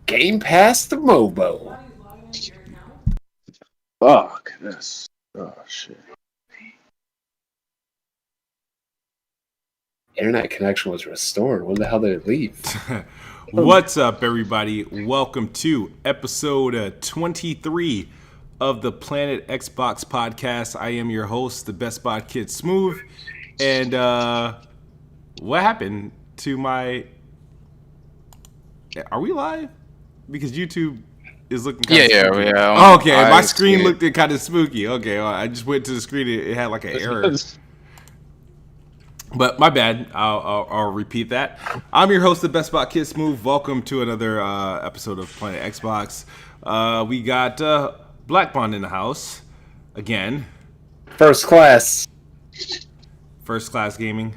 GamePass the Mobo. Fuck this. Oh shit. Internet connection was restored. When the hell did it leave? What's up, everybody? Welcome to episode 23 of the Planet Xbox podcast. I am your host, the Best Bot Kid Smooth. And what happened to my... Are we live? Because YouTube is looking kind of spooky. Yeah. Okay, my screen looked kind of spooky. Okay, well, I just went to the screen. It had like an error. But my bad. I'll repeat that. I'm your host, the Best Bot Kid Smooth. Welcome to another episode of Planet Xbox. We got Black Bond in the house again. First class. First class gaming.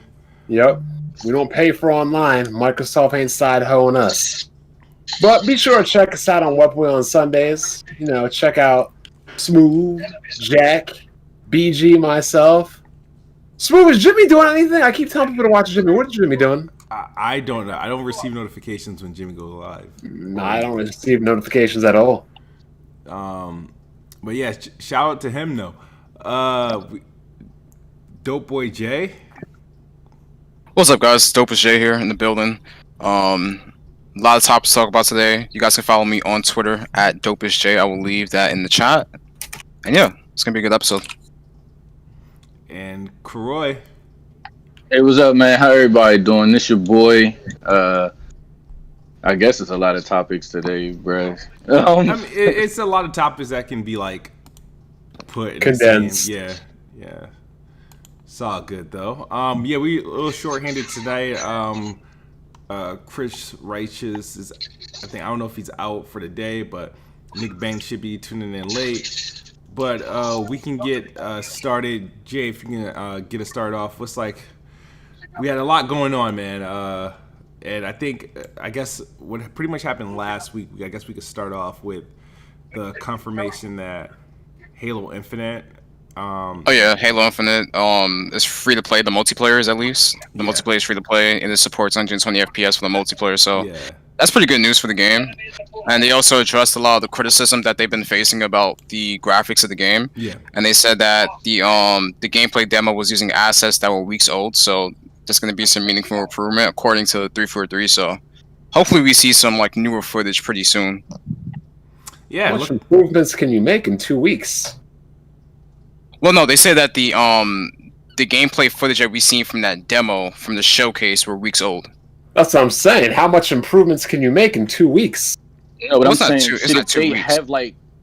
Yep. We don't pay for online. Microsoft ain't side hoeing us. But be sure to check us out on What Wheel on Sundays. You know, check out Smooth, Jack, BG, myself. Smooth, is Jimmy doing anything? I keep telling people to watch Jimmy. What is Jimmy doing? I don't know. I don't receive notifications when Jimmy goes live. No, I don't receive notifications at all. But yeah, shout out to him though. Dope Boy Jay. What's up, guys? Dopest J here in the building. A lot of topics to talk about today. You guys can follow me on Twitter at Dopest J. I will leave that in the chat. And yeah, it's gonna be a good episode. And Kroy. Hey, what's up, man? How everybody doing? This your boy. I guess it's a lot of topics today, bro. I mean, it's a lot of topics that can be like put in condensed. The same, yeah. It's all good though. Yeah, we a little short-handed tonight. Chris Righteous is, I don't know if he's out for the day, but Nick Banks should be tuning in late. But we can get started. Jay, if you can get us started off. We had a lot going on, man. And I guess what pretty much happened last week, I guess we could start off with the confirmation that Halo Infinite. Halo Infinite is free to play. The multiplayer is at least. The multiplayer is free to play, and it supports 120 FPS for the multiplayer. So that's pretty good news for the game. And they also addressed a lot of the criticism that they've been facing about the graphics of the game. Yeah. And they said that the gameplay demo was using assets that were weeks old. So there's going to be some meaningful improvement according to 343. So hopefully we see some like newer footage pretty soon. Yeah. What improvements can you make in 2 weeks? Well, no, they say that the gameplay footage that we seen from that demo from the showcase were weeks old. That's what I'm saying. How much improvements can you make in 2 weeks? No, but It's I'm not saying two- it's not 2 weeks.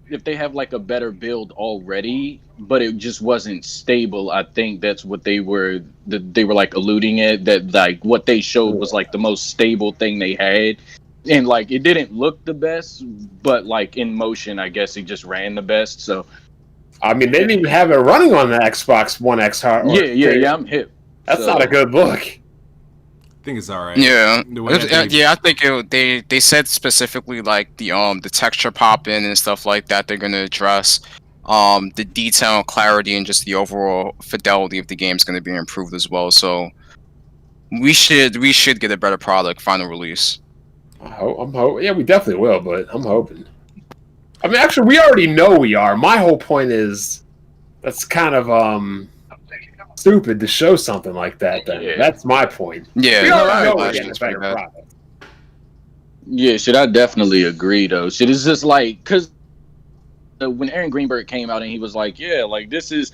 if they have like a better build already, but it just wasn't stable. I think that's what they were like alluding at, that like what they showed was like the most stable thing they had. And like it didn't look the best, but like in motion, I guess it just ran the best. So I mean, they didn't even have it running on the Xbox One X hard. Yeah, I'm hip. That's not a good look. I think it's all right. Yeah, I think they said specifically like the texture popping and stuff like that. They're gonna address the detail and clarity and just the overall fidelity of the game is gonna be improved as well. So we should get a better product final release. I'm hoping. Yeah, we definitely will, but I'm hoping. I mean, actually, we already know we are. My whole point is that's kind of stupid to show something like that. Then. Yeah. That's my point. Yeah, We already know I we're getting a should better expect that. product. Yeah, shit, I definitely agree though. Shit, it's just like, cause when Aaron Greenberg came out and he was like, yeah, like this is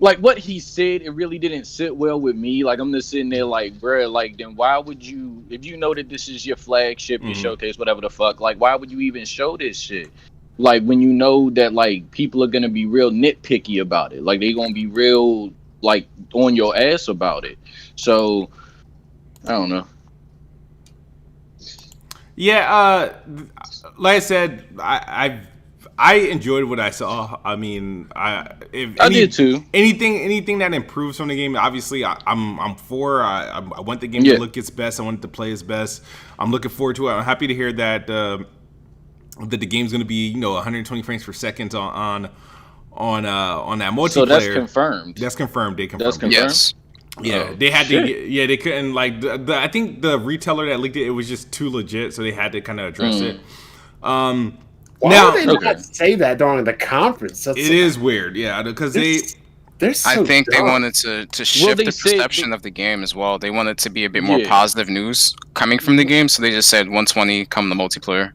like what he said, it really didn't sit well with me. Like I'm just sitting there like, bruh, like then why would you, if you know that this is your flagship, your showcase, whatever the fuck, like why would you even show this shit? Like when you know that like people are gonna be real nitpicky about it, like they gonna be real like on your ass about it. So I don't know. Yeah, like I said, I enjoyed what I saw. I mean, I did too. Anything that improves from the game, obviously, I'm for. I want the game to look its best. I want it to play its best. I'm looking forward to it. I'm happy to hear that the game's going to be 120 frames per second on that multiplayer. So that's confirmed. That's confirmed. They confirmed. That's confirmed. Yes. Yeah, they had to. Yeah, they couldn't like. I think the retailer that leaked it, it was just too legit, so they had to kind of address it. Why Now would they not say that during the conference? it is weird, yeah, because they're so I think they dumb. wanted to shift they the said perception of the game as well. They wanted to be a bit more positive news coming from the game, so they just said 120 come the multiplayer.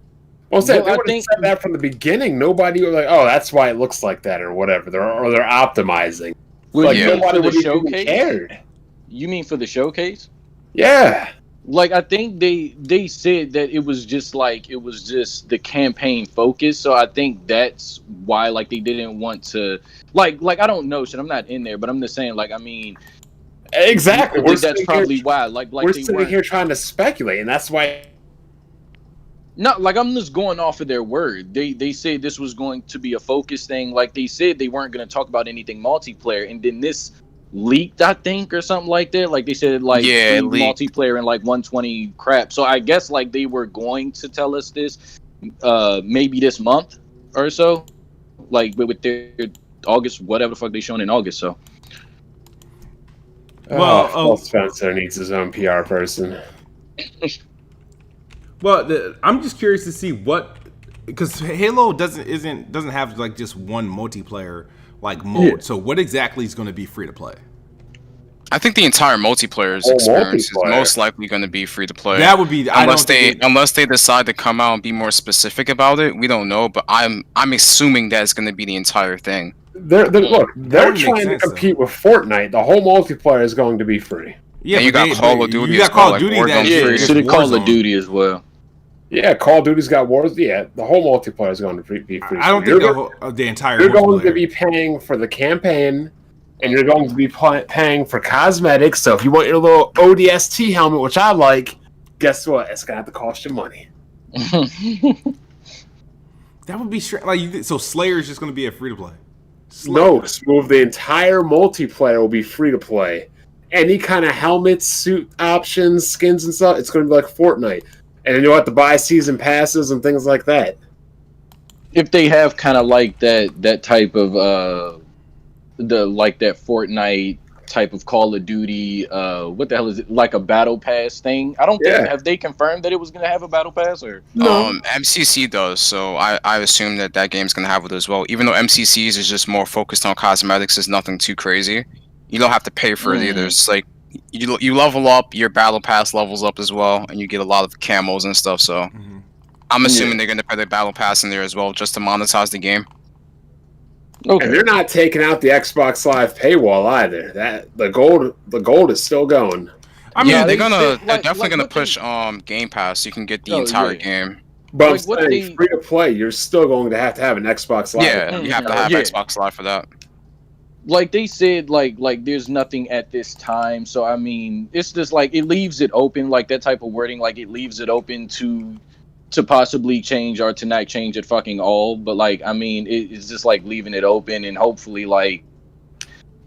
Well, they Well, I would have think- said that from the beginning. Nobody was like, "Oh, that's why it looks like that," or whatever. They're optimizing. Well, Like you mean nobody for the would even showcase? cared. You mean for the showcase? Yeah. Like, I think they said that it was just the campaign focus. So I think that's why, like, they didn't want to, like I don't know shit. I'm not in there, but I'm just saying, like, I mean, Exactly. that's probably why. Like we're they sitting weren't. here trying to speculate, and that's why. No, like, I'm just going off of their word. They said this was going to be a focus thing. Like, they said they weren't going to talk about anything multiplayer, and then this leaked, I think, or something like that. Like, they said, like, free multiplayer and like 120 crap. So I guess, like, they were going to tell us this maybe this month or so, like with their August, whatever the fuck they shown in August. So Phil Spencer needs his own PR person. Well, I'm just curious to see what, because Halo doesn't have like just one multiplayer like mode. Yeah. So what exactly is going to be free to play? I think the entire multiplayer's experience is most likely going to be free to play. That would be unless they decide to come out and be more specific about it. We don't know, but I'm assuming that it's going to be the entire thing. They're trying to compete with Fortnite. The whole multiplayer is going to be free. Yeah, you got Call of Duty. You got Call of Duty. So they Call of Duty as well. Yeah, Call of Duty's got Wars. Yeah, the whole multiplayer is going to be free. I don't think the entire. You're going to be paying for the campaign, and you're going to be paying for cosmetics. So if you want your little ODST helmet, which I like, guess what? It's gonna have to cost you money. That would be like so. Slayer is just going to be a free to play. No, Smooth. The entire multiplayer will be free to play. Any kind of helmets, suit options, skins, and stuff. It's going to be like Fortnite. And then you'll have to buy season passes and things like that. If they have kind of like that type of that Fortnite type of Call of Duty, what the hell is it? Like a battle pass thing? I don't think have they confirmed that it was gonna have a battle pass or no? MCC does, so I assume that game's gonna have it as well. Even though MCC's is just more focused on cosmetics, it's nothing too crazy. You don't have to pay for it either. It's like you level up, your battle pass levels up as well, and you get a lot of camos and stuff. So I'm assuming they're going to put their battle pass in there as well, just to monetize the game. Okay, and they're not taking out the Xbox Live paywall either. The gold is still going. I mean, they're definitely gonna push GamePass. So you can get the entire game. But I'm saying free to play, you're still going to have an Xbox Live. Yeah, you have to have Xbox Live for that. Like they said, like there's nothing at this time. So I mean, it's just like it leaves it open, like that type of wording, like it leaves it open to possibly change or to not change it fucking all. But like, I mean, it's just like leaving it open, and hopefully, like,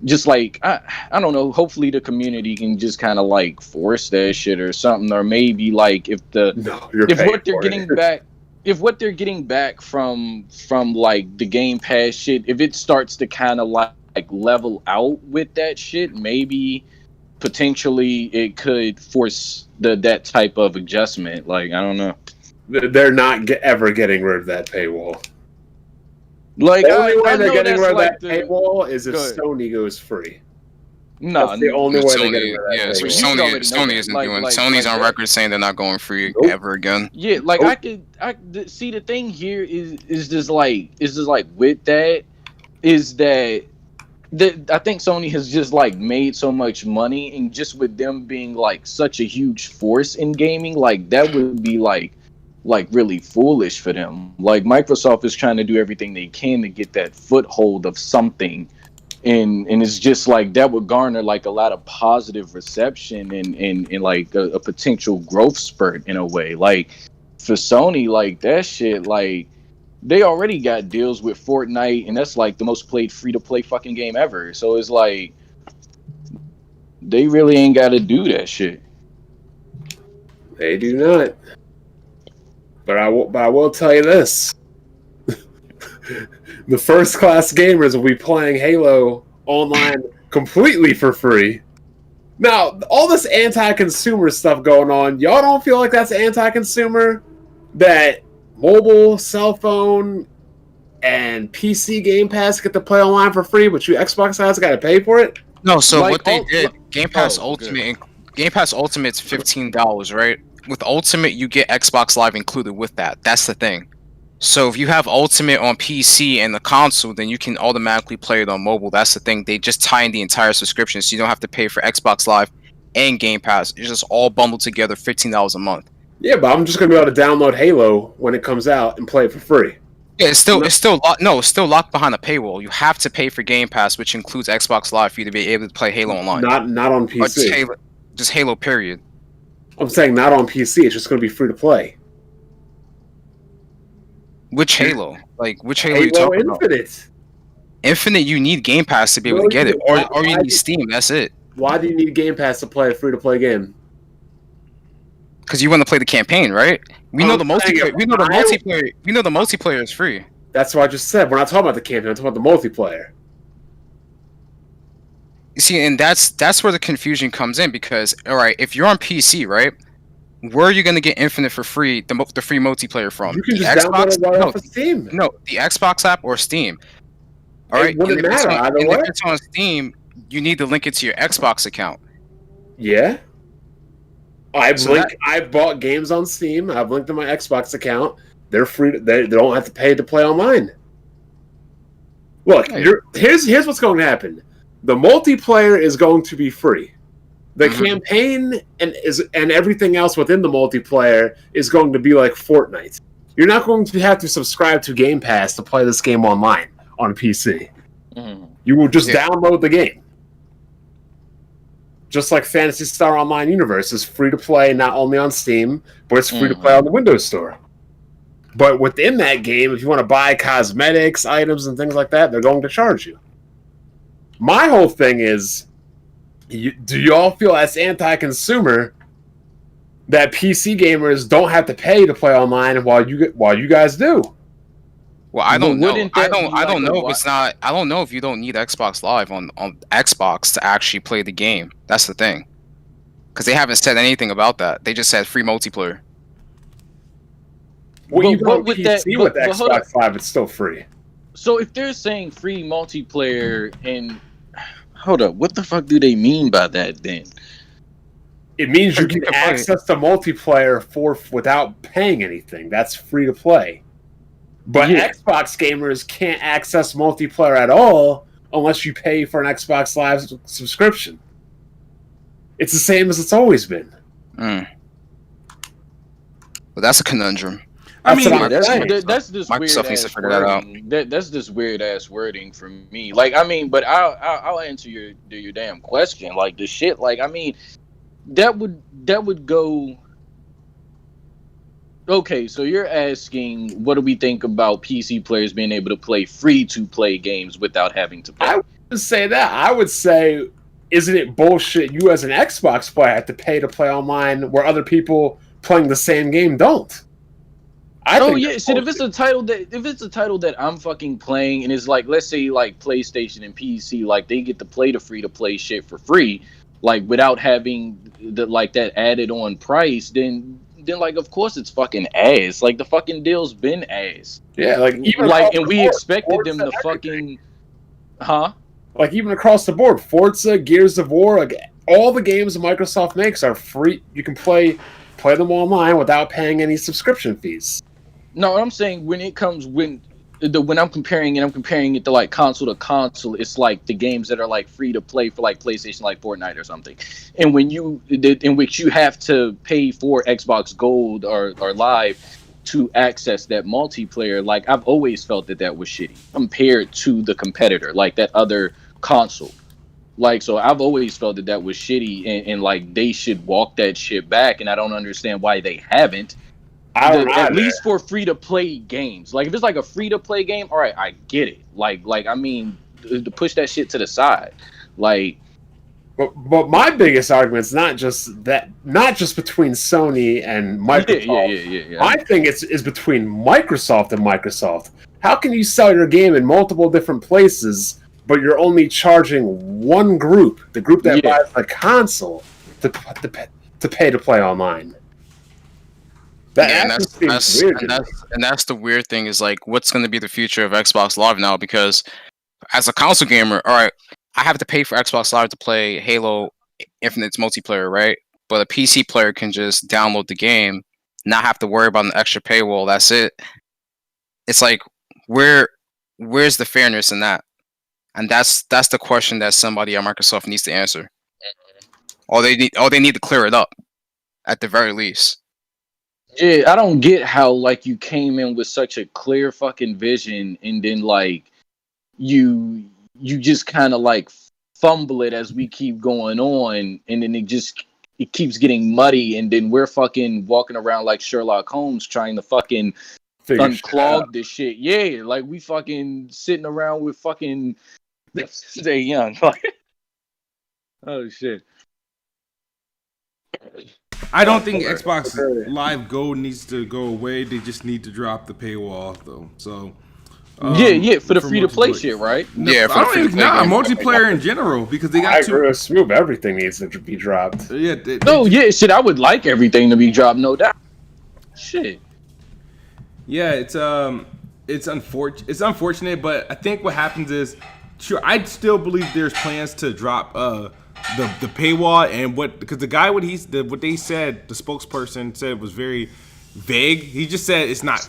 just like I don't know. Hopefully, the community can just kind of like force that shit or something, or maybe like if what they're getting back from like the Game Pass shit, if it starts to kind of like level out with that shit, maybe potentially it could force that type of adjustment. Like, I don't know. They're not ever getting rid of that paywall. Like, the only way they're getting rid of that paywall is if Sony goes free. No, that's the only way they're getting rid of that paywall. Sony isn't doing. Sony's on record saying they're not going free ever again. Yeah, like I could see the thing here is just like with that is that I think Sony has just like made so much money, and just with them being like such a huge force in gaming, like that would be like really foolish for them. Like Microsoft is trying to do everything they can to get that foothold of something, and it's just like that would garner like a lot of positive reception and like a potential growth spurt in a way. Like for Sony, like that shit, like they already got deals with Fortnite, and that's like the most played free-to-play fucking game ever. So it's like they really ain't got to do that shit. They do not. But I will tell you this: the first-class gamers will be playing Halo online completely for free. Now, all this anti-consumer stuff going on, y'all don't feel like that's anti-consumer? That mobile, cell phone, and PC Game Pass get to play online for free, but you Xbox guys got to pay for it? No, so Like, what they did, Game Pass oh, Ultimate, Game Pass Ultimate's $15, right? With Ultimate, you get Xbox Live included with that. That's the thing. So if you have Ultimate on PC and the console, then you can automatically play it on mobile. That's the thing. They just tie in the entire subscription, so you don't have to pay for Xbox Live and Game Pass. It's just all bundled together, $15 a month. Yeah, but I'm just gonna be able to download Halo when it comes out and play it for free. Yeah, it's still locked behind a paywall. You have to pay for Game Pass, which includes Xbox Live for you to be able to play Halo online. Not on Or PC. just Halo, period. I'm saying not on PC. It's just gonna be free to play. Which Halo? Like, which Halo are you Halo talking about? Infinite. Infinite, you need Game Pass to be able Well, to get it, why- or you why need do- Steam. That's it. Why do you need Game Pass to play a free to play game? Because you want to play the campaign, right? We know the I'm saying multiplayer. We know the multiplayer. We know the multiplayer is free. That's what I just said. We're not talking about the campaign. I'm talking about the multiplayer. You see, and that's where the confusion comes in. Because all right, if you're on PC, right, where are you going to get Infinite for free? The free multiplayer from? You can The just download it right no, off of Steam. no, the Xbox app or Steam. All right, It wouldn't and if it's matter on- either and way. if it's on Steam, you need to link it to your Xbox account. Yeah. So I've bought games on Steam. I've linked to my Xbox account. They're free. They don't have to pay to play online. Look, Hey. here's what's going to happen. The multiplayer is going to be free. The Mhm. campaign and everything else within the multiplayer is going to be like Fortnite. You're not going to have to subscribe to Game Pass to play this game online on PC. Mhm. You will just Yeah. download the game. Just like Phantasy Star Online Universe is free to play not only on Steam, but it's free to play on the Windows Store. But within that game, if you want to buy cosmetics, items, and things like that, they're going to charge you. My whole thing is, do y'all feel as anti-consumer that PC gamers don't have to pay to play online while you guys do? Well, I don't know. Wouldn't I that don't. be I don't like a know if it's not. I don't know if you don't need Xbox Live on Xbox to actually play the game. That's the thing, because they haven't said anything about that. They just said free multiplayer. Well, But even what on would PC that- with but hold Xbox Live, it's still free. So if they're saying free multiplayer and hold up, what the fuck do they mean by that then? It means you You can can play. access the multiplayer without paying anything. That's free to play. But Yeah. Xbox gamers can't access multiplayer at all unless you pay for an Xbox Live subscription. It's the same as it's always been. But that's a conundrum. I That's mean, what I'm saying. That's just Microsoft weird needs to ass figure that out. wording. That's just weird ass wording for me. Like, I mean, but I'll answer your damn question. Like the shit. Like, I mean, that would go. Okay, so you're asking, what do we think about PC players being able to play free to play games without having to pay? I wouldn't say that. I would say, isn't it bullshit you as an Xbox player have to pay to play online where other people playing the same game don't? I Oh think yeah, that's shit. If bullshit. it's a title that I'm fucking playing and it's like, let's say like PlayStation and PC, like they get to play the free to play shit for free, like without having that added on price, then like of course it's fucking ass. Like the fucking deal's been ass. Yeah, like even Like, across and the we board, expected them Forza, to everything. fucking, huh? Like even across the board, Forza, Gears of War, like all the games that Microsoft makes are free. You can play them online without paying any subscription fees. No, I'm saying when I'm comparing it to like console to console, it's like the games that are like free to play for like PlayStation, like Fortnite or something, and in which you have to pay for Xbox Gold or Live to access that multiplayer. Like I've always felt that was shitty compared to the competitor, like that other console. Like, so I've always felt that was shitty, and like they should walk that shit back, and I don't understand why they haven't. I don't know. At least for free to play games. Like if it's like a free to play game, all right, I get it. Like I mean, to push that shit to the side. Like, But my biggest argument is not just between Sony and Microsoft. yeah. My thing is between Microsoft and Microsoft. How can you sell your game in multiple different places, but you're only charging one group, the group that buys the console, to pay to play online? That Yeah, and actually seems weird to me. that's the weird thing is like, what's going to be the future of Xbox Live now? Because as a console gamer, all right, I have to pay for Xbox Live to play Halo Infinite's multiplayer, right? But a PC player can just download the game, not have to worry about an extra paywall. That's it. It's like, where's the fairness in that? And that's the question that somebody at Microsoft needs to answer. Or they need to clear it up at the very least. Yeah, I don't get how like you came in with such a clear fucking vision and then like you just kind of like fumble it as we keep going on, and then it keeps getting muddy, and then we're fucking walking around like Sherlock Holmes trying to fucking unclog this shit. Yeah, like we fucking sitting around with fucking stay young. Oh shit. I don't think Xbox Live Gold needs to go away. They just need to drop the paywall, though. So yeah, for the free to play shit, right? Yeah, I don't even multiplayer in general because they got I agree with Smooth. Everything needs to be dropped. Yeah. Shit. I would like everything to be dropped, no doubt. Shit. Yeah, it's unfortunate, but I think what happens is, sure, I still believe there's plans to drop the paywall, and because the guy what they said, the spokesperson said was very vague. He just said it's not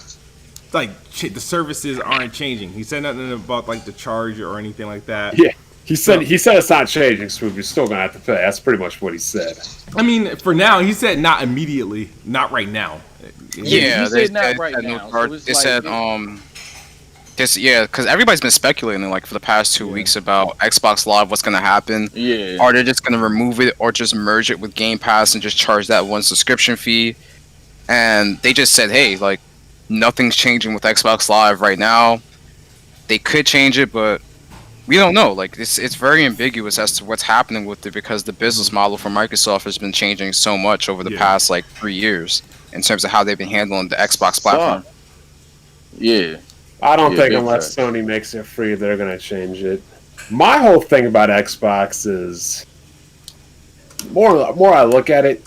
like the services aren't changing. He said nothing about like the charge or anything like that. Yeah, he said it's not changing, Smooth. You're still gonna have to pay. That's pretty much what he said. I mean, for now, he said not immediately, not right now. Yeah, they said not right now. They said because everybody's been speculating like for the past 2 weeks about Xbox Live, what's gonna happen. Yeah. Are they just gonna remove it or just merge it with Game Pass and just charge that one subscription fee? And they just said, hey, like nothing's changing with Xbox Live right now. They could change it, but we don't know. Like it's very ambiguous as to what's happening with it because the business model for Microsoft has been changing so much over the past like 3 years in terms of how they've been handling the Xbox platform. Yeah. I don't think unless Sony makes it free, they're going to change it. My whole thing about Xbox is, more I look at it,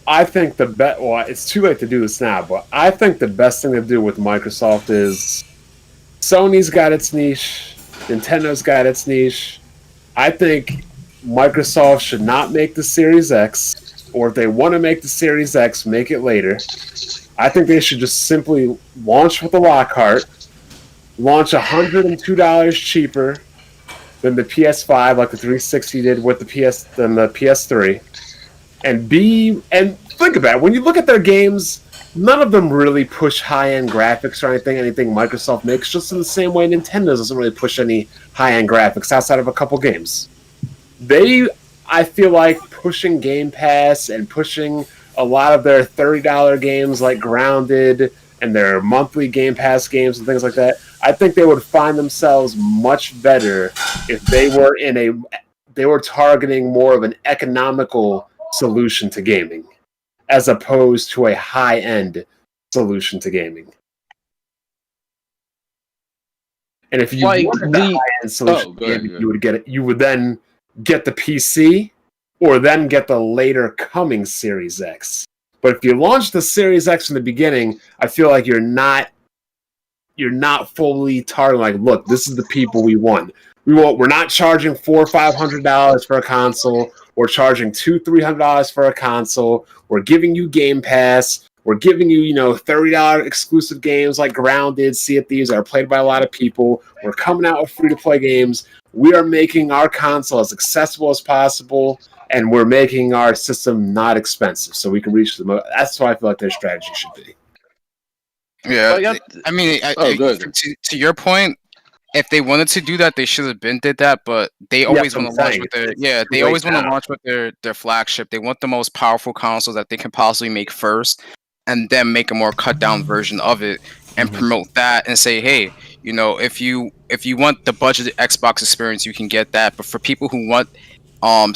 I think it's too late to do this now, but I think the best thing to do with Microsoft is Sony's got its niche, Nintendo's got its niche. I think Microsoft should not make the Series X, or if they want to make the Series X, make it later. I think they should just simply launch with the Lockhart, launch $102 cheaper than the PS5, like the 360 did with the PS3, and think about it. When you look at their games, none of them really push high-end graphics or anything Microsoft makes. Just in the same way, Nintendo doesn't really push any high-end graphics outside of a couple games. I feel like pushing Game Pass and pushing a lot of their $30 games like Grounded and their monthly Game Pass games and things like that, I think they would find themselves much better if they were targeting more of an economical solution to gaming as opposed to a high-end solution to gaming. And if you wanted the high-end solution to gaming, you would then get the PC or then get the later coming Series X. But if you launch the Series X in the beginning, I feel like you're not fully targeting. Like, look, this is the people we want. We're not charging $400 or $500 for a console. We're charging $200-$300 for a console. We're giving you Game Pass. We're giving you, $30 exclusive games like Grounded, Sea of Thieves that are played by a lot of people. We're coming out with free-to-play games. We are making our console as accessible as possible, and we're making our system not expensive so we can reach the most. That's what I feel like their strategy should be. Yeah, I mean, to your point, if they wanted to do that, they should have did that. But they always want to launch with their flagship. They want the most powerful console that they can possibly make first, and then make a more cut down version of it and promote that and say, hey, if you want the budgeted Xbox experience, you can get that. But for people who want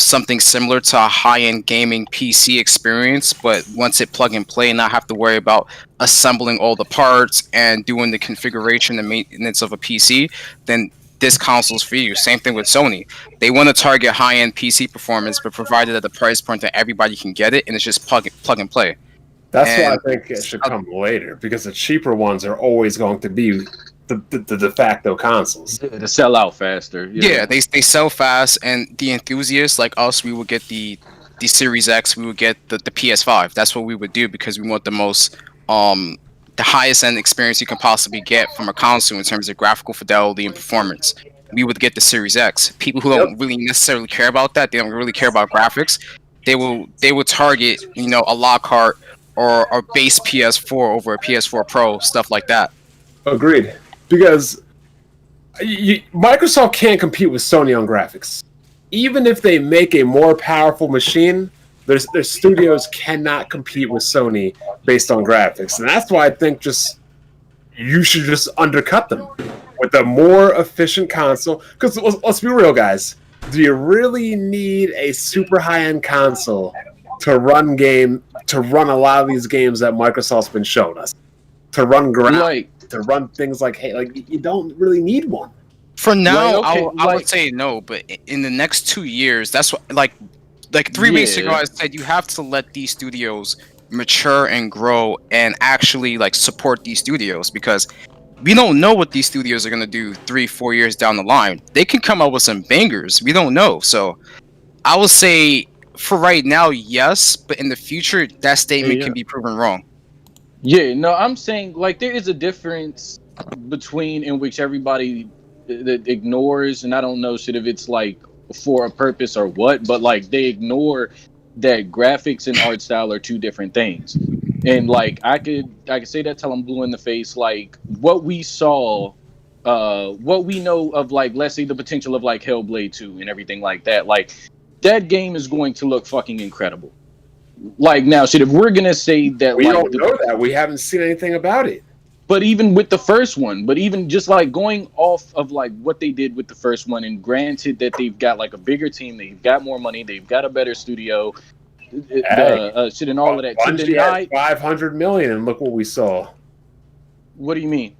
something similar to a high-end gaming PC experience, but once it plug and play and not have to worry about assembling all the parts and doing the configuration and maintenance of a PC, then this console's for you. Same thing with Sony. They want to target high-end PC performance, but provided at the price point that everybody can get it, and it's just plug and play. That's why I And think it should come later, because the cheaper ones are always going to be the de facto consoles. Yeah, to sell out faster. yeah, they sell fast, and the enthusiasts like us, we would get the Series X, we would get the PS5. That's what we would do because we want the most the highest end experience you can possibly get from a console in terms of graphical fidelity and performance. We would get the Series X. People who don't really necessarily care about that, they don't really care about graphics. They will target, you know, a Lockhart or a base PS4 over a PS4 Pro, stuff like that. Agreed. Because Microsoft can't compete with Sony on graphics. Even if they make a more powerful machine, their studios cannot compete with Sony based on graphics. And that's why I think you should just undercut them with a more efficient console. Because let's be real, guys. Do you really need a super high-end console to run a lot of these games that Microsoft's been showing us? To run to run things like, hey, like, you don't really need one. For now, Right, okay, I would say no, but in the next 2 years, that's what like 3 weeks ago I said you have to let these studios mature and grow and actually like support these studios, because we don't know what these studios are gonna do 3-4 years down the line. They can come up with some bangers. We don't know. So I would say for right now, yes, but in the future, that statement can be proven wrong. Yeah, no, I'm saying like there is a difference between in which everybody that ignores, and I don't know shit if it's like for a purpose or what, but like they ignore that graphics and art style are two different things. And like I could say that till I'm blue in the face. Like what we saw, what we know of, like, let's say the potential of like Hellblade 2 and everything like that, like that game is going to look fucking incredible. Like now, shit, if we're gonna say that We like don't know that. We haven't seen anything about it. but even with the first one, but even just like going off of like what they did with the first one, and granted that they've got like a bigger team, they've got more money, they've got a better studio, shit and all of that. To Bungie deny, had 500 million, and look what we saw. what do you mean?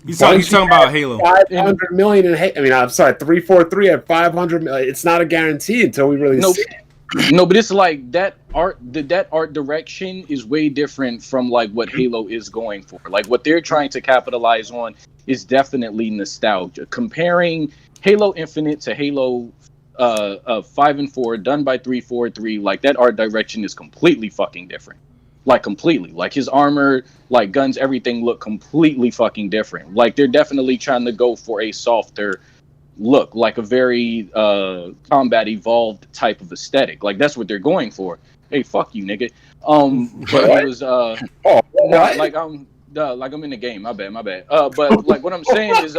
He's talking about Halo. 500 million in I mean, I'm sorry, 343 at 500 million. It's not a guarantee until we really see it. No, but it's like that art direction is way different from like what Halo is going for. Like what they're trying to capitalize on is definitely nostalgia. Comparing Halo Infinite to Halo 5 and 4 done by 343, like that art direction is completely fucking different. Like completely. Like his armor, like guns, everything look completely fucking different. Like they're definitely trying to go for a softer look, like a very combat evolved type of aesthetic. Like that's what they're going for. Hey, fuck you, nigga. But it was like I'm in the game. My bad. But like what I'm saying is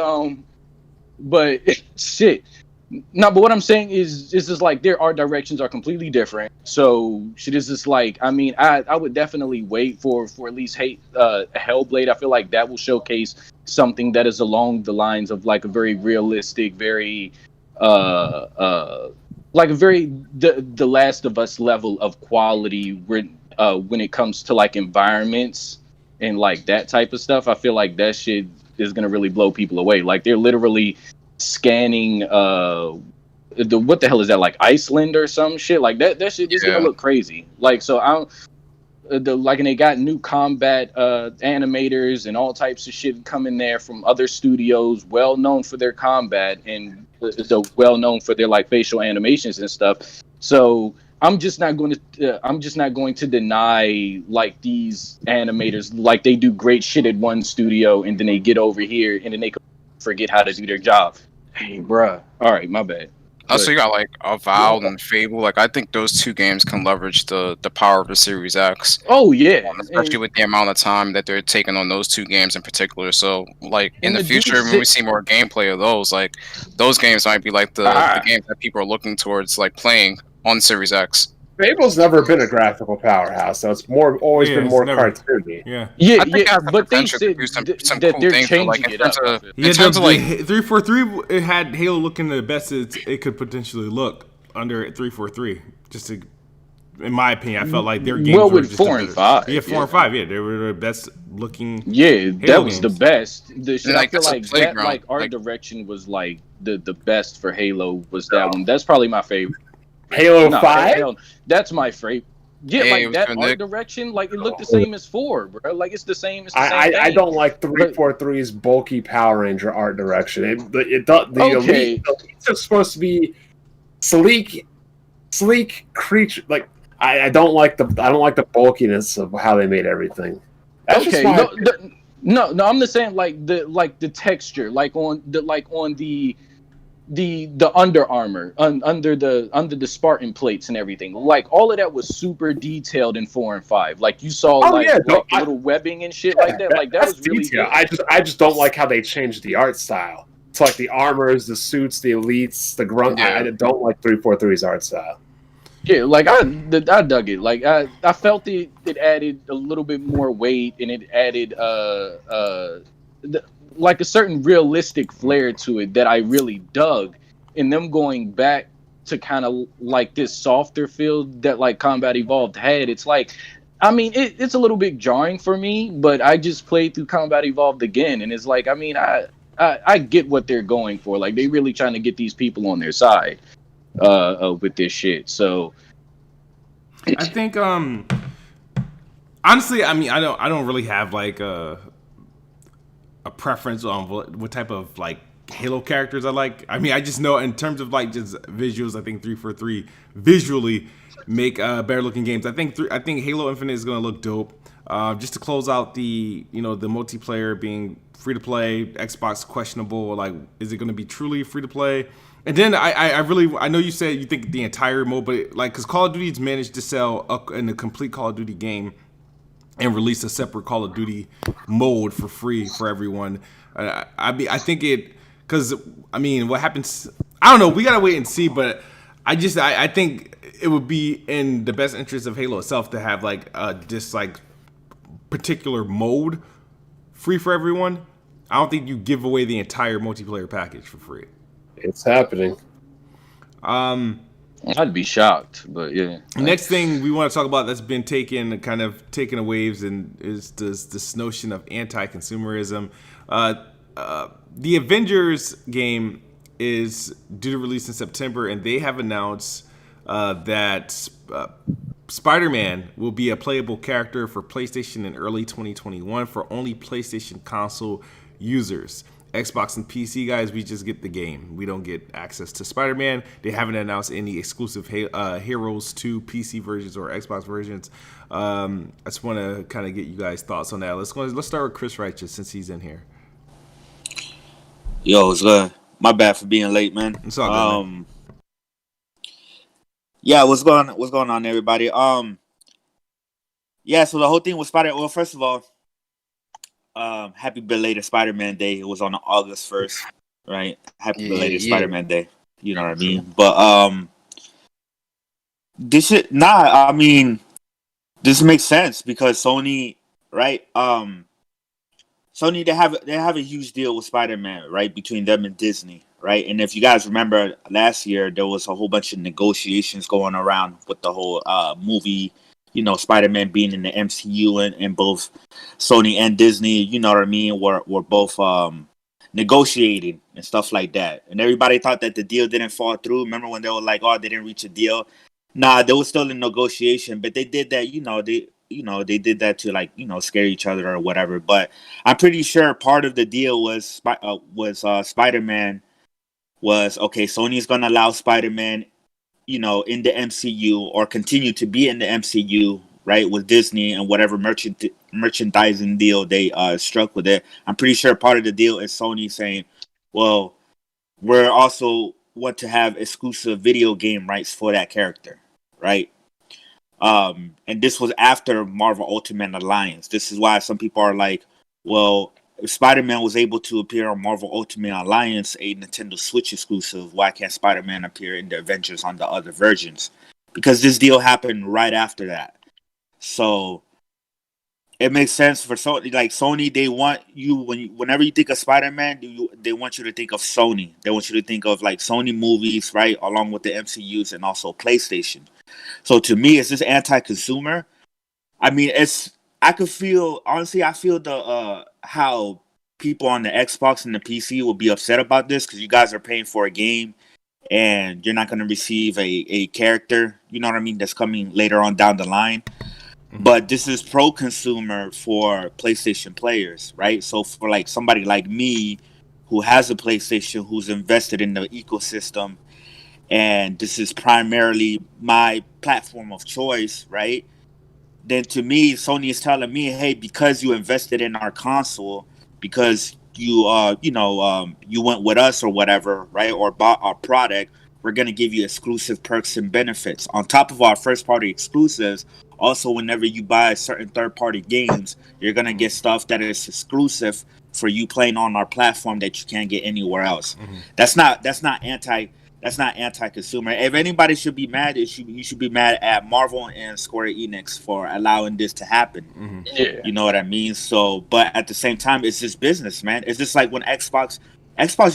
but shit. No, but what I'm saying is just like their art directions are completely different. So shit is just like, I mean, I would definitely wait for at least Hellblade. I feel like that will showcase something that is along the lines of like a very realistic, very like a very the Last of Us level of quality when it comes to like environments and like that type of stuff. I feel like that shit is gonna really blow people away. Like they're literally scanning what the hell is that, like Iceland or some shit like that shit is gonna look crazy. Like so and they got new combat animators and all types of shit coming there from other studios well known for their combat and well known for their like facial animations and stuff. So I'm just not going to deny like these animators, like they do great shit at one studio and then they get over here and then they forget how to do their job. Hey, bruh. All right, my bad. Also, you got like Avowed and Fable. Like I think those two games can leverage the power of the Series X. Oh yeah, especially with the amount of time that they're taking on those two games in particular. So like in the future, when we see more gameplay of those, like those games might be like the games that people are looking towards like playing on Series X. Fable's never been a graphical powerhouse, so it's always been more cartoony. But they said that they're changing it up. In terms of like 343, it had Halo looking the best it could potentially look under 343. Just to, in my opinion, I felt like their games were with just 4 and 5. Yeah, 4 and 5. Yeah, they were the best looking. Yeah, Halo that was games. the best. The shit, like, I feel like that like art direction was like the best for Halo was that one. That's probably my favorite. Halo 5? That's my favorite. Yeah, Hey, like what's that good, art Nick? direction, like it looked the same as 4, bro. Like it's the same I thing. don't like But 343's bulky Power Ranger art direction. The okay, elites are supposed to be sleek creature. Like I don't like the bulkiness of how they made everything. That's just okay, my no, I'm just saying like the texture, like on the Under Armor, under the Spartan plates and everything. Like all of that was super detailed in 4 and 5. Like you saw oh yeah, like the little webbing and shit like that. Like that that's was really detail. good. I just don't like how they changed the art style. It's like the armors, the suits, the elites, the grunt. Yeah. I don't like 343's art style. Yeah, like I dug it. Like I felt it added a little bit more weight, and it added like a certain realistic flair to it that I really dug. And them going back to kind of like this softer feel that like Combat Evolved had. It's like, I mean, it's a little bit jarring for me, but I just played through Combat Evolved again, and it's like, I mean, I get what they're going for. Like they really trying to get these people on their side with this shit. So I think honestly, I mean, I don't really have like a preference on what type of like Halo characters I like. I mean, I just know in terms of like just visuals, I think 343 visually make better looking games. I think Halo Infinite is gonna look dope. Just to close out the the multiplayer being free to play, Xbox questionable. Like, is it gonna be truly free to play? And then I know you said you think the entire mode, but like because Call of Duty's managed to sell in a complete Call of Duty game and release a separate Call of Duty mode for free for everyone. I think it because I mean what happens. I don't know. We gotta wait and see. But I think it would be in the best interest of Halo itself to have like this like particular mode free for everyone. I don't think you give away the entire multiplayer package for free. It's happening. I'd be shocked, but yeah. Next thing we want to talk about that's been taking a waves and is this notion of anti-consumerism. The Avengers game is due to release in September, and they have announced that Spider-Man will be a playable character for PlayStation in early 2021 for only PlayStation console users. Xbox and PC guys, we just get the game. We don't get access to Spider-Man. They haven't announced any exclusive Heroes 2 PC versions or Xbox versions. I just want to kind of get you guys' thoughts on that. Let's start with Chris Righteous since he's in here. Yo, it's good. My bad for being late, man. It's all good, man. Yeah, what's going on, everybody? Yeah, so the whole thing was Spider. Well, first of all, happy belated Spider-Man Day. It was on August 1st, right? Happy belated Spider-Man Day. You know what I mean? But this makes sense because Sony, right? Sony they have a huge deal with Spider-Man, right? Between them and Disney, right? And if you guys remember last year, there was a whole bunch of negotiations going around with the whole movie. Spider-Man being in the MCU and both Sony and Disney, you know what I mean, were both negotiating and stuff like that. And everybody thought that the deal didn't fall through. Remember when they were like, "Oh, they didn't reach a deal." Nah, they were still in negotiation, but they did that. They did that to scare each other or whatever. But I'm pretty sure part of the deal was Spider-Man was okay. Sony's gonna allow Spider-Man in the MCU or continue to be in the MCU, right, with Disney and whatever merchandising deal they struck with it. I'm pretty sure part of the deal is Sony saying, well, we're also want to have exclusive video game rights for that character, right? And this was after Marvel Ultimate Alliance. This is why some people are like, well, if Spider-Man was able to appear on Marvel Ultimate Alliance, a Nintendo Switch exclusive, why can't Spider-Man appear in the Avengers on the other versions? Because this deal happened right after that. So it makes sense for Sony. Like Sony, they want you whenever you think of Spider-Man, they want you to think of Sony. They want you to think of like Sony movies, right, along with the MCUs and also PlayStation. So to me, it's just anti-consumer. I mean, I feel the how people on the Xbox and the PC will be upset about this because you guys are paying for a game and you're not going to receive a character, you know what I mean, that's coming later on down the line. But this is pro consumer for PlayStation players, right? So for like somebody like me who has a PlayStation, who's invested in the ecosystem, and this is primarily my platform of choice, right? Then to me, Sony is telling me, hey, because you invested in our console, because you went with us or whatever, right? Or bought our product, we're gonna give you exclusive perks and benefits on top of our first party exclusives. Also, whenever you buy certain third party games, you're gonna get stuff that is exclusive for you playing on our platform that you can't get anywhere else. That's not anti-consumer. If anybody should be mad, you should be mad at Marvel and Square Enix for allowing this to happen. Yeah. You know what I mean? So, but at the same time, it's just business, man. It's just like when Xbox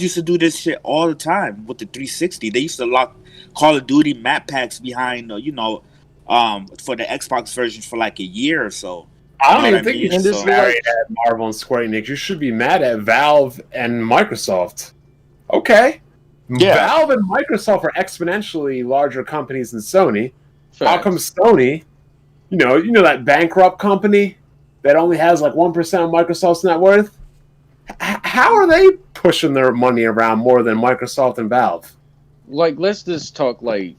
used to do this shit all the time with the 360. They used to lock Call of Duty map packs behind, for the Xbox version for like a year or so. I don't You know even what I think you mean? should So- be mad at Marvel and Square Enix. You should be mad at Valve and Microsoft. Okay. Yeah. Valve and Microsoft are exponentially larger companies than Sony. How Facts. come Sony, you know that bankrupt company that only has like 1% of Microsoft's net worth? How are they pushing their money around more than Microsoft and Valve? Like, let's just talk like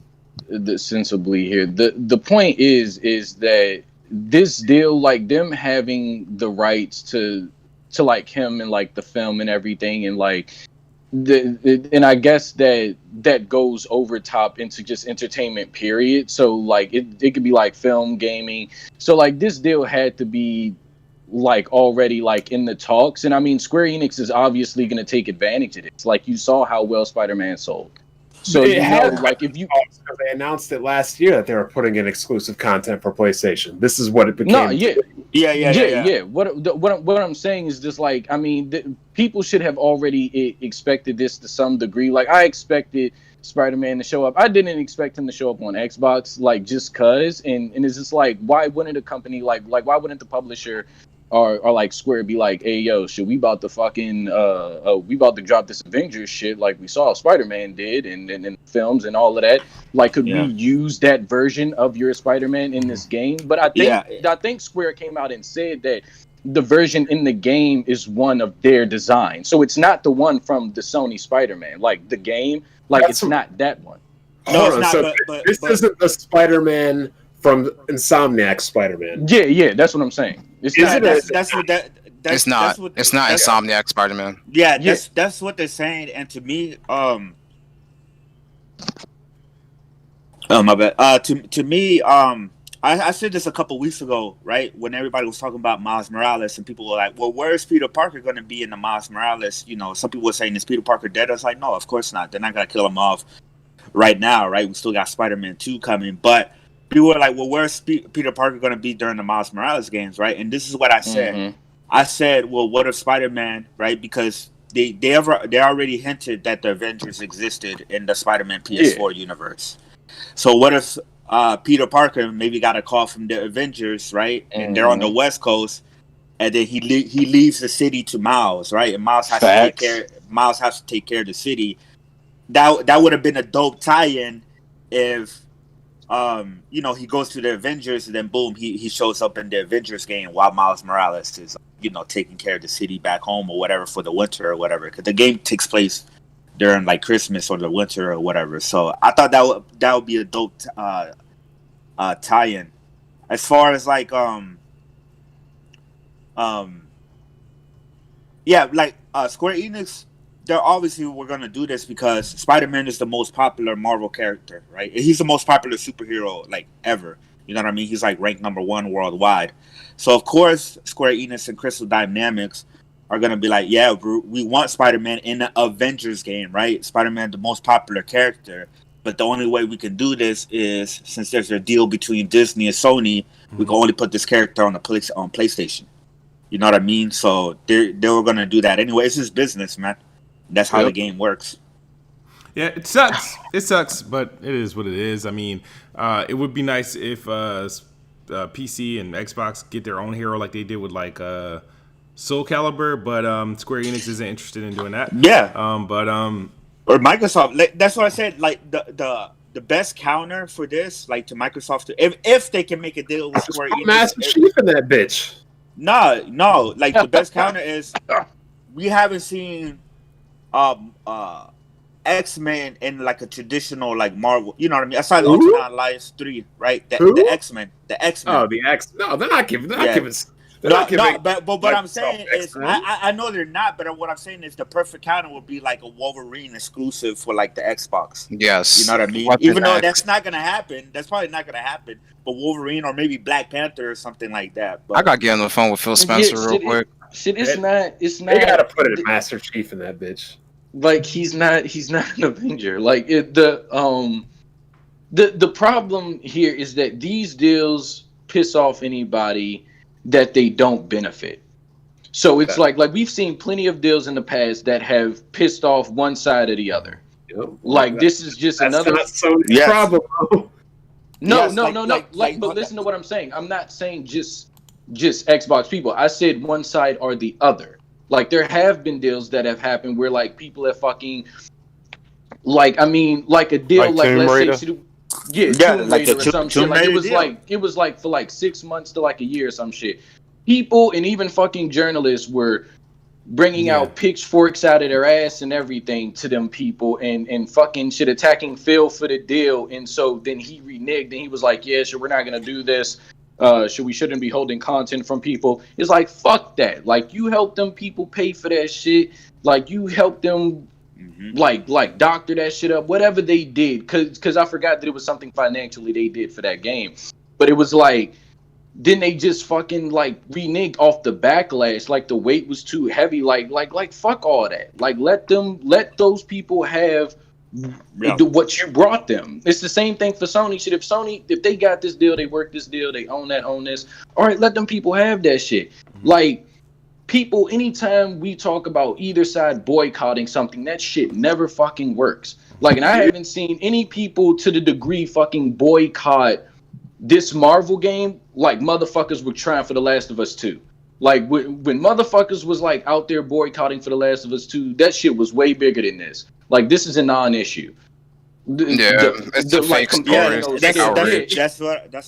sensibly here. The point is that this deal, like them having the rights to like him and like the film and everything, and like and I guess that goes over top into just entertainment period. So like it could be like film, gaming. So like this deal had to be like already like in the talks, and I mean Square Enix is obviously going to take advantage of it. Like you saw how well Spider-Man sold. So like if you because they announced it last year that they were putting in exclusive content for PlayStation. This is what it became. no, yeah. Yeah. What I'm saying is just like, I mean, people should have already expected this to some degree. Like I expected Spider-Man to show up. I didn't expect him to show up on Xbox, like just cause. And it's just like, why wouldn't a company like why wouldn't the publisher or like Square be like, hey yo, shit, we about to fucking we about to drop this Avengers shit like we saw Spider-Man did and films and all of that. Like, could we use that version of your Spider-Man in this game? But I think Square came out and said that the version in the game is one of their design. So it's not the one from the Sony Spider-Man. Like the game, like it's not that one. No, it's not. So this isn't the Spider-Man from Insomniac Spider-Man. Yeah, that's what I'm saying. It's not. It's not Insomniac Spider-Man. Yeah, that's what they're saying. And to me, oh my bad. To me, I said this a couple weeks ago, right? When everybody was talking about Miles Morales, and people were like, "Well, where is Peter Parker going to be in the Miles Morales?" You know, some people were saying, "Is Peter Parker dead?" I was like, "No, of course not. They're not going to kill him off right now, right? We still got Spider-Man 2 coming." But people were like, "Well, where's Peter Parker going to be during the Miles Morales games?" Right? And this is what I said. Mm-hmm. I said, "Well, what if Spider-Man?" Right? Because they already hinted that the Avengers existed in the Spider-Man PS4 universe. So what if Peter Parker maybe got a call from the Avengers, right? And they're on the West Coast, and then he leaves the city to Miles, right? And Miles has to take care of the city. That would have been a dope tie-in if he goes to the Avengers, and then boom, he shows up in the Avengers game while Miles Morales is taking care of the city back home or whatever for the winter or whatever, because the game takes place during like Christmas or the winter or whatever. So I thought that would be a dope tie-in. As far as like Square Enix, they're obviously we're gonna do this because Spider-Man is the most popular Marvel character, right? He's the most popular superhero like ever. You know what I mean? He's like ranked number 1 worldwide. So of course, Square Enix and Crystal Dynamics are gonna be like, yeah, we want Spider-Man in the Avengers game, right? Spider-Man, the most popular character. But the only way we can do this is, since there's a deal between Disney and Sony, we can only put this character on PlayStation. You know what I mean? So they were gonna do that anyway. It's just business, man. That's how the game works. Yeah, it sucks. It sucks, but it is what it is. I mean, it would be nice if PC and Xbox get their own hero like they did with like Soul Calibur, but Square Enix isn't interested in doing that. Yeah. or Microsoft. Like, that's what I said. Like the best counter for this, like to Microsoft, if they can make a deal with Just Square put Enix. Master Chief in that bitch. No. Like the best counter is we haven't seen X-Men in like a traditional like Marvel. You know what I mean? Aside Who? Ultimate Alliance 3, right? The Who? X-Men. The X-Men. Oh, the X. No, they're not giving. They're not Yeah. giving. They're No, not giving. but what I'm Microsoft saying is, X-Men. I know they're not, but what I'm saying is the perfect counter would be like a Wolverine exclusive for like the Xbox. Yes. You know what I mean? Weapon Even though X. that's not gonna happen, that's probably not gonna happen. But Wolverine or maybe Black Panther or something like that. But I gotta get on the phone with Phil Spencer real quick. It's not. They gotta put it Master Chief in that bitch. Like he's not an Avenger. Like the problem here is that these deals piss off anybody that they don't benefit. So it's like we've seen plenty of deals in the past that have pissed off one side or the other. Yep. Like this is just That's another not Sony's Yes. problem. No. Yes, But listen to what I'm saying. I'm not saying just Xbox people. I said one side or the other. Like there have been deals that have happened where like people have fucking like a deal like Tomb let's Raider? say Tomb like Raider the or some Tomb shit. Like Raider it was like for like 6 months to like a year or some shit. People and even fucking journalists were bringing out pitchforks out of their ass and everything to them people and fucking shit attacking Phil for the deal. And so then he reneged and he was like, yeah, sure, we're not going to do this. We shouldn't be holding content from people. It's like, fuck that. Like you help them people pay for that shit. Like you help them like doctor that shit up, whatever they did. Cause I forgot that it was something financially they did for that game. But it was like, then they just fucking like reneged off the backlash. Like the weight was too heavy. Like fuck all that. Like let those people have what you brought them. It's the same thing for Sony. Shit, if they got this deal, they work this deal, they own this. All right, let them people have that shit. Like people, anytime we talk about either side boycotting something, that shit never fucking works. Like, and I haven't seen any people to the degree fucking boycott this Marvel game like motherfuckers were trying for The Last of Us 2. Like when motherfuckers was like out there boycotting for The Last of Us 2, that shit was way bigger than this. Like this is a non-issue. It's a fake story. That's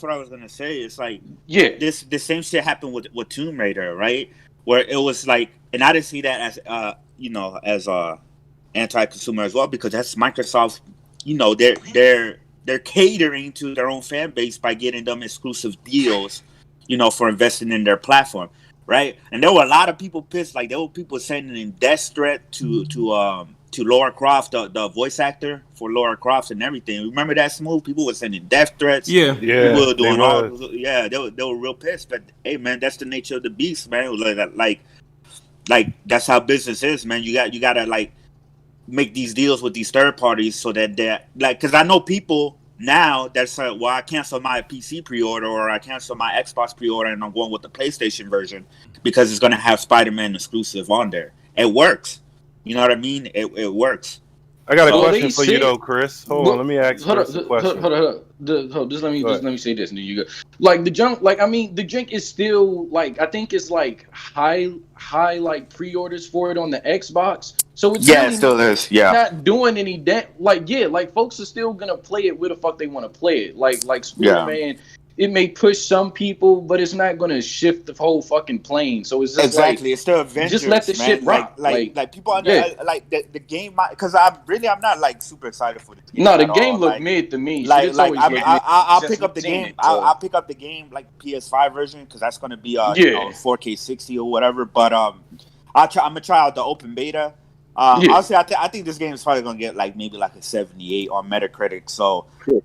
what I was gonna say. It's like the same shit happened with Tomb Raider, right? Where it was like, and I didn't see that as as anti-consumer as well, because that's Microsoft. They're catering to their own fan base by getting them exclusive deals, for investing in their platform, right? And there were a lot of people pissed. Like there were people sending in death threat to Lara Croft, the voice actor for Lara Croft and everything. Remember that Smooth? People were sending death threats. Yeah. People were doing they were real pissed. But hey, man, that's the nature of the beast, man. Like that's how business is, man. You gotta like make these deals with these third parties so that they're like, because I know people now that's like, well, I cancel my PC pre-order or I cancel my Xbox pre-order and I'm going with the PlayStation version because it's gonna have Spider-Man exclusive on there. It works. You know what I mean? It works. I got a question for you though, Chris. Hold on, let me ask Chris a question. Hold on. Just let me say this, and then you go. Like the junk, like I mean, the drink is still like I think it's like high like pre-orders for it on the Xbox. So it's it still is. Yeah, not doing any that. Like folks are still gonna play it where the fuck they want to play it. Like Spider-Man. It may push some people, but it's not going to shift the whole fucking plane. So it's just exactly. It's still Avengers. Just let the shit rock. Like people like the game. Because I'm not like super excited for the game. No, the game looked mid to me. I'll pick up the game. I'll pick up the game like PS5 version because that's going to be 4K 60 or whatever. But I'm gonna try out the open beta. Honestly, I think this game is probably gonna get like maybe like a 78 on Metacritic. So no,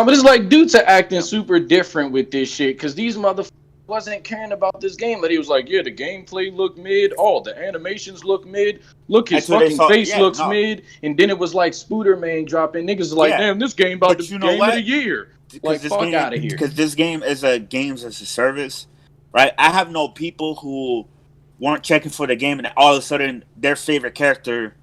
but it's like dudes are acting super different with this shit because these motherfuckers wasn't caring about this game. But he was like, the gameplay looked mid. The animations look mid. Look, his fucking face looks mid. And then it was like Spooderman dropping. Niggas like, damn, this game about the game of the year. Like, fuck out of here. Because this game is a games as a service, right? I have no people who weren't checking for the game and all of a sudden their favorite character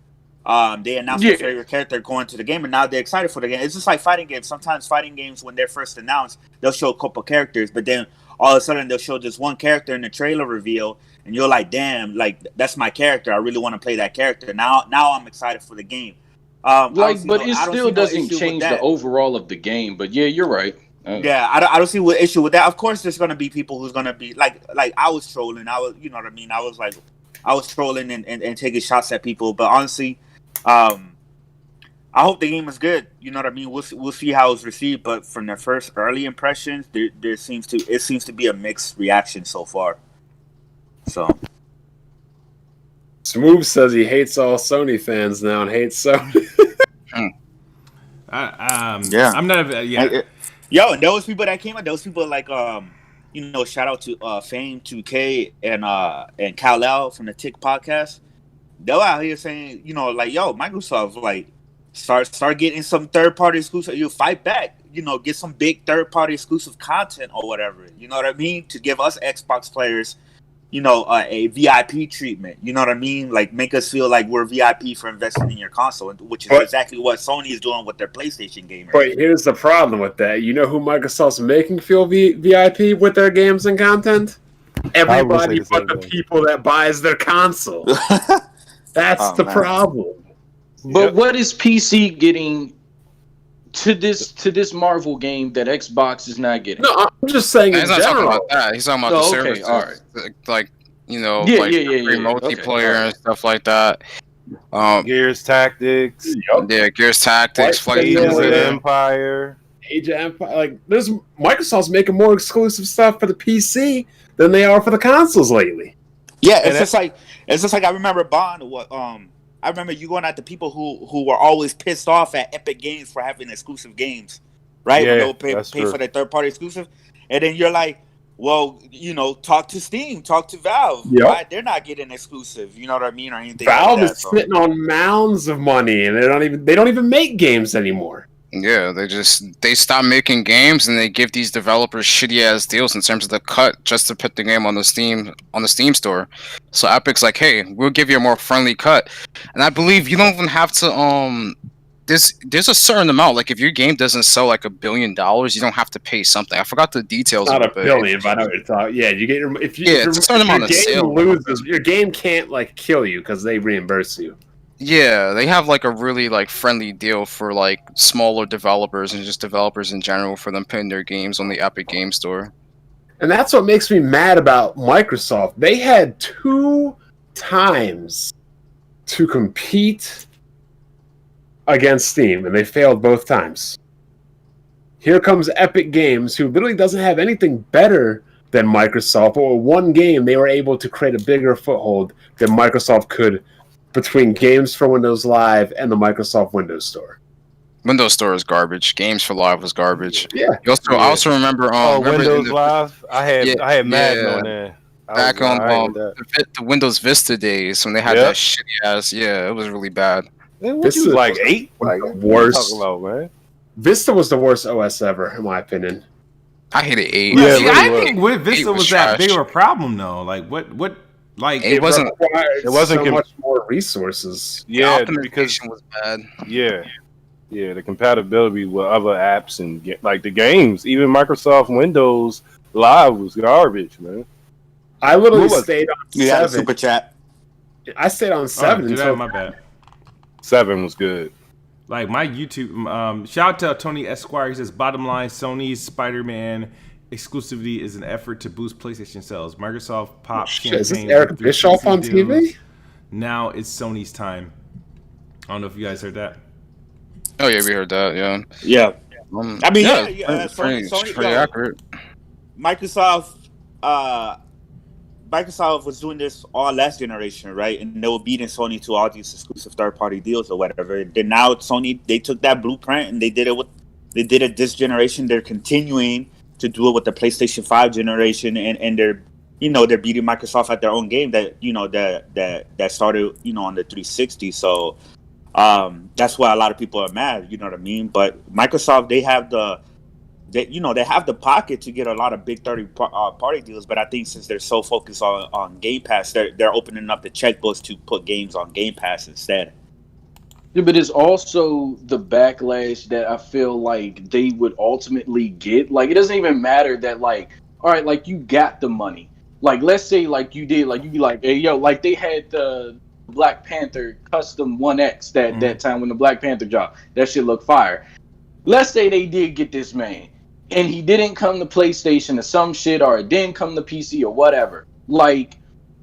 they announced their favorite character going to the game and now they're excited for the game. It's just like fighting games. Sometimes fighting games, when they're first announced, they'll show a couple characters, but then all of a sudden they'll show this one character in the trailer reveal and you're like, damn, like that's my character. I really want to play that character. Now I'm excited for the game. but it I don't still see no doesn't issue with change the that. overall of the game. But yeah, you're right. Yeah, I don't see what issue with that. Of course, there's gonna be people who's gonna be like I was trolling. I was, you know what I mean. I was trolling and taking shots at people. But honestly, I hope the game is good. You know what I mean. We'll see how it's received. But from the first early impressions, it seems to be a mixed reaction so far. So. Smooth says he hates all Sony fans now and hates Sony. Yeah, I'm not. Yeah. Yo, and those people that came out, those people like shout out to Fame 2K and Kal-El from the Tick podcast. They're out here saying, like, yo, Microsoft, like, start getting some third party exclusive. You fight back, get some big third party exclusive content or whatever. You know what I mean? To give us Xbox players, a VIP treatment. You know what I mean? Like, make us feel like we're VIP for investing in your console, which is exactly what Sony is doing with their PlayStation gamers. But here's the problem with that. You know who Microsoft's making feel VIP with their games and content? Everybody but the people that buys their console. That's the problem. But what is PC getting to this Marvel game that Xbox is not getting? No, I'm just saying he's not talking about that. He's talking about the services. All right. Like, multiplayer and stuff like that. Gears Tactics. Yeah, Gears Tactics, Age of Empire. Age of Empire. Like, Microsoft's making more exclusive stuff for the PC than they are for the consoles lately. Yeah, it's just like I remember Bond. I remember you going at the people who were always pissed off at Epic Games for having exclusive games, right? Yeah, when they would pay for their third party exclusive, and then you're like, well, talk to Steam, talk to Valve. Yep. Why they're not getting exclusive? You know what I mean, or anything. Valve like that, is sitting on mounds of money, and they don't even make games anymore. Yeah, they stop making games and they give these developers shitty ass deals in terms of the cut just to put the game on the Steam store. So Epic's like, hey, we'll give you a more friendly cut. And I believe you don't even have to there's a certain amount, like if your game doesn't sell like $1 billion, you don't have to pay something. I forgot the details. Not $1 billion, but I know what you're talking. Yeah, you get if it's a certain amount of sale. Loses, your game can't like kill you because they reimburse you. Yeah, they have like a really like friendly deal for like smaller developers and just developers in general for them putting their games on the Epic Game Store. And that's what makes me mad about Microsoft. They had 2 times to compete against Steam, and they failed both times. Here comes Epic Games, who literally doesn't have anything better than Microsoft, or one game they were able to create a bigger foothold than Microsoft could between Games for Windows Live and the Microsoft Windows Store. Windows Store is garbage. Games for Live was garbage. Yeah. I also remember. Windows Live. I had Madden on there. Back on the Windows Vista days when they had that shitty ass. Yeah, it was really bad. This was like 8. Like worst. Talking about, man. Vista was the worst OS ever, in my opinion. I hated 8. Yeah, I think Vista was that big of a problem though. Like what? Like it wasn't so much more resources. Yeah, the because was bad. Yeah, the compatibility with other apps and like the games, even Microsoft Windows Live was garbage, man. I literally stayed on 7. Super chat. I stayed on 7 until my bad. 7 was good. Like my YouTube, shout out to Tony Esquire. He says, bottom line, Sony's Spider-Man exclusivity is an effort to boost PlayStation sales. Microsoft Pop campaign. Is this Eric Bischoff on TV? Now it's Sony's time. I don't know if you guys heard that. Oh yeah, we heard that. Yeah. Yeah. I mean, Sony, pretty accurate. Microsoft was doing this all last generation, right? And they were beating Sony to all these exclusive third-party deals or whatever. Then now Sony, they took that blueprint and they did it this generation. They're continuing to do it with the PlayStation 5 generation, and they're beating Microsoft at their own game that started on the 360. So that's why a lot of people are mad. You know what I mean? But Microsoft, they have the pocket to get a lot of big party deals, but I think since they're so focused on Game Pass, they're opening up the checkbooks to put games on Game Pass instead. Yeah, but it's also the backlash that I feel like they would ultimately get. Like, it doesn't even matter that, like, all right, like, you got the money. Like, let's say, like, you did, like, you be like, hey, yo, like, they had the Black Panther Custom 1X that time when the Black Panther dropped. That shit looked fire. Let's say they did get this man, and he didn't come to PlayStation or some shit, or it didn't come to PC or whatever. Like,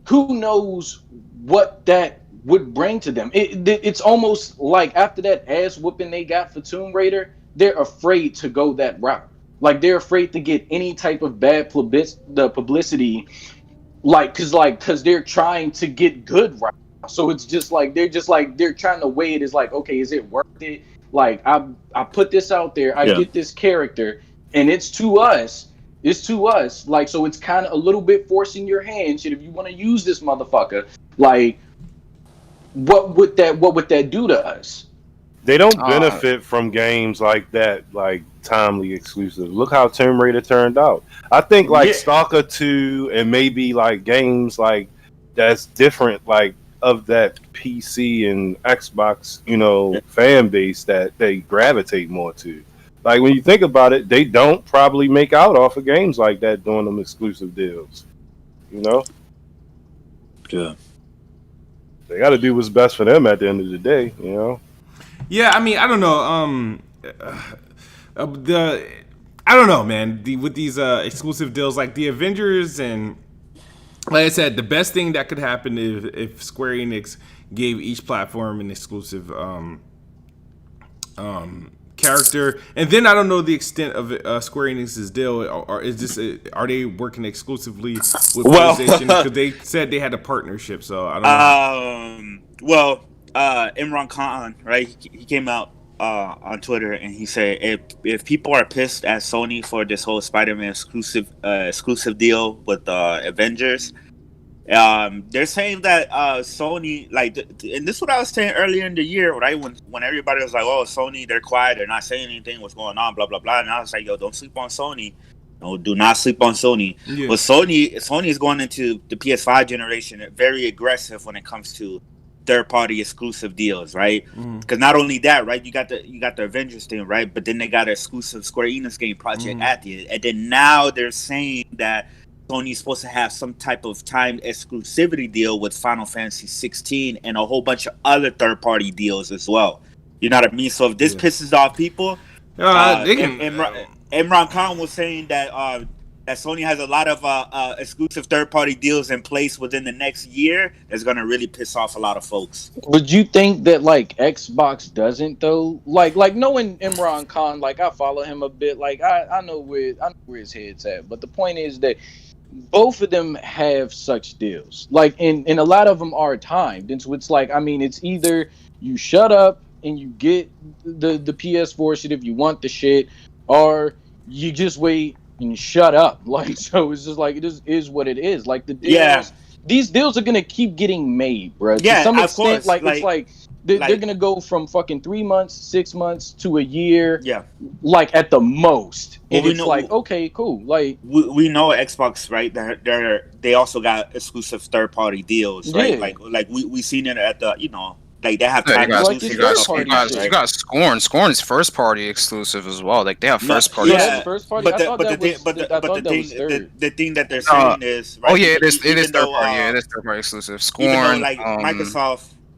who knows what that would bring to them? It's almost like after that ass whooping they got for Tomb Raider, they're afraid to go that route. Like, they're afraid to get any type of bad publicity, cause they're trying to get good right now. So it's just like they're trying to weigh it as like, okay, is it worth it? Like, I put this out there, I get this character, and it's to us. It's to us. Like, so it's kind of a little bit forcing your hand. Shit, if you want to use this motherfucker, like, what would that do to us? They don't benefit from games like that, like timely exclusive. Look how Tomb Raider turned out. I think like Stalker 2 and maybe like games like that's different, like of that PC and Xbox, fan base that they gravitate more to. Like when you think about it, they don't probably make out off of games like that doing them exclusive deals. Yeah. They got to do what's best for them at the end of the day, Yeah, I mean, I don't know. I don't know, man. With these exclusive deals, like the Avengers, and like I said, the best thing that could happen if Square Enix gave each platform an exclusive character, and then I don't know the extent of Square Enix's deal. Or are they working exclusively with PlayStation? Because they said they had a partnership, so I don't know. Imran Khan, right? He came out on Twitter and he said if people are pissed at Sony for this whole Spider-Man exclusive deal with Avengers, they're saying that Sony, and this is what I was saying earlier in the year, right? When everybody was like, "Oh, Sony, they're quiet, they're not saying anything, what's going on, blah blah blah," and I was like, "Yo, don't sleep on Sony. No, do not sleep on Sony." Yeah. But Sony is going into the PS5 generation very aggressive when it comes to third-party exclusive deals, right? Because not only that, right, you got the Avengers thing, right, but then they got an exclusive Square Enix game project at the end, and then now they're saying that Sony's supposed to have some type of timed exclusivity deal with Final Fantasy 16 and a whole bunch of other third-party deals as well. You know what I mean? So if this pisses off people, Imran Khan was saying that that Sony has a lot of exclusive third-party deals in place within the next year that's going to really piss off a lot of folks. Would you think that, like, Xbox doesn't, though? Like knowing Imran Khan, like, I follow him a bit. Like, I know where his head's at. But the point is that both of them have such deals. Like, and a lot of them are timed. And so it's like, I mean, it's either you shut up and you get the PS4 shit if you want the shit, or you just wait and shut up. Like, so it's just like, it is what it is. Like, the deals, these deals are gonna keep getting made, bro. To some extent, like it's like they're gonna go from fucking 3 months, 6 months to a year, like at the most. And it's like, okay, cool. Like we know Xbox, right? They also got exclusive third party deals, right? Like we seen it at the like they have time you got Scorn. Scorn's first party exclusive as well. Like they have first party. First party. But the thing that they're saying is, right, it is third party. It is third party exclusive. Scorn, even though, like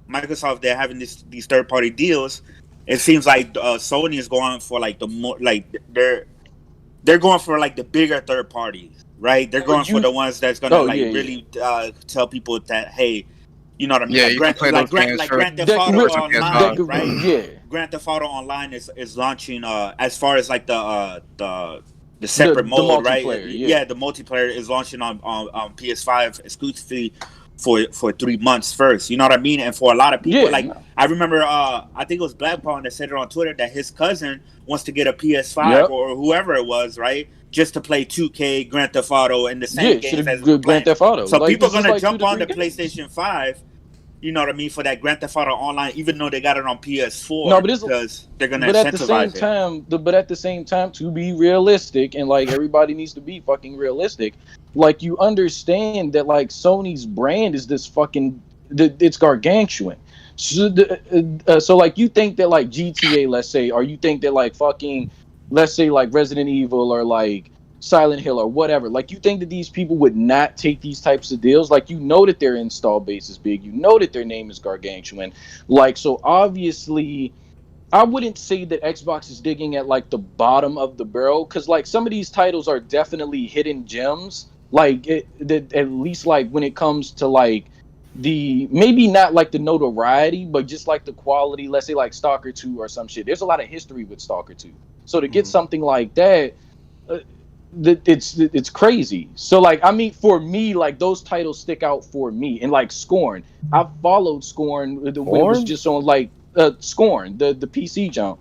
Microsoft, they're having these third party deals. It seems like Sony is going for like the more like they're going for like the bigger third parties, right? They're going for the ones that's gonna really tell people that, hey. You know what I mean? Yeah, like Grand Theft Auto Online, right? Yeah. Grand Theft Auto Online is launching as far as like the separate mode, right? Yeah, the multiplayer is launching on PS5 exclusively for 3 months first. You know what I mean? And for a lot of people, I remember I think it was Black Pawn that said it on Twitter that his cousin wants to get a PS5 or whoever it was, right? Just to play 2K, Grand Theft Auto, and the same games as Grand Theft Auto. So people are gonna jump on the PlayStation 5. You know what I mean, for that Grand Theft Auto Online, even though they got it on PS4, because they're gonna incentivize it. But at the same time, to be realistic, and like everybody needs to be fucking realistic, like you understand that like Sony's brand is this fucking, it's gargantuan. So like you think that like GTA, let's say, or you think that like fucking, let's say like Resident Evil or like Silent Hill or whatever. Like, you think that these people would not take these types of deals? Like, you know that their install base is big. You know that their name is gargantuan. Like, so obviously, I wouldn't say that Xbox is digging at like the bottom of the barrel, because like some of these titles are definitely hidden gems. Like at least like when it comes to like the maybe not like the notoriety, but just like the quality. Let's say like Stalker 2 or some shit. There's a lot of history with Stalker 2, so to get something like that, it's crazy. So like I mean, for me, like those titles stick out for me. And like Scorn, I followed Scorn when it was just on like Scorn, the PC jump.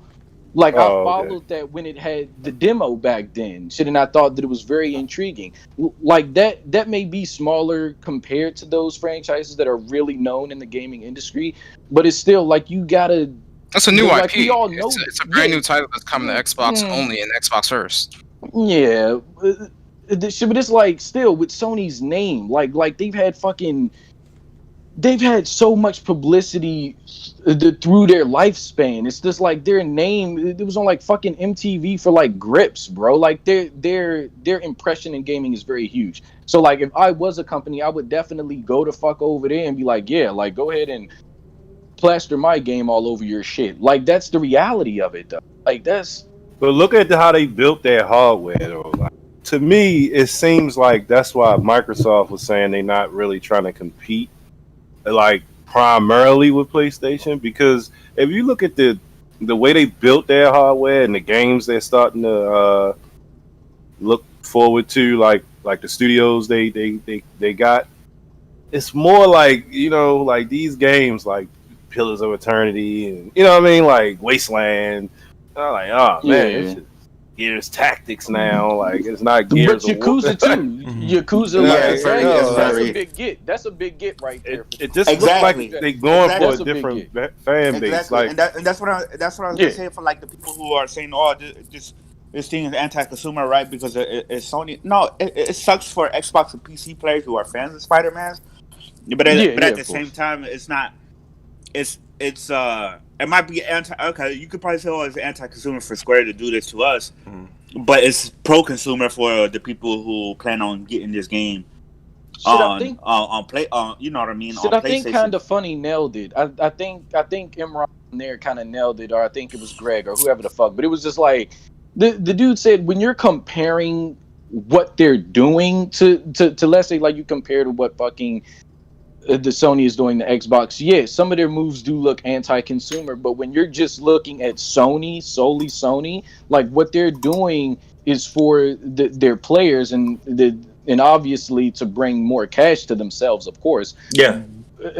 Like, I followed that when it had the demo back then. Shit, and I thought that it was very intriguing. Like, that may be smaller compared to those franchises that are really known in the gaming industry, but it's still, like, you gotta... That's a new like, IP. We all know it's a brand new title that's coming to Xbox only and Xbox first. Yeah. But it's, like, still, with Sony's name, like they've had so much publicity through their lifespan. It's just like their name, it was on like fucking MTV for like Grips, bro. Like their impression in gaming is very huge. So like if I was a company, I would definitely go to fuck over there and be like, yeah, like go ahead and plaster my game all over your shit. Like that's the reality of it though. Like that's... But look at how they built their hardware though. Like, to me, it seems like that's why Microsoft was saying they're not really trying to compete like primarily with PlayStation, because if you look at the way they built their hardware and the games they're starting to look forward to, like the studios they got, it's more like, you know, like these games like Pillars of Eternity and, you know what I mean, like Wasteland. I'm like, oh man, it's just Gears Tactics now. Like it's not Gears. But Yakuza too. Yakuza, that's a big get. That's a big get right there. It just looks like they're going for a different fan base. Exactly. Like, and that's what I was gonna say for like the people who are saying, oh, this thing is anti-consumer, right? Because it's Sony. No, it sucks for Xbox and PC players who are fans of Spider-Man. But at the same time, it's not. It might be okay, you could probably say, oh, it's anti-consumer for Square to do this to us, but it's pro-consumer for the people who plan on getting this game on play. You know what I mean? I think Kind of Funny nailed it. I think Imran there kind of nailed it, or I think it was Greg or whoever the fuck. But it was just like the dude said, when you're comparing what they're doing to let's say like you compare to what fucking the Sony is doing to Xbox, yeah, some of their moves do look anti-consumer, but when you're just looking at solely Sony, like what they're doing is for their players and obviously to bring more cash to themselves, of course. Yeah.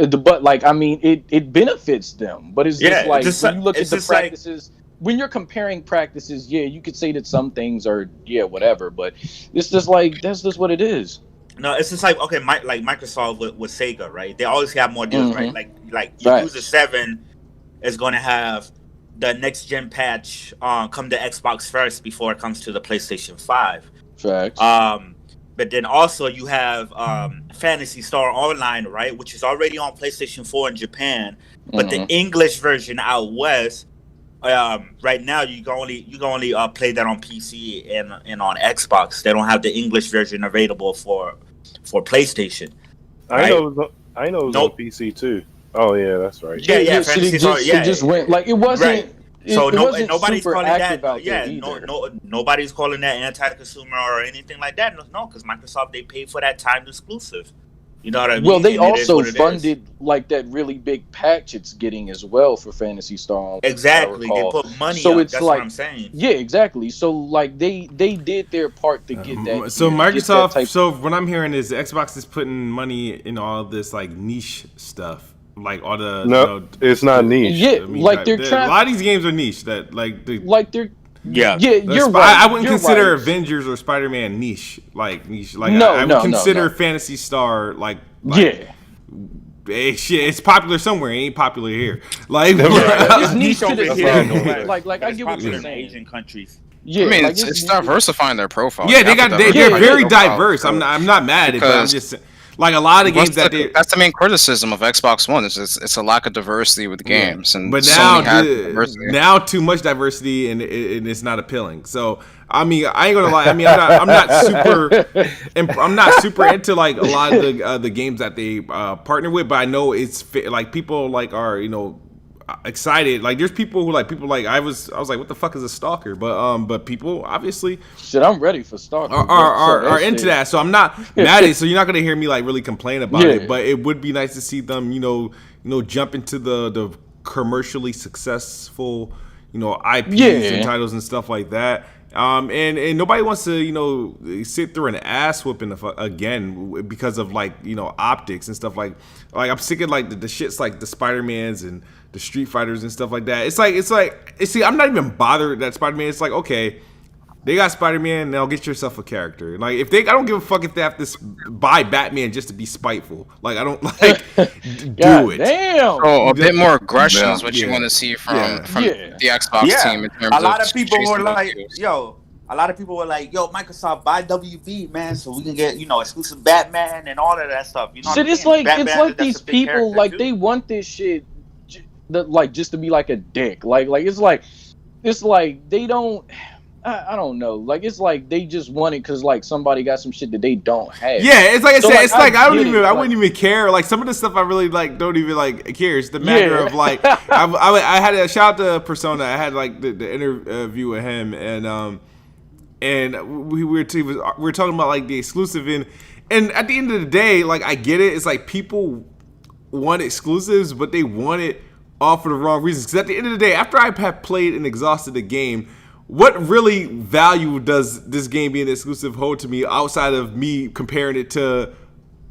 But like, I mean, it benefits them, but it's just like when you look at the practices. When you're comparing practices, yeah, you could say that some things are, yeah, whatever, but it's just like, that's just what it is. No, it's just like, okay, like Microsoft with Sega, right? They always have more deals, right? Like Yakuza 7 is going to have the next gen patch come to Xbox first before it comes to the PlayStation 5. Facts. But then also you have Phantasy Star Online, right, which is already on PlayStation 4 in Japan, but the English version out west, right now you can only play that on PC and on Xbox. They don't have the English version available for PlayStation. Right? I know it was on PC too. Oh yeah, that's right. Yeah. It just went like it wasn't. Right. So nobody's super calling that. Yeah, nobody's calling that anti-consumer or anything like that. No, because Microsoft, they paid for that timed exclusive. You know what I mean? Well, they also funded like that really big patch it's getting as well for Phantasy Star. Exactly, they put money. So it's that's like, what I'm saying. Yeah, exactly. So like they did their part to get that. So Microsoft. So what I'm hearing is Xbox is putting money in all this like niche stuff, like all the. No, it's not niche. Yeah, I mean, like they're trying. A lot of these games are niche. That like they're. Yeah, you're right. I wouldn't consider Avengers or Spider-Man niche. Like I would consider Phantasy Star like yeah. Hey, shit, it's popular somewhere. It ain't popular here. Like it's niche over here. Like I get what you're saying. Asian countries. Yeah, I mean, it's diversifying their profile. Yeah, they're very diverse. I'm not mad at it, but I'm just. Like a lot of games that's the main criticism of Xbox One is it's a lack of diversity with the games, and but Sony has now, now too much diversity and it's not appealing. So I mean, I ain't gonna lie. I mean, I'm not super into like a lot of the games that they partner with, but I know it's like people like are excited. Like there's people who like I was like, what the fuck is a stalker? But people obviously shit, I'm ready for stalker. Are into that. So I'm not mad at it. So you're not gonna hear me like really complain about it. But it would be nice to see them, jump into the commercially successful, IPs and titles and stuff like that. And nobody wants to sit through an ass whooping again because of like optics and stuff like I'm sick of like the shits like the Spider-Mans and the Street Fighters and stuff like that. It's like see, I'm not even bothered that Spider-Man. It's like, okay, they got Spider-Man, now get yourself a character. Like I don't give a fuck if they have to buy Batman just to be spiteful. Like I don't like do it. Damn. So a bit more aggression is what you want to see from the Xbox team. In terms a lot of people chasing were like, deals. Microsoft, buy WB, man, so we can get exclusive Batman and all of that stuff. Shit, it's like these people like they want this shit, like just to be like a dick. Like it's like they don't. I don't know. Like it's like they just want it because like somebody got some shit that they don't have. Yeah, it's like I said. It's like I wouldn't even care. Like some of the stuff I really like don't even like care. It's the matter of like I had a shout out to Persona. I had like the interview with him and we were talking about like the exclusive and at the end of the day, like I get it. It's like people want exclusives, but they want it all for the wrong reasons. Because at the end of the day, after I have played and exhausted the game, what really value does this game being exclusive hold to me outside of me comparing it to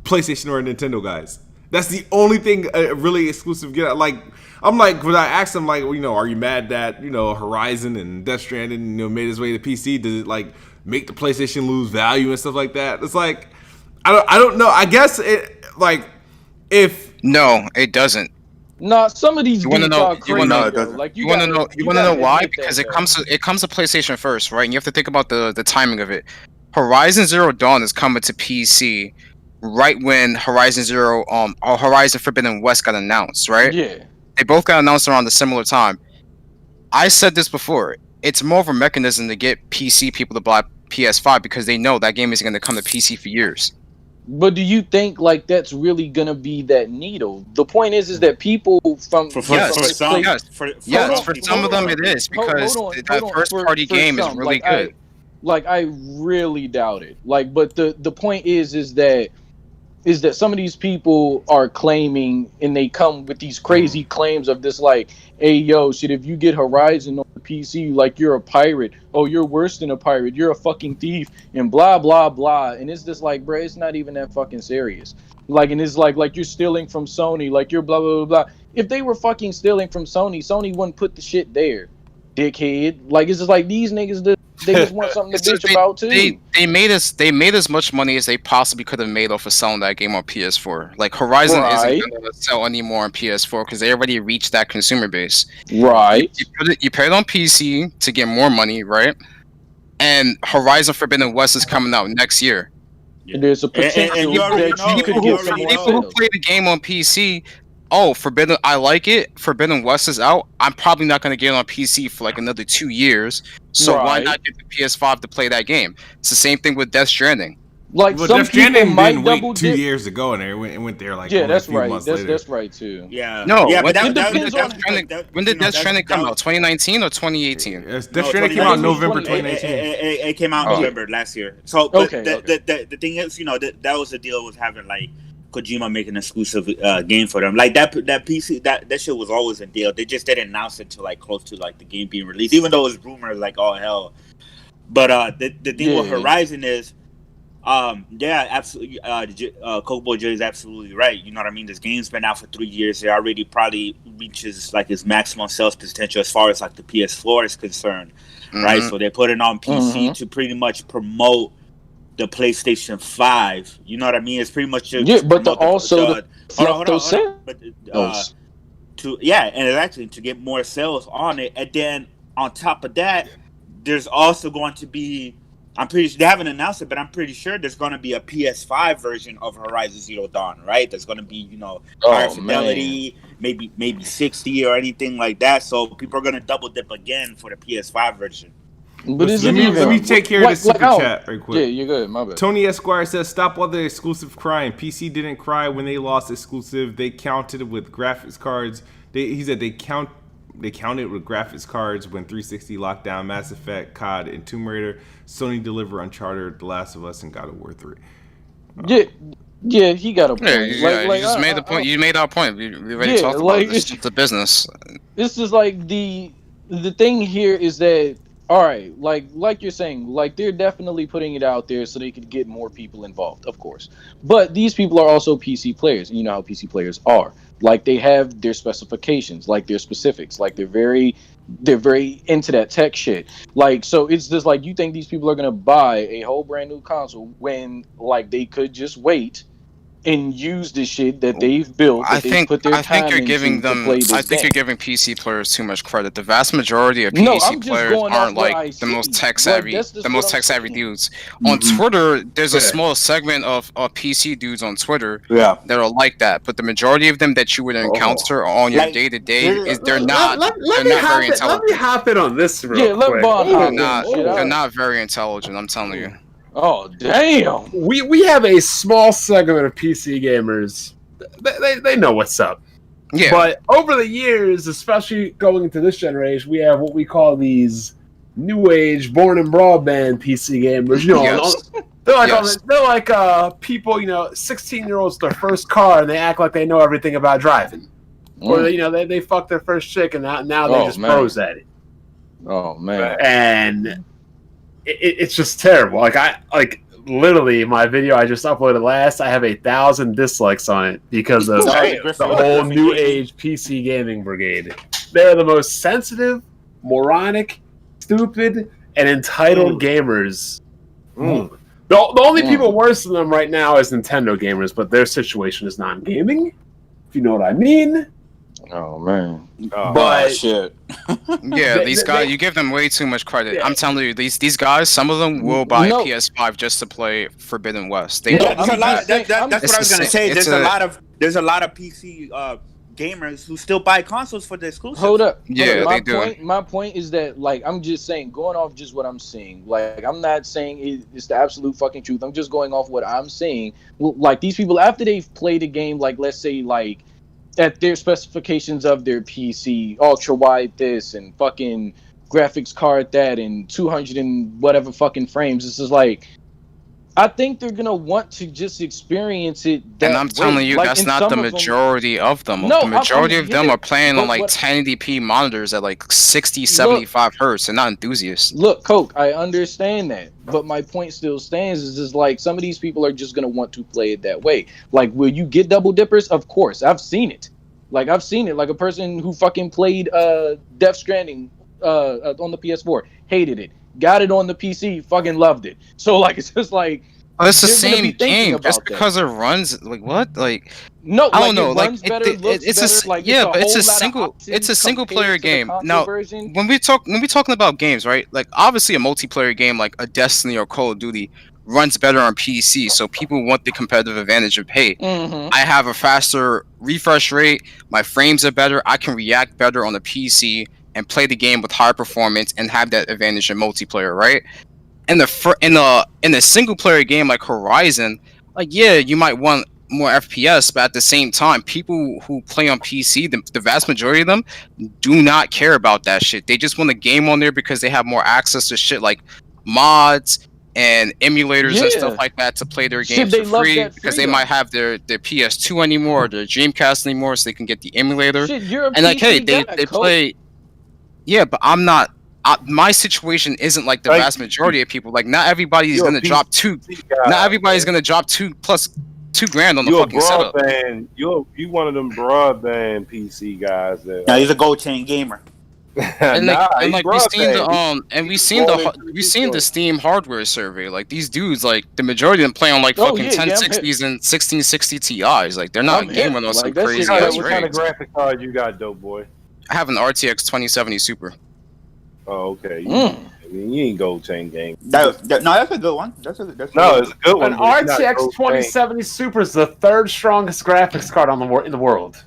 PlayStation or Nintendo, guys? That's the only thing really exclusive get. Like I'm like, when I asked them, like, are you mad that Horizon and Death Stranding made its way to PC? Does it like make the PlayStation lose value and stuff like that? It's like I don't know. I guess it like if no, it doesn't. No, some of these you want to know. You want to know. You want to know why? Because it comes to PlayStation first, right? And you have to think about the timing of it. Horizon Zero Dawn is coming to PC right when Horizon Forbidden West got announced, right? Yeah. They both got announced around a similar time. I said this before. It's more of a mechanism to get PC people to buy PS5 because they know that game isn't going to come to PC for years. But do you think like that's really gonna be that needle? The point is that people for some of them it is because that first party game is really good. I really doubt it. Like, but the point is that some of these people are claiming, and they come with these crazy claims of this, like, hey, yo, shit, if you get Horizon on the PC, like, you're a pirate. Oh, you're worse than a pirate. You're a fucking thief, and blah, blah, blah. And it's just like, bro, it's not even that fucking serious. Like, and it's like you're stealing from Sony. Like, you're blah, blah, blah, blah. If they were fucking stealing from Sony wouldn't put the shit there, dickhead. Like, it's just like these niggas, they just want something to bitch about too. They made as much money as they possibly could have made off of selling that game on PS4. Like Horizon isn't going to sell anymore on PS4 because they already reached that consumer base. Right. You put it on PC to get more money, right? And Horizon Forbidden West is coming out next year. And there's a potential people who play the game on PC. Oh, Forbidden! I like it. Forbidden West is out. I'm probably not going to get it on PC for like another 2 years. So why not get the PS5 to play that game? It's the same thing with Death Stranding. Like some Death Stranding might didn't double wait 2 years to go, and it went there like that's a few right. months later. That's right too. Yeah. No. Yeah, When did Death Stranding come out? 2019 or 2018? Death Stranding came out in November 2019. It came out in November last year. So the thing is, that was the deal with having like Kojima make an exclusive game for them. Like that PC that shit was always a deal. They just didn't announce it till like close to like the game being released, even though it was rumored like oh hell. But the thing with Horizon is, absolutely. Cokeboy J is absolutely right. You know what I mean? This game's been out for 3 years. It already probably reaches like its maximum sales potential as far as like the PS4 is concerned, right? So they put it on PC to pretty much promote the PlayStation 5. You know what I mean? It's pretty much just but and it's actually to get more sales on it. And then on top of that, there's also going to be I'm pretty sure they haven't announced it, but I'm pretty sure there's going to be a PS5 version of Horizon Zero Dawn, right? There's going to be, higher fidelity, maybe 60 or anything like that. So people are going to double dip again for the PS5 version. But let me take care of this super chat right quick. Yeah, you're good. My bad. Tony Esquire says, "Stop all the exclusive crying. PC didn't cry when they lost exclusive. They counted with graphics cards. He said they counted with graphics cards when 360 locked down Mass Effect, COD, and Tomb Raider. Sony delivered Uncharted, The Last of Us, and God of War 3." Yeah, he got a point. You just made the point. You made our point. We already talked about this. It's the business. This is like the thing here is that, all right, like you're saying, like they're definitely putting it out there so they could get more people involved, of course. But these people are also PC players, and you know how PC players are. Like they have their specifications, like their specifics, like they're very into that tech shit. Like, so it's just like, you think these people are gonna buy a whole brand new console when like they could just wait and use the shit that they've built. I think you're giving PC players too much credit. The vast majority of PC players aren't like the most tech savvy, dudes. On Twitter, there's a small segment of PC dudes on Twitter that are like that. But the majority of them that you would encounter on your day to day they're not very intelligent. Let me hop in on this real quick. They're not very intelligent. I'm telling you. Oh damn! We have a small segment of PC gamers. They know what's up. Yeah. But over the years, especially going into this generation, we have what we call these new age, born in broadband PC gamers. They're like people. 16-year-olds their first car, and they act like they know everything about driving. Or they fuck their first chick, and now they're just pros at it. Oh man! And it's just terrible. Literally, my video I just uploaded last, I have 1,000 dislikes on it because of the whole new age PC gaming brigade. They're the most sensitive, moronic, stupid, and entitled gamers. The only people worse than them right now is Nintendo gamers, but their situation is non-gaming, if you know what I mean. Oh man! But shit. Yeah, these guys, you give them way too much credit. Yeah. I'm telling you, these guys, some of them will buy a PS5 just to play Forbidden West. That's what I was gonna say. There's a lot of PC gamers who still buy consoles for the exclusives. Hold up. Yeah, they do. My point is that, like, I'm just saying, going off just what I'm seeing. Like, I'm not saying it's the absolute fucking truth. I'm just going off what I'm seeing. Like, these people, after they've played a game, like, let's say, like, at their specifications of their PC, ultra wide this and fucking graphics card that and 200 and whatever fucking frames. This is like, I think they're gonna want to just experience it. And I'm telling you, that's not the majority of them. The majority of them are playing on like 1080p monitors at like 60, 75 hertz. They're not enthusiasts. Look, Coke, I understand that, but my point still stands. Is just like, some of these people are just gonna want to play it that way. Like, will you get double dippers? Of course, I've seen it. Like, a person who fucking played Death Stranding on the PS4, hated it. Got it on the PC, fucking loved it. So, like, it's just like, it's the same game. Just because it runs, like, what? Like, no, I don't know. Like, it's a single player game. Now, when we're talking about games, right? Like, obviously, a multiplayer game like a Destiny or Call of Duty runs better on PC, so people want the competitive advantage of, hey, I have a faster refresh rate, my frames are better, I can react better on the PC and play the game with higher performance and have that advantage in multiplayer, right? In a single player game like Horizon, like, yeah, you might want more FPS, but at the same time, people who play on PC, the vast majority of them do not care about that shit. They just want a game on there because they have more access to shit like mods and emulators and stuff like that to play their games for free, because they might have their PS2 anymore or their Dreamcast anymore, so they can get the emulator. And like, hey, they play. Yeah, but I'm not. My situation isn't like the vast majority of people. Like, not everybody's gonna drop two. Not everybody's gonna drop $2 grand on the fucking setup. You one of them broadband PC guys that. No, he's a gold chain gamer. And we've seen the Steam hardware survey. Like, these dudes, like, the majority of them play on like fucking 1060s and 1660 Ti's. Like, they're not gaming on some crazy ass What kind of graphic card you got, dope boy? I have an RTX 2070 Super. Oh, okay. You ain't gold chain game. No, that's a good one. That's a It's a good one. An but it's not RTX gold chain. 2070 Super is the third strongest graphics card in the world.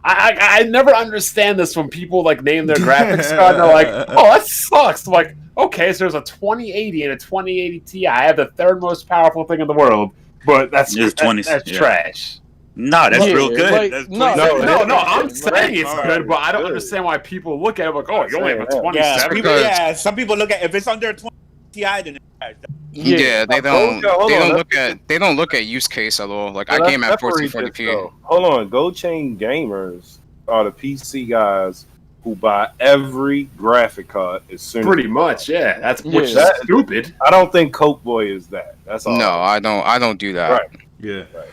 I never understand this when people like name their graphics card and they're like, oh, that sucks. I'm like, okay, so there's a 2080 and a 2080 Ti. I have the third most powerful thing in the world, but that's trash. No, that's real good. Like, That's no, I'm saying it's good, but I don't understand why people look at it like, oh, you only have a 27. Some people look at if it's under a 20 Ti, then it's trash. Yeah, they don't look at use case at all. Like I game at 1440p. Hold on, Gold Chain gamers are the PC guys who buy every graphic card as soon. Pretty much, yeah. Which is stupid. I don't think Coke Boy is that. That's all. No, I don't do that. Right. Yeah. Right.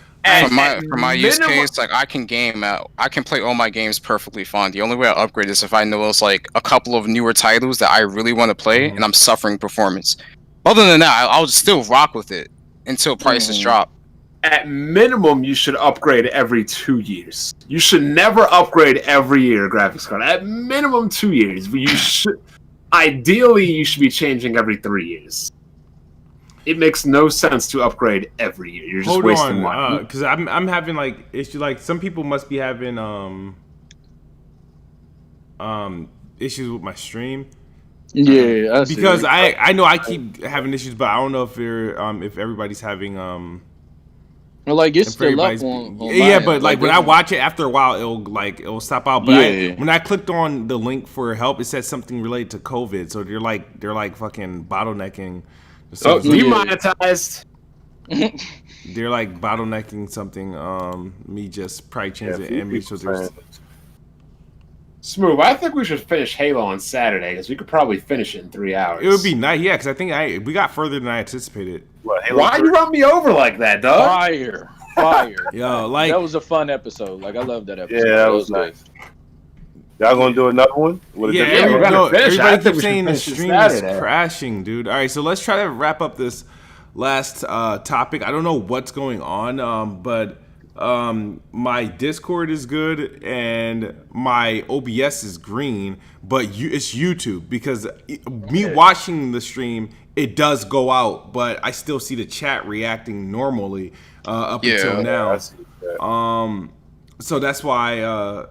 For my use case, like I can play all my games perfectly fine. The only way I upgrade is if I know it's like a couple of newer titles that I really want to play and I'm suffering performance. Other than that, I'll still rock with it until prices drop. At minimum, you should upgrade every 2 years. You should never upgrade every year graphics card. At minimum 2 years. But ideally, you should be changing every 3 years. It makes no sense to upgrade every year. You're just wasting money. Because I'm having like issues. Like some people must be having issues with my stream. Yeah, because I know I keep having issues, but I don't know if everybody's having Well, like it's still up on yeah, but like when I watch it after a while, it'll stop out. But when I clicked on the link for help, it said something related to COVID. So they're like fucking bottlenecking. So demonetized. They're like bottlenecking something. Me just probably change the image so there's. Smooth. I think we should finish Halo on Saturday because we could probably finish it in 3 hours. It would be nice, yeah, because I think we got further than I anticipated. Why you run me over like that, dog? Fire. Yo, like that was a fun episode. Like I love that episode. Yeah, that was nice. Y'all gonna do another one? Yeah, we're gonna finish. Everybody keeps saying the stream is crashing, dude. All right, so let's try to wrap up this last topic. I don't know what's going on, but my Discord is good and my OBS is green, but it's YouTube because me watching the stream, it does go out, but I still see the chat reacting normally up until now. So that's why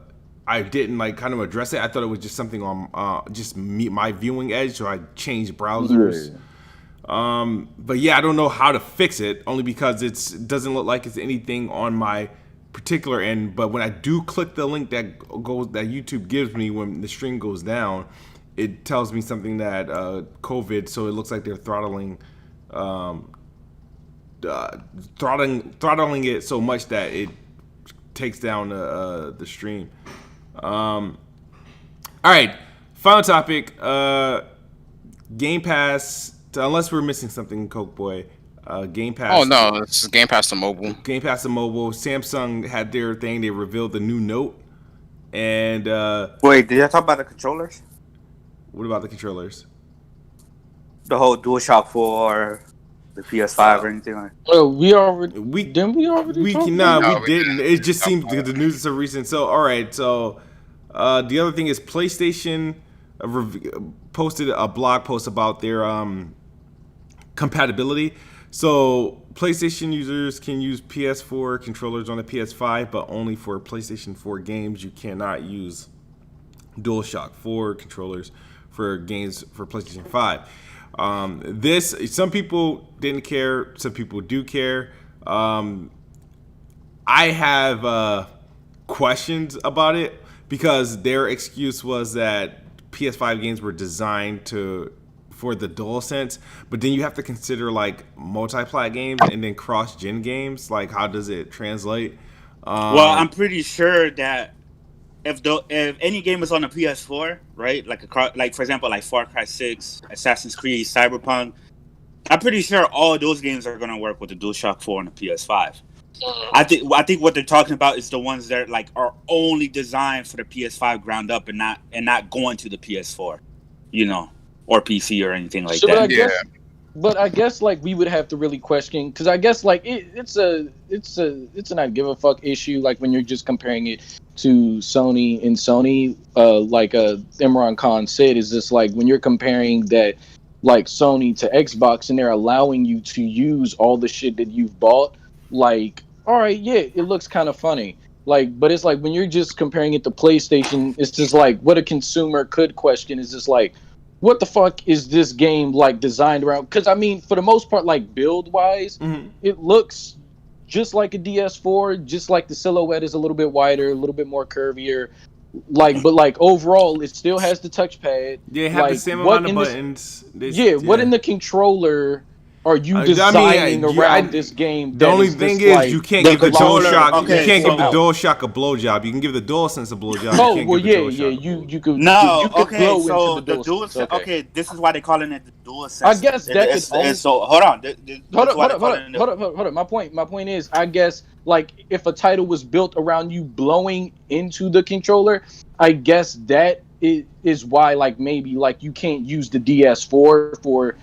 I didn't like kind of address it. I thought it was just something on just my viewing edge, so I changed browsers. But yeah, I don't know how to fix it, only because it doesn't look like it's anything on my particular end. But when I do click the link that YouTube gives me when the stream goes down, it tells me something that COVID. So it looks like they're throttling it so much that it takes down the stream. All right, final topic. Game Pass. Unless we're missing something, Coke Boy. Game Pass. Oh no, it's Game Pass to mobile. Game Pass to mobile. Samsung had their thing. They revealed the new Note. And wait, did I talk about the controllers? What about the controllers? The whole DualShock 4, the PS5, or anything like that? Well, we didn't. We didn't. It just seemed because the news is so recent. So all right. So the other thing is PlayStation posted a blog post about their compatibility. So PlayStation users can use PS4 controllers on the PS5, but only for PlayStation 4 games. You cannot use DualShock 4 controllers for games for PlayStation 5. Some people didn't care, some people do care. I have questions about it because their excuse was that PS5 games were designed for the DualSense, but then you have to consider like multi-plat games and then cross-gen games. Like, how does it translate? Well, I'm pretty sure that if any game is on a PS4, right? Like for example, like Far Cry 6, Assassin's Creed, Cyberpunk, I'm pretty sure all of those games are gonna work with the DualShock 4 on the PS5. I think what they're talking about is the ones that like are only designed for the PS5 ground up and not going to the PS4, or PC or anything like that. but I guess like we would have to really question because I guess like it's a not give a fuck issue like when you're just comparing it to Sony and Sony like Imran Khan said is just like when you're comparing that like Sony to Xbox and they're allowing you to use all the shit that you've bought like all right yeah it looks kind of funny like but it's like when you're just comparing it to PlayStation it's just like what a consumer could question is just like what the fuck is this game like designed around? Because I mean, for the most part, like build wise, it looks just like a DS4, just like the silhouette is a little bit wider, a little bit more curvier. Like, but like overall, it still has the touchpad. They have like, the same amount of buttons. What in the controller are you designing around this game? The only thing is like, you can't give the DualShock. Okay, you can't give the DualShock a blowjob. You can give the DualSense a blowjob. Oh you can't well, give yeah, the you could. No, you could okay, blow so into the DualSense. Okay, this is why they're calling it the DualSense. I guess that could only... So hold on, hold up. My point is, I guess like if a title was built around you blowing into the controller, I guess that is why like maybe like you can't use the DS4 for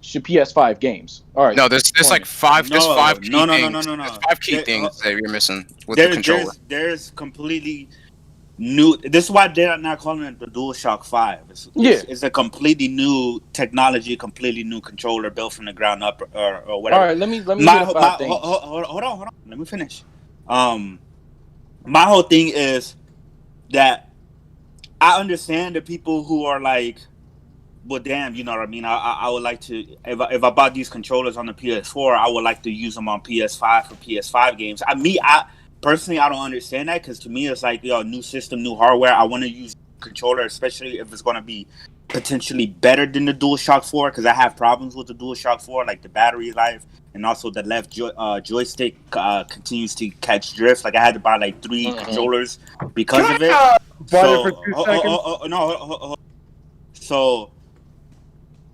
PS5 games. All right. No, there's like five. There's five key things. No. There's five key things that you're missing with the controller. There's completely new. This is why they're not calling it the DualShock 5. It's a completely new technology, completely new controller built from the ground up or whatever. All right, let me hold on. Let me finish. My whole thing is that I understand the people who are like, well, damn, you know what I mean? I would like to, if I bought these controllers on the PS4, I would like to use them on PS5 for PS5 games. I personally, I don't understand that because to me, it's like, new system, new hardware. I want to use controller, especially if it's going to be potentially better than the DualShock 4 because I have problems with the DualShock 4, like the battery life and also the left joystick continues to catch drift. Like I had to buy like 3 controllers because of it. So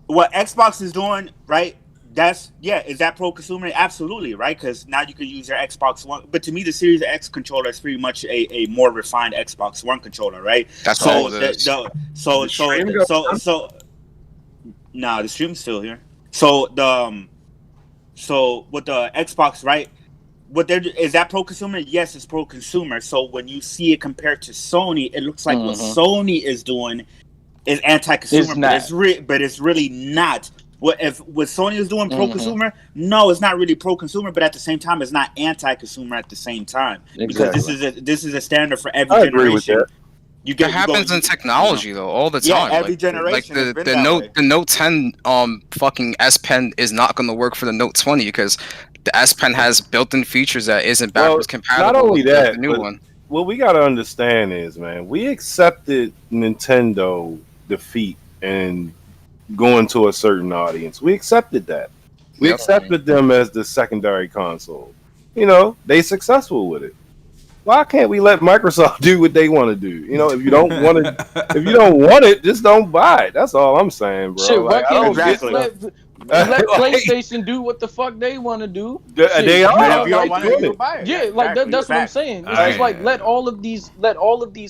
what Xbox is doing, right? Is that pro-consumer? Absolutely, right? Because now you can use your Xbox One. But to me, the Series X controller is pretty much a more refined Xbox One controller, right? That's all it is. No, the stream's still here. So with the Xbox, right? Is that pro-consumer? Yes, it's pro-consumer. So when you see it compared to Sony, it looks like what Sony is doing is anti-consumer, but it's really not. What Sony is doing pro-consumer? No, it's not really pro-consumer, but at the same time, it's not anti-consumer at the same time because this is a standard for every generation. It happens in technology though all the time. Yeah, every generation. Like the Note 10 fucking S Pen is not going to work for the Note 20 because the S Pen has built-in features that isn't backwards compatible. Not only that, the new one. What we got to understand is, man, we accepted Nintendo defeat and going to a certain audience. We accepted that. We accepted them as the secondary console. They successful with it. Why can't we let Microsoft do what they want to do? If you don't want it, just don't buy it. That's all I'm saying, bro. Shit, why can't let PlayStation do what the fuck they want to do? They are. If you don't want to do it, buy it. Yeah, like that's what I'm saying. It's just like let all of these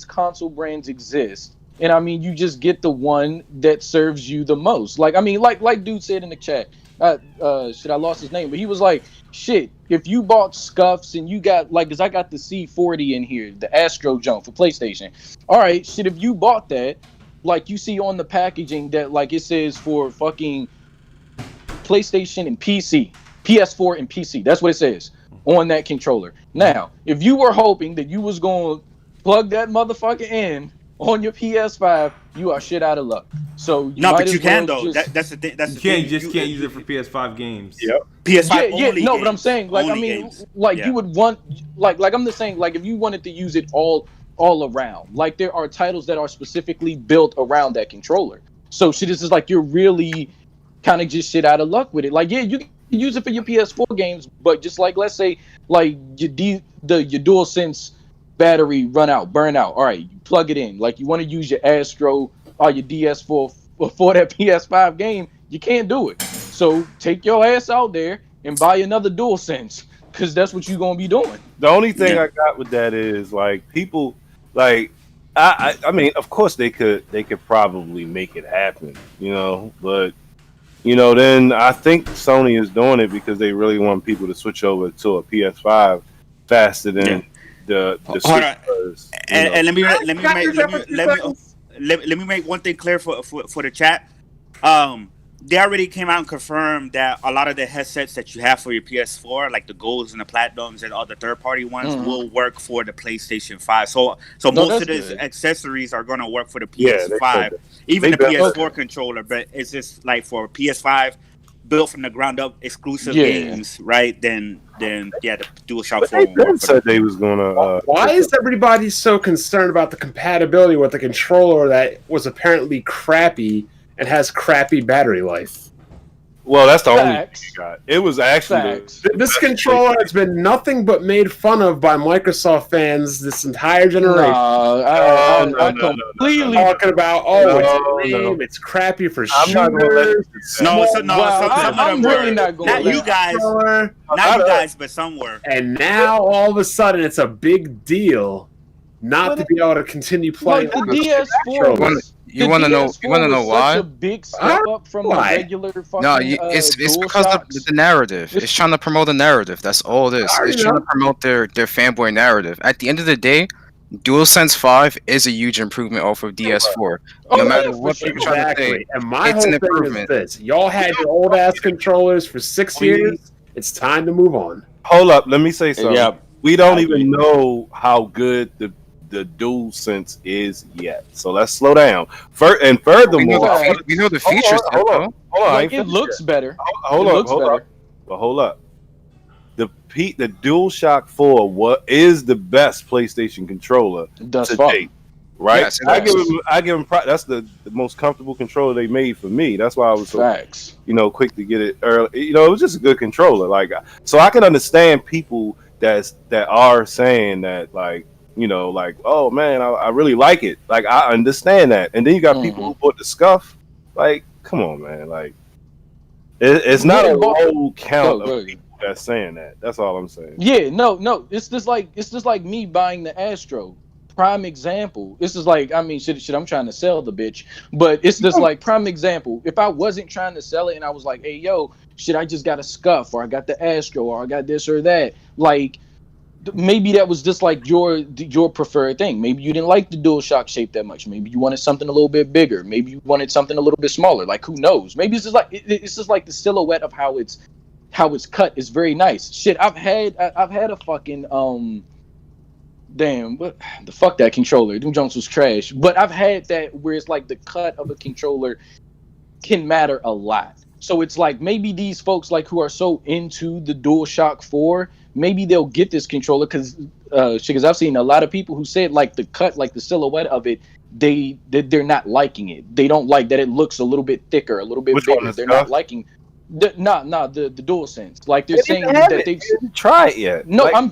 console brands exist. And I mean, you just get the one that serves you the most. Like, I mean, like dude said in the chat, I lost his name, but he was like, shit, if you bought scuffs and you got, like, because I got the C40 in here, the Astro jump for PlayStation. All right, shit, if you bought that, like, you see on the packaging that, like, it says for fucking PlayStation and PC, PS4 and PC. That's what it says on that controller. Now, if you were hoping that you was going to plug that motherfucker in on your PS5, you are shit out of luck. So you can though. That's the thing. You can't use it for PS5 games. Yep. PS5 only. No, but I'm saying, like, I mean, games. Like you would want, like I'm just saying, like if you wanted to use it all around, like there are titles that are specifically built around that controller. So shit is just like you're really kind of just shit out of luck with it. Like you can use it for your PS4 games, but just like let's say like your DualSense battery burn out. All right, you plug it in. Like you want to use your Astro or your DS4 for that PS5 game, you can't do it. So take your ass out there and buy another DualSense because that's what you're gonna be doing. The only thing I got with that is like people like I mean, of course they could probably make it happen, but then I think Sony is doing it because they really want people to switch over to a PS5 faster than the Hold Switch on. does. And let me make one thing clear for the chat. They already came out and confirmed that a lot of the headsets that you have for your PS4, like the golds and the platinums and all the third-party ones, will work for the PlayStation 5. So most of these accessories are going to work for the PS5, even the PS4 controller. But it's just like for PS5, built from the ground up, exclusive games, right? Then the DualShock 4 They said they was going to. Why is everybody so concerned about the compatibility with a controller that was apparently crappy and has crappy battery life? Well, that's the only thing you got. It was actually this controller has been nothing but made fun of by Microsoft fans this entire generation. I completely talking about it's lame, it's crappy for shooters. I'm really not going. Not you guys, but some were. And now all of a sudden, it's a big deal not to be able to continue playing. Like the DS4. You want to know? You want to know why? Such a big step up from the regular fucking. No, it's because of the narrative. It's trying to promote the narrative. That's all it is. It's trying to promote their fanboy narrative. At the end of the day, DualSense 5 is a huge improvement off of DS4. No matter what you're trying to say, and my whole thing is this: y'all had your old ass controllers for 6 years. It's time to move on. Hold up, let me say something. Yeah, we don't even know how good the DualSense is yet, so let's slow down. And furthermore, we know the features. Hold on. Like, it looks better. Hold up. The DualShock 4 is the best PlayStation controller to date, right? Yes, I give him that's the most comfortable controller they made for me. That's why I was so quick to get it early. It was just a good controller. Like, so I can understand people that are saying that, like, oh man, I really like it. Like, I understand that. And then you got people who bought the scuff. Like, come on, man. Like, it's not a low count of people that's saying that. That's all I'm saying. Yeah, no. It's just like me buying the Astro. Prime example. This is like, I mean, shit, I'm trying to sell the bitch, but it's just like prime example. If I wasn't trying to sell it and I was like, hey, yo, shit, I just got a scuff, or I got the Astro, or I got this or that, like, maybe that was just like your preferred thing. Maybe you didn't like the DualShock shape that much. Maybe you wanted something a little bit bigger. Maybe you wanted something a little bit smaller. Like, who knows? Maybe it's just like the silhouette of how it's cut is very nice. Shit, I've had a fucking the fuck that controller. Doom Jones was trash. But I've had that where it's like the cut of a controller can matter a lot. So it's like maybe these folks like who are so into the DualShock 4, maybe they'll get this controller because I've seen a lot of people who said like the cut, like the silhouette of it, they're not liking it. They don't like that it looks a little bit thicker, a little bit bigger. They're not liking the DualSense. Like they're saying that they didn't try it yet. No, like, I'm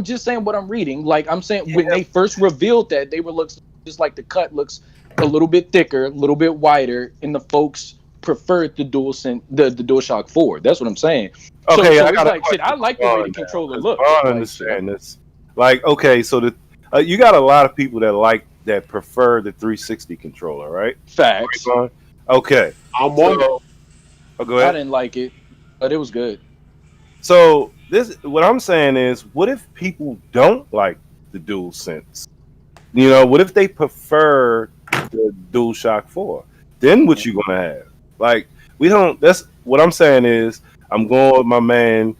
just saying what I'm reading. Like I'm saying when they first revealed that, they were looks just like the cut looks a little bit thicker, a little bit wider, and the folks preferred the DualSense, the DualShock 4. That's what I'm saying. Okay, so it's like shit. I like the way the controller looks. I understand this. Like, okay, so you got a lot of people that prefer the 360 controller, right? Facts. Okay, I'm one. Go ahead. I didn't like it, but it was good. So what I'm saying is, what if people don't like the DualSense? What if they prefer the DualShock 4? Then what you gonna have? Like, we don't. That's what I'm saying is, I'm going with my man,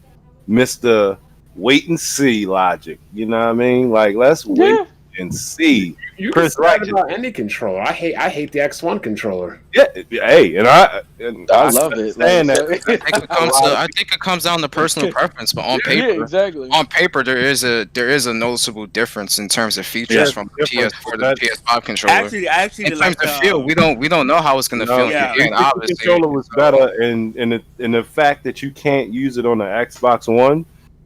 Mr. Wait and see logic. You know what I mean? Like, let's wait and see. You can say about any controller. I hate the X1 controller. Yeah, hey, and I love it. I think it comes down to personal preference, but on paper, exactly. On paper, there is a noticeable difference in terms of features from the PS4 to the PS5 controller. Actually, in terms of feel, we don't know how it's going to feel. Yeah, the controller was better, and the fact that you can't use it on the Xbox One.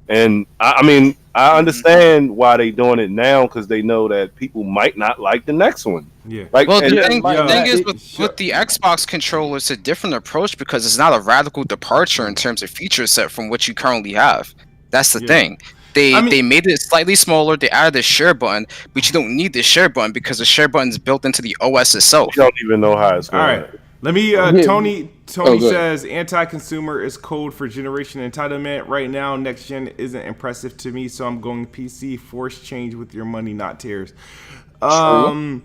And I mean, I understand why they doing it now, because they know that people might not like the next one. Yeah. Like, well, the thing is with the Xbox controller, it's a different approach because it's not a radical departure in terms of feature set from what you currently have. That's the thing. They made it slightly smaller. They added the share button, but you don't need the share button because the share button is built into the OS itself. You don't even know how it's going. All right. Let me. Yeah. Tony Oh, go says anti-consumer is code for generation entitlement. Right now, next gen isn't impressive to me, so I'm going PC. Force change with your money, not tears. In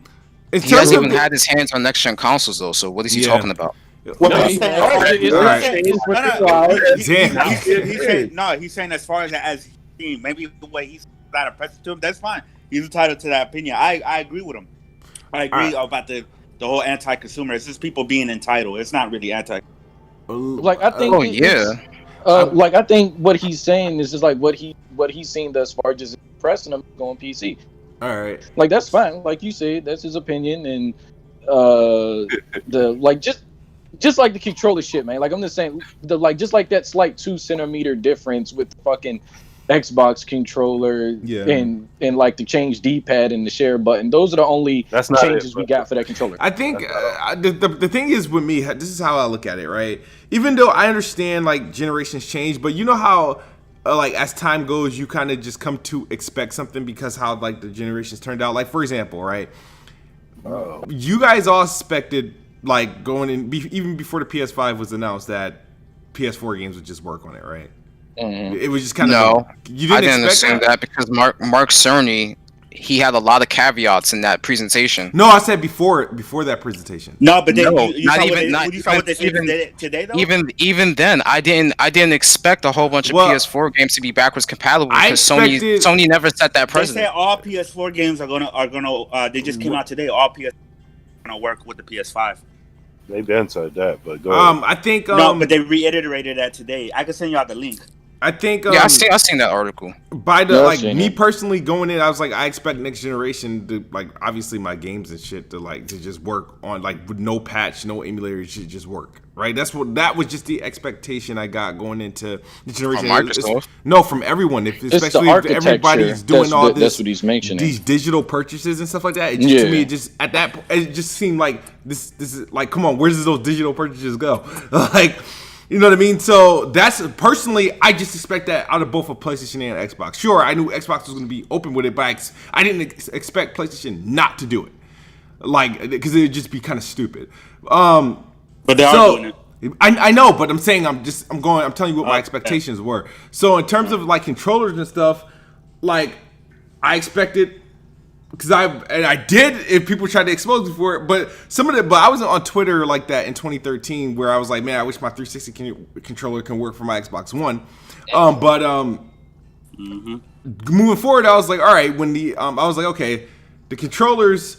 He terms hasn't of even had his hands on next gen consoles though. So what is he Yeah. talking about? Well, No, he's he saying has. as far as It's All not right. saying- Change with no, the cloud. Damn. he's saying as far as he's seen, maybe the way he's not impressive to him, that's fine. He's entitled to that opinion. I agree with him. I agree about the whole anti-consumer. It's just people being entitled. It's not really anti. Like I think. Oh yeah. Like I think what he's saying is just like what he's seen thus far, just impressing him going PC. All right. Like that's fine. Like you said, that's his opinion, and the like just like the controller shit, man. Like I'm just saying, just like that slight 2 centimeter difference with the fucking Xbox controller, and like the change D-pad and the share button. Those are the only That's not changes it, we got for that controller. I think the thing is with me, this is how I look at it, right? Even though I understand like generations change, but you know how like as time goes, you kind of just come to expect something because how like the generations turned out. Like for example, right? You guys all expected like going in even before the PS5 was announced that PS4 games would just work on it, right? It was just kind of you I didn't didn't assume that because Mark Cerny, he had a lot of caveats in that presentation. No, I said before that presentation. No, but then No, you not saw even- not what they said even- today, though. Even then, I didn't expect a whole bunch of Well, PS4 games to be backwards compatible I because expected- Sony never set that They precedent. said all PS4 games are gonna. They just came out today. All PS are gonna work with the PS5. They been said that, but go ahead. I think No, but they reiterated that today. I can send you out the link. I think Yeah, I seen that article. by the Yeah, I've like seen me it. personally going in, I was like, I expect next generation to like obviously my games and shit to just work on like with no patch, no emulator, it should just work. Right? That was just the expectation I got going into the generation. From Microsoft? No, from everyone. Especially if everybody's doing all this. That's what he's mentioning. These digital purchases and stuff like that. It just, to me, it just at that point, it just seemed like this is like, come on, where does those digital purchases go? Like, you know what I mean? So that's personally, I just expect that out of both of PlayStation and Xbox. Sure, I knew Xbox was going to be open with it, but I didn't expect PlayStation not to do it, like because it would just be kind of stupid. But they are doing it. I know, but I'm saying I'm telling you what my expectations were. So in terms of like controllers and stuff, like I expected, because I did if people tried to expose me for it, but I wasn't on Twitter like that in 2013 where I was like, man, I wish my 360 controller can work for my Xbox One. Moving forward, I was like, all right, when I was like, okay, the controllers.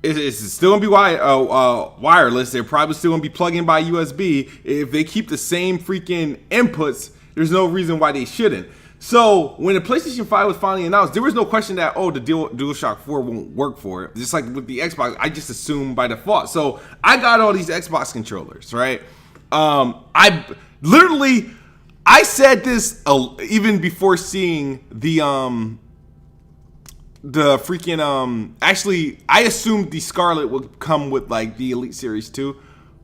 It's still gonna be wireless. They're probably still gonna be plugged in by USB. If they keep the same freaking inputs, there's no reason why they shouldn't. So when the PlayStation 5 was finally announced, there was no question that the DualShock 4 won't work for it. Just like with the Xbox, I just assumed by default. So I got all these Xbox controllers, right? I said this even before seeing the freaking actually I assumed the Scarlet would come with like the Elite Series 2,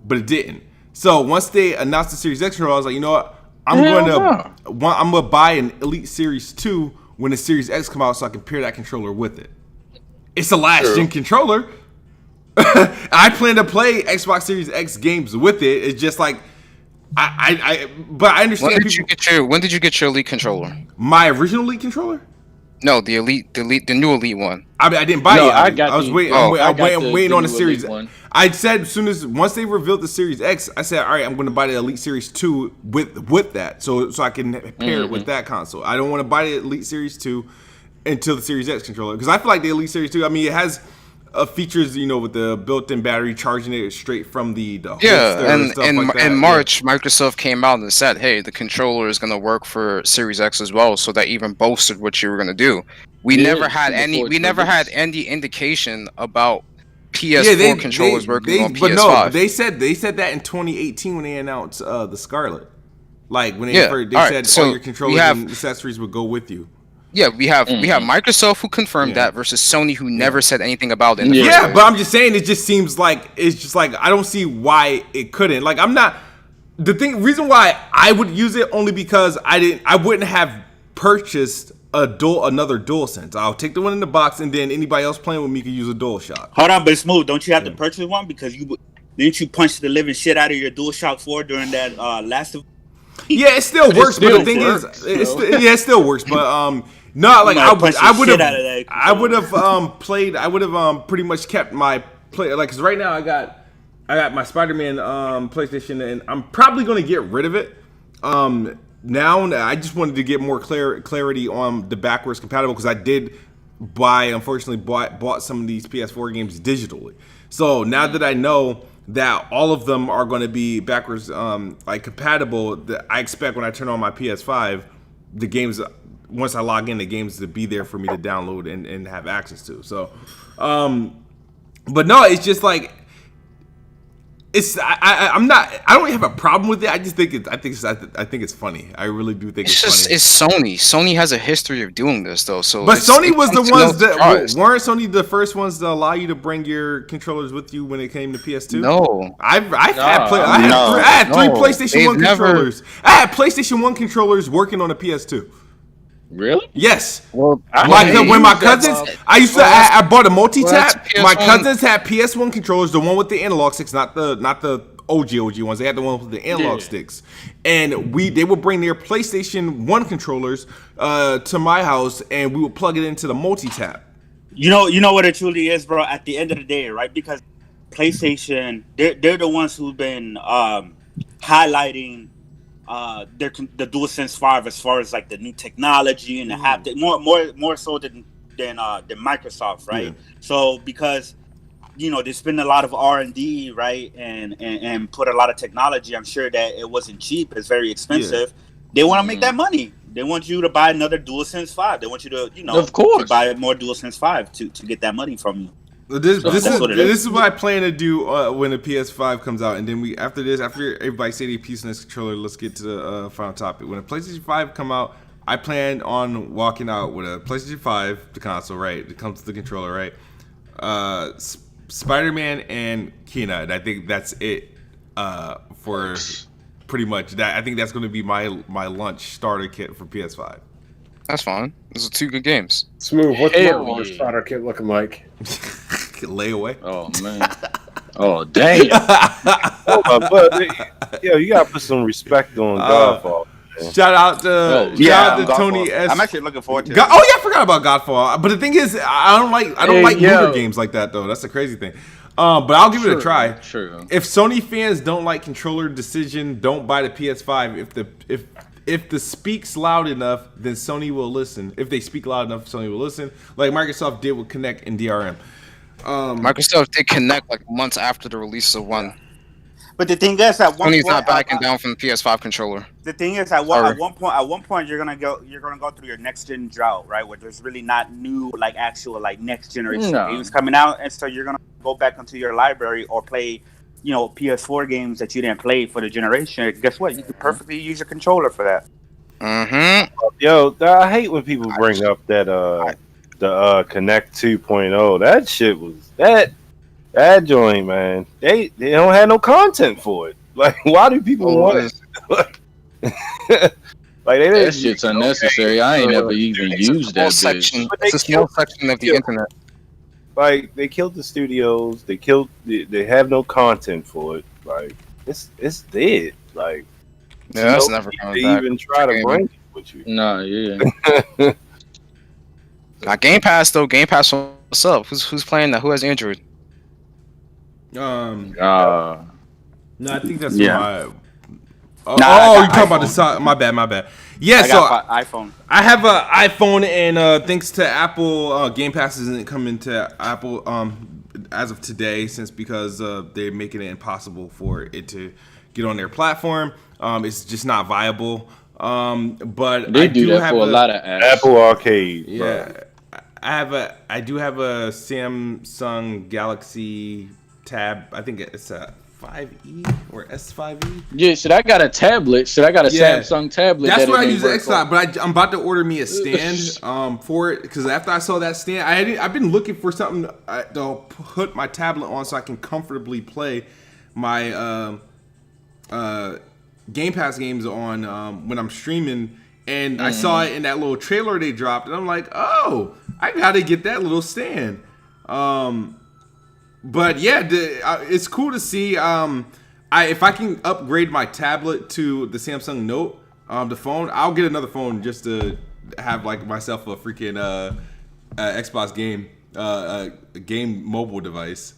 but it didn't. So once they announced the Series X controller, I was like, you know what? I'm gonna buy an Elite Series 2 when the Series X come out so I can pair that controller with it. It's a last gen controller. I plan to play Xbox Series X games with it. It's just like but I understand. When did you get your Elite controller? My original Elite controller? No, the new Elite one. I didn't buy it. I was waiting. I'm waiting on the Series. I said once they revealed the Series X, I said, all right, I'm going to buy the Elite Series 2 with that, so I can pair it with that console. I don't want to buy the Elite Series 2 until the Series X controller, because I feel like the Elite Series 2. I mean, it has features, with the built-in battery, charging it straight from the holster and stuff like that. In March, Microsoft came out and said, hey, the controller is going to work for Series X as well, so that even bolstered what you were going to do. We never had any indication about PS4 controllers working on PS5. But no, they said that in 2018 when they announced the Scarlet. Like when they said all your controllers and accessories would go with you. Yeah, we have Microsoft who confirmed that versus Sony who never said anything about it. Yeah, but I'm just saying it just seems like I don't see why it couldn't. Like reason why I would use it only because I wouldn't have purchased another DualSense. I'll take the one in the box and then anybody else playing with me can use a DualShock. Hold on, but Smooth, don't you have to purchase one because Didn't you punch the living shit out of your DualShock 4 during that last? Yeah, it still works, but the thing is, it still works. But no, like I would have played. I would have pretty much kept my play. Like, cause right now I got my Spider-Man PlayStation, and I'm probably going to get rid of it. Now I just wanted to get more clarity on the backwards compatible, because I did unfortunately bought some of these PS4 games digitally. So now that I know that all of them are going to be backwards like compatible, I expect when I turn on my PS5, the games, once I log in, the games to be there for me to download and have access to. So, but no, it's just like, I don't have a problem with it. I just think it's funny. I really do think it's funny. It's Sony. Sony has a history of doing this though. So, but Sony was the ones that weren't Sony the first ones to allow you to bring your controllers with you when it came to PS2. No, I had three PlayStation 1 controllers. I had PlayStation 1 controllers working on a PS2. Really? Yes. Well, when my cousins, I bought a multi-tap. My cousins had PS1 controllers, the one with the analog sticks, not the OG ones. They had the one with the analog sticks, and they would bring their PlayStation 1 controllers to my house, and we would plug it into the multi-tap. You know what it truly is, bro. At the end of the day, right? Because PlayStation, they're the ones who've been highlighting the DualSense 5 as far as like the new technology and the haptic, more so than Microsoft, right? Yeah. So because they spend a lot of R&D, right, and put a lot of technology. I'm sure that it wasn't cheap. It's very expensive. Yeah. They want to make that money. They want you to buy another DualSense 5. They want you to, of course, to buy more DualSense 5 to get that money from you. This is what I plan to do when the PS5 comes out, and then after everybody say their piece on this controller, let's get to the final topic. When the PlayStation 5 come out, I plan on walking out with a PlayStation 5, the console, right? It comes to the controller, right? Spider-Man and Kena, and I think that's it for pretty much that. I think that's going to be my launch starter kit for PS5. That's fine. Those are two good games. Smooth. What's your starter kit looking like? Layaway. Oh man. Oh damn. You gotta put some respect on Godfall. Shout out to Tony S. I'm actually looking forward to it. I forgot about Godfall. But the thing is, I don't like looter games like that though. That's the crazy thing. But I'll give it a try. True. If Sony fans don't like controller decision, don't buy the PS5. If the speaks loud enough, then Sony will listen. If they speak loud enough, Sony will listen. Like Microsoft did with Kinect and DRM. Microsoft did Kinect like months after the release of one. But the thing is, at one Sony's point, not backing down from the PS5 controller. The thing is, at one point, you're gonna go through your next gen drought, right? Where there's really not new, like actual, like next generation games coming out, and so you're gonna go back into your library or play, PS4 games that you didn't play for the generation. Guess what? You can perfectly use your controller for that. Mm-hmm. Yo, I hate when people bring up that the Kinect 2.0. That shit was that joint, man. They don't have no content for it. Like, why do people want it? Like, that shit's unnecessary. I ain't never even used that section. It's a small section of the internet. Like, they killed the studios. They have no content for it. Like, it's dead. Like, that's never coming back. Even try to bring it with you. No, yeah. Got GamePass though. GamePass, what's up? Who's playing that? Who has Android? No, I think that's my. You're talking about the side. My bad. Yeah, I got iPhone. I have an iPhone, and thanks to Apple, Game Pass isn't coming to Apple as of today, because they're making it impossible for it to get on their platform. It's just not viable. But they do that for a lot of apps. Apple Arcade. Yeah, bro. I do have a Samsung Galaxy Tab. I think it's a 5e or S5e. Yeah, I got a tablet. I got a Samsung tablet. That's where I use the Xbox, but I'm about to order me a stand for it, because after I saw that stand, I've been looking for something to put my tablet on so I can comfortably play my Game Pass games on when I'm streaming. And I saw it in that little trailer they dropped, and I'm like, oh, I gotta get that little stand. But yeah, it's cool to see. If I can upgrade my tablet to the Samsung Note, the phone, I'll get another phone just to have like myself a freaking Xbox game mobile device.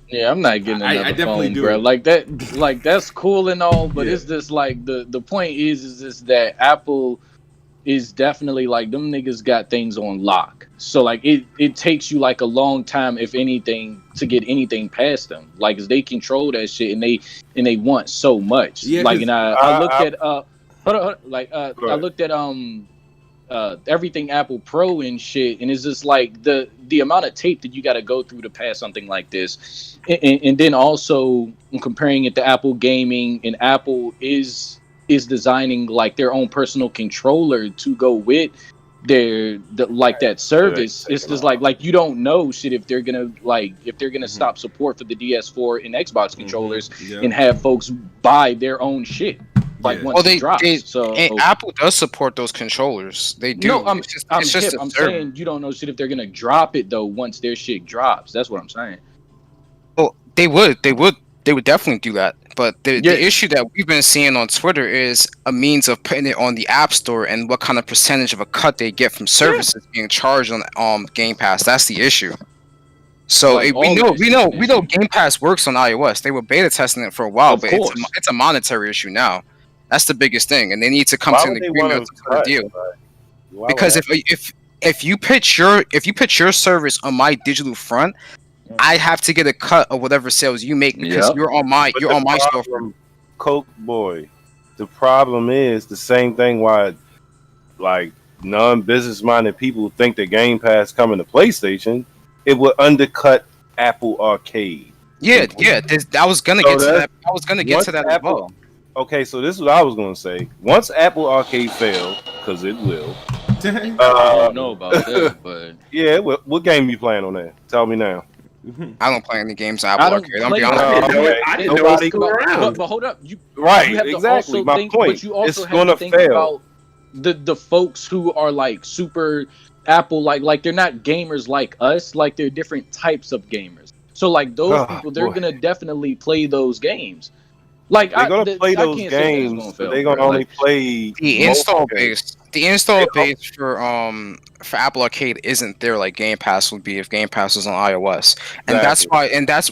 Yeah, I'm not getting another I definitely phone, do bro. it. Like that's cool and all, but Yeah. it's just like the point is just that Apple is definitely like them niggas got things on lock. So like it takes you like a long time, if anything, to get anything past them. Like 'cause they control that shit and they want so much. Yeah, Like 'cause and I looked I- at hold on, like Go I ahead. looked at everything Apple Pro and shit, and it's just like the amount of tape that you got to go through to pass something like this, and then also comparing it to Apple Gaming, and Apple is designing like their own personal controller to go with like that service. It's just like you don't know shit if they're gonna stop support for the DS4 and Xbox controllers Yeah. and have folks buy their own shit like Yeah. once it drops. So and Apple does support those controllers. They do. no, I'm it's just, I'm it's just hip. a I'm server. saying you don't know shit if they're gonna drop it though once their shit drops. That's what I'm saying. Well, they would definitely do that. But Yeah. the issue that we've been seeing on Twitter is a means of putting it on the App Store and what kind of percentage of a cut they get from services being charged on Game Pass. That's the issue. So Like, we all know of this is an issue. Game Pass works on iOS. They were beta testing it for a while, Of but course. it's a monetary issue now. That's the biggest thing, and they need to come Why to an would they agreement want with to the cut? deal. Like, why would Because that- if you pitch your service on my digital front, I have to get a cut of whatever sales you make because Yep. you're on my But you're the on my storefront. problem, Coke boy, the problem is the same thing why like non-business minded people think that Game Pass coming to PlayStation, it would undercut Apple Arcade. Yeah. I was gonna So get to that's- that. I was gonna get once to that as Apple- well. Okay, so this is what I was gonna say. Once Apple Arcade fails, because it will. I Uh, don't know about that, but yeah, what game you playing on that? Tell me now. I don't play any games on I Apple don't Arcade. I'll play be it. honest. I didn't know it. I didn't know it was still around. but hold up, you Right, you have to exactly. also My think, point. but you also It's have gonna to think fail. about the folks who are like super Apple, like they're not gamers like us, like they're different types of gamers. So like those Oh, people, they're boy. gonna definitely play those games. Like They're gonna play I those can't say that it's games, gonna but fail, they're gonna bro. only Like, play The mobile games. the install base for Apple Arcade isn't there like Game Pass would be if Game Pass was on iOS. And that's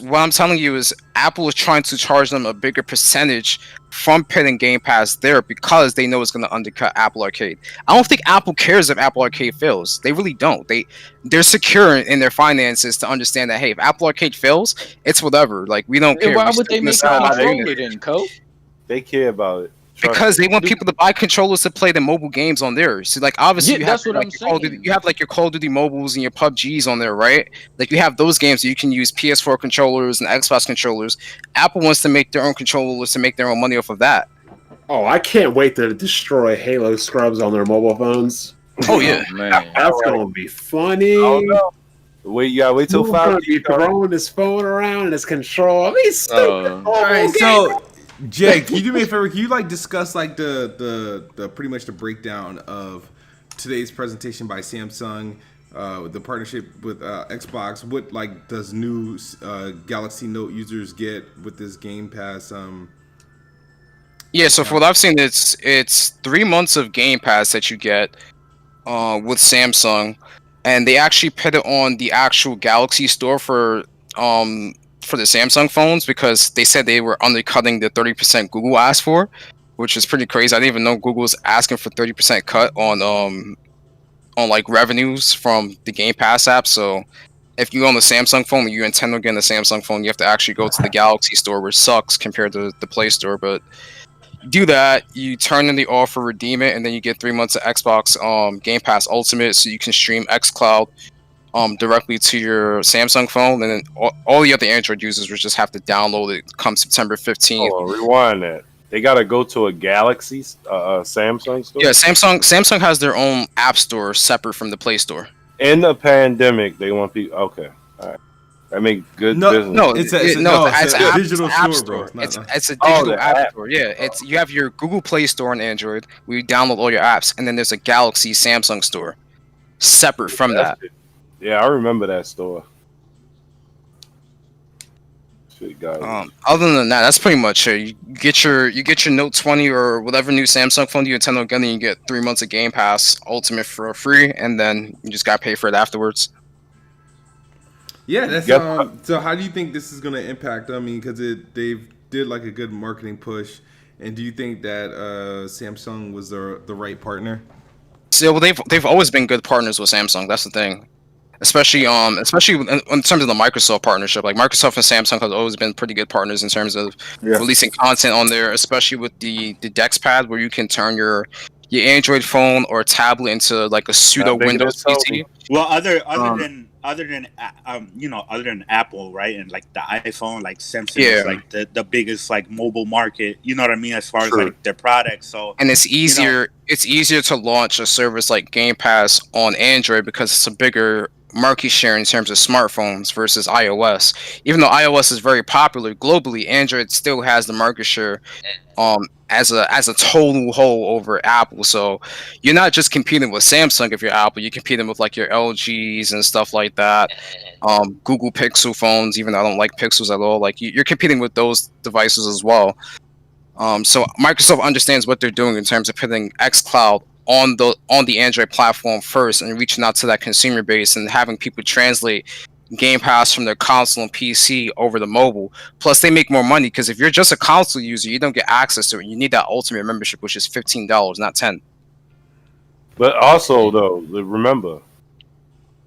what I'm telling you is Apple is trying to charge them a bigger percentage from putting Game Pass there because they know it's going to undercut Apple Arcade. I don't think Apple cares if Apple Arcade fails. They really don't. They're secure in their finances to understand that hey, if Apple Arcade fails, it's whatever. Like we don't care. why We would still they gonna make sell a a lot of controller units. then, Cope? They care about it. Trust Because me. they want people to buy controllers to play the mobile games on theirs. So like obviously Yeah, you have that's what like I'm your Call of Duty, saying. you have like your Call of Duty mobiles and your PUBGs on there, right? Like you have those games that you can use PS4 controllers and Xbox controllers. Apple wants to make their own controllers to make their own money off of that. Oh, I can't wait to destroy Halo scrubs on their mobile phones. Oh yeah. man. That's gonna be funny. Oh no! Wait, you gotta wait till Who's gonna 5 be throwing his phone around and his control? I mean, stupid. All right, so Jay, can you do me a favor? Can you like discuss like the pretty much the breakdown of today's presentation by Samsung, the partnership with Xbox? What like does new Galaxy Note users get with this Game Pass? Yeah, so for what I've seen, it's 3 months of Game Pass that you get with Samsung, and they actually put it on the actual Galaxy store for the Samsung phones because they said they were undercutting the 30% Google asked for, which is pretty crazy. I didn't even know Google was asking for 30% cut on like revenues from the Game Pass app. So if you own the Samsung phone and you intend on getting the Samsung phone, you have to actually go to the Galaxy store, which sucks compared to the Play Store, but do that, you turn in the offer, redeem it, and then you get 3 months of Xbox Game Pass Ultimate, so you can stream xCloud directly to your Samsung phone, and then all the other Android users will just have to download it come September 15th. Hold on, rewind that. They gotta go to a Galaxy Samsung store. Yeah, Samsung has their own app store separate from the Play Store. In the pandemic, they want people. Okay, all right. That make good business. No, It's it's a app, digital it's app store, bro. store. It's a Oh, digital the app app. store. Yeah, it's you have your Google Play Store on Android where you download all your apps, and then there's a Galaxy Samsung store separate from that. Yeah, I remember that store. it, guys. Other than that, that's pretty much it. You get your Note 20 or whatever new Samsung phone you intend on getting, you get 3 months of Game Pass Ultimate for free, and then you just gotta pay for it afterwards. Yeah, that's Yep. So how do you think this is going to impact? I mean, because they've did like a good marketing push, and do you think that Samsung was the right partner? So well, they've always been good partners with Samsung. That's the thing. Especially in terms of the Microsoft partnership, like Microsoft and Samsung have always been pretty good partners in terms of releasing content on there, especially with the Dex Pad, where you can turn your Android phone or tablet into like a pseudo bigger than Windows Sony. PC. Well, other than Apple, right, and like the iPhone, like Samsung is like the biggest like mobile market. You know what I mean, as far as like their products. So and it's easier to launch a service like Game Pass on Android because it's a bigger market share in terms of smartphones versus iOS. Even though iOS is very popular globally, Android still has the market share as a total whole over Apple. So you're not just competing with Samsung if you're Apple, you're competing with like your LGs and stuff like that. Google Pixel phones, even though I don't like Pixels at all, like you're competing with those devices as well. So Microsoft understands what they're doing in terms of putting xCloud on the Android platform first and reaching out to that consumer base and having people translate Game Pass from their console and PC over to mobile. Plus, they make more money because if you're just a console user, you don't get access to it. You need that Ultimate membership, which is $15, not $10. But also, though, remember,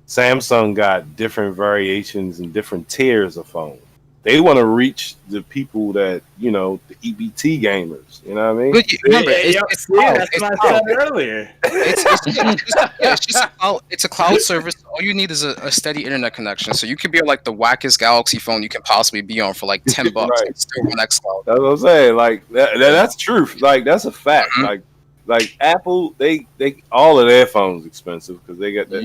Samsung got different variations and different tiers of phones. They want to reach the people that, the EBT gamers. You know what I mean? But remember, that's what I said earlier. It's a cloud service. All you need is a steady internet connection. So you could be on like the wackest Galaxy phone you can possibly be on for like $10 Right. and still run xCloud. That's what I'm saying. Like that's truth. Like that's a fact. Mhm. Like Apple, they all of their phones expensive because they got that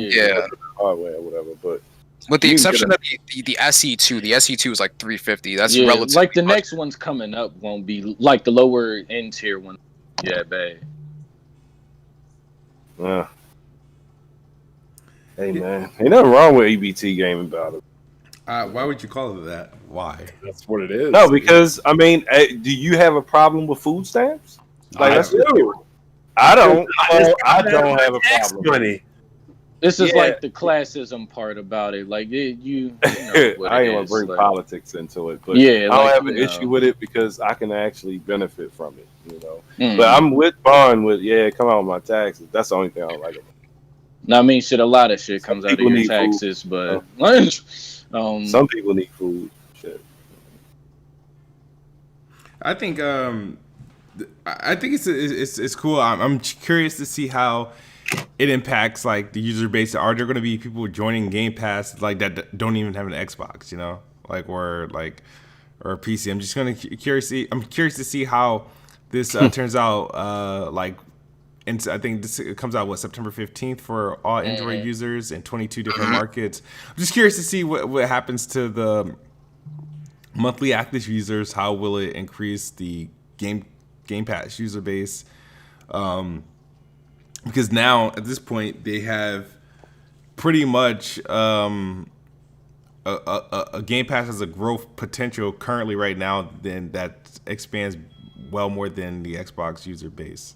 hardware or whatever. But with the exception of the SE2, the SE2 is like $350. That's relative. Like the next one's coming up won't be like the lower end tier one. Yeah, bad. Hey man, ain't nothing wrong with EBT gaming battle. Why would you call it that? Why? That's what it is. No, because I mean, do you have a problem with food stamps? Like I do. I don't. I don't have a problem. Money. This is like the classism part about it. Like you know what I it ain't want is, to bring like, politics into it, but Yeah, I don't like, have an you issue know. with it because I can actually benefit from it. Mm. But I'm with Bond with come on with my taxes. That's the only thing I don't like about it. No, I mean, shit. A lot of shit comes out of people your need food. taxes, but Some people need food. Shit. I think it's cool. I'm curious to see how it impacts like the user base. Are there going to be people joining Game Pass like that don't even have an Xbox, or a PC? I'm just curious to see how this turns out. And I think it comes out September 15th for all Android users in 22 different markets. I'm just curious to see what happens to the monthly active users. How will it increase the Game Pass user base? Because now at this point they have pretty much a Game Pass has a growth potential currently right now then that expands well more than the Xbox user base.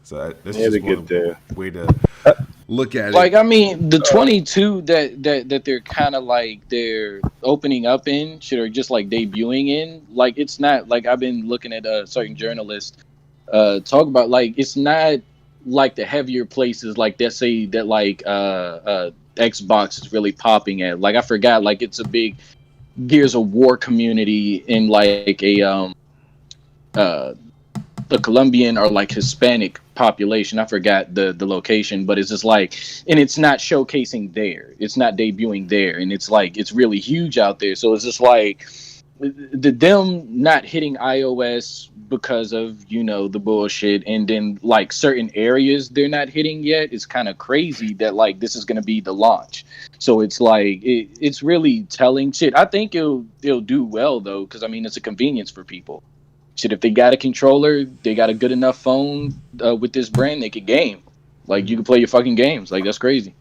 So that's just one way to look at it. like, I mean, the 22 that they're kind of like they're opening up in shit or just like debuting in. Like, it's not like I've been looking at a certain journalist talk about like it's not like the heavier places like that say that like Xbox is really popping at. Like I forgot, like it's a big Gears of War community in like a the Colombian or like Hispanic population. I forgot the location, but it's just like, and it's not showcasing there. It's not debuting there, and it's like it's really huge out there. So it's just like them not hitting iOS because of the bullshit, and then like certain areas they're not hitting yet. It's kind of crazy that like this is gonna be the launch. So it's like it's really telling shit. I think it'll do well though, because I mean it's a convenience for people. Shit, if they got a controller, they got a good enough phone with this brand, they could game. Like you can play your fucking games. Like that's crazy.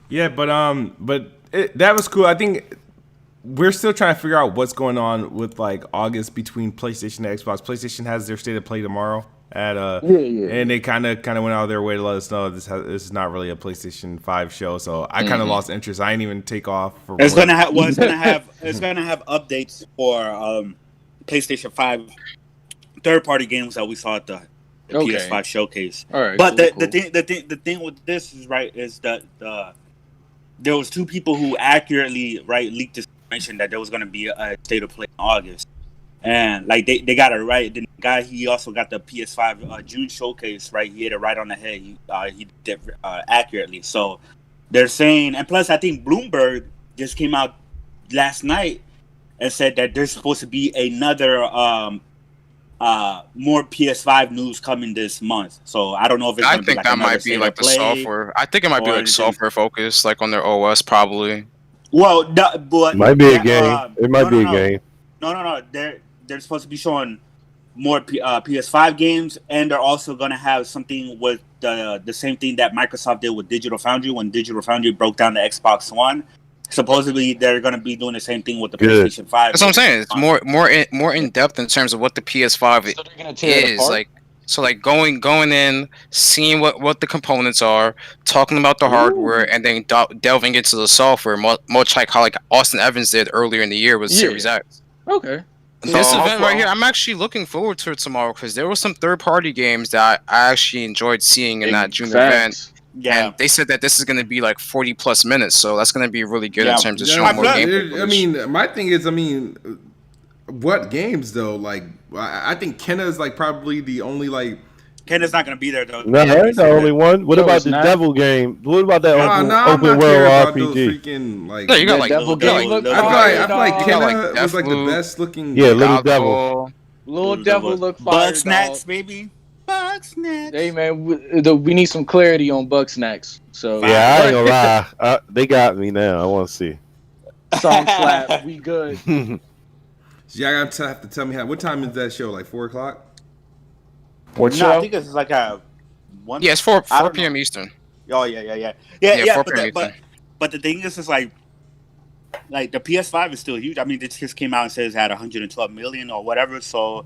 Yeah, but that was cool. I think we're still trying to figure out what's going on with like August between PlayStation and Xbox. PlayStation has their state of play tomorrow at and they kind of went out of their way to let us know this is not really a PlayStation 5 show. So I kind of lost interest. I didn't even take off for It's work. it's gonna have updates for PlayStation 5 third-party games that we saw at the PS5 showcase. All right, but cool. the thing with this is that there was two people who accurately leaked this information that there was going to be a state of play in August, and like they got it right. The guy, he also got the PS5 June showcase right. He hit it right on the head. He did accurately. So they're saying, and plus I think Bloomberg just came out last night and said that there's supposed to be another more PS5 news coming this month. So I don't know if it's I gonna think be like that might be like the software. I think it might be like software focused, like on their OS probably. Well, but Might be a game. It might be a game. No. They're supposed to be showing more PS5 games, and they're also gonna have something with the same thing that Microsoft did with Digital Foundry when Digital Foundry broke down the Xbox One. Supposedly, they're going to be doing the same thing with the PlayStation 5. That's what I'm saying. It's more in depth in terms of what the PS5 is like. So like going in, seeing what the components are, talking about the hardware, and then delving into the software, much like how like Austin Evans did earlier in the year with Series X. Okay. This event right here, I'm actually looking forward to it tomorrow because there were some third-party games that I actually enjoyed seeing in that June event. Yeah, and they said that this is going to be like 40 plus minutes, so that's going to be really good in terms of showing more gameplay. I mean, my thing is, what games though? Like, I think Kenna is like probably the only like. Kenna's not going to be there though. No, I ain't the only one. What about the Devil game? What about that open world RPG? Freaking, like, no, you got like Devil game. I feel like Kenna was like the best looking. Yeah, Little Devil. Little Devil look fire. Bug snacks, baby. Bug snacks. Hey man, we need some clarity on bug snacks. So yeah, I ain't gonna lie, they got me now. I want to see. Song slap, we good. So y'all gotta have to tell me what time is that show? Like 4:00? What show? I think it's like a 1. Yeah, it's 4 p.m. Eastern. Oh yeah. 4 p.m. Eastern. But the thing is like the PS5 is still huge. I mean, it just came out and says it had 112 million or whatever. So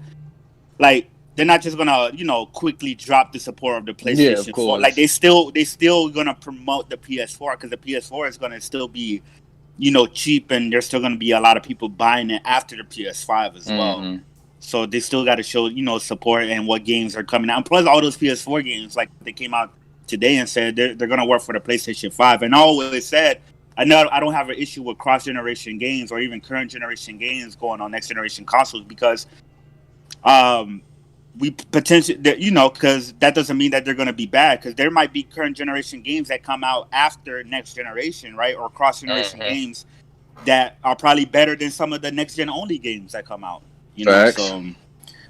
like. They're not just gonna, quickly drop the support of the PlayStation 4. Like they still gonna promote the PS4 because the PS4 is gonna still be, cheap, and there's still gonna be a lot of people buying it after the PS5 as well. So they still got to show, support and what games are coming out. And plus, all those PS4 games, like they came out today and said they're gonna work for the PlayStation 5. And I always said, I know I don't have an issue with cross generation games or even current generation games going on next generation consoles because, we potentially, because that doesn't mean that they're going to be bad. Because there might be current generation games that come out after next generation, right, or cross generation games that are probably better than some of the next gen only games that come out. So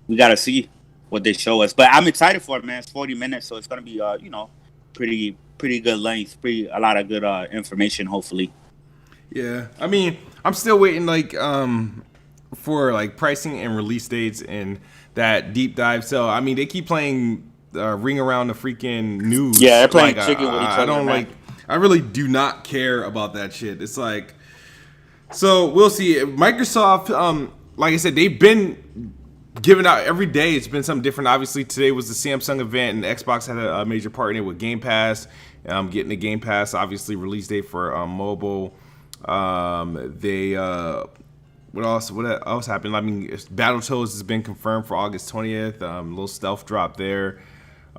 we got to see what they show us. But I'm excited for it, man. It's 40 minutes, so it's going to be, pretty good length, a lot of good information, hopefully. Yeah, I mean, I'm still waiting, like, for like pricing and release dates and that deep dive. So I mean, they keep playing ring around the freaking news. Yeah, they're playing chicken with each other. I don't I really do not care about that shit. It's like, so we'll see. Microsoft, like I said, they've been giving out every day. It's been something different. Obviously, today was the Samsung event, and Xbox had a major partner with GamePass. Getting the GamePass, obviously, release date for mobile. What else happened? I mean, Battletoads has been confirmed for August 20th. Little stealth drop there.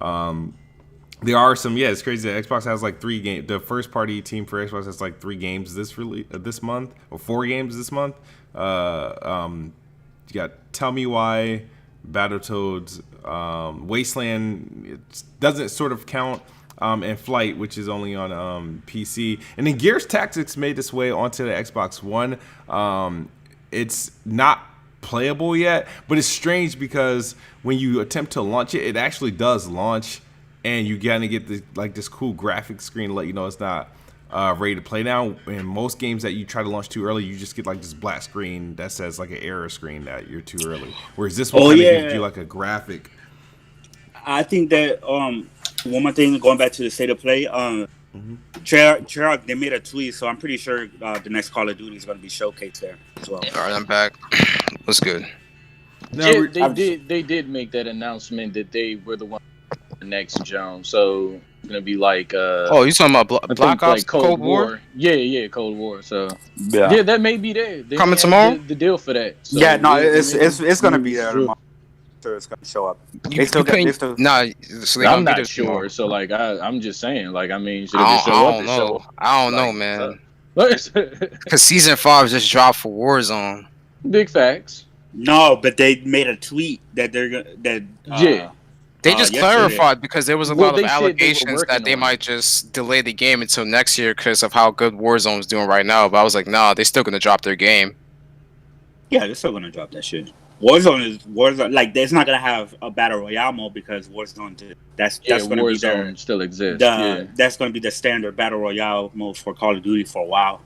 There are some. Yeah, it's crazy that Xbox has like 3 games. The first party team for Xbox has like 3 games this month, or 4 games this month. You got Tell Me Why, Battletoads, Wasteland. It doesn't sort of count. And Flight, which is only on PC. And then Gears Tactics made its way onto the Xbox One. It's not playable yet, but it's strange because when you attempt to launch it, it actually does launch, and you gotta get this cool graphic screen to let you know it's not ready to play now. In most games that you try to launch too early, you just get like this black screen that says like an error screen that you're too early. Whereas this one gives you like a graphic. I think that one more thing, going back to the state of play, Treyarch, they made a tweet, so I'm pretty sure the next Call of Duty is going to be showcased there as well. All right, I'm back. What's good? No, Yeah, they did make that announcement that they were the one for the next gen. So it's gonna be like Oh, you talking about I Black think Ops like Cold War? Yeah, Cold War. So yeah, that may be there. They Coming may have tomorrow? the deal for that. So Yeah, no, it's going to maybe be there sure. tomorrow. Sure, it's going to show up. You paying? Nah, so they I'm gonna be not there sure. tomorrow. So like I'm just saying. Like I mean, should it I just don't, show I up don't and know. show? I don't know, Like, man. what's Because season 5 just dropped for Warzone. Big facts. No, but they made a tweet that they're going to Yeah. They just yesterday. clarified because there was a Well, lot of they said they were allegations working that they on might it. just delay the game until next year because of how good Warzone's doing right now. But I was like, nah, they're still gonna drop their game. Yeah, they're still going to drop that shit. Warzone. Like, it's not going to have a battle royale mode because Warzone. That's going to be their. Warzone still exists. Yeah. That's going to be the standard battle royale mode for Call of Duty for a while.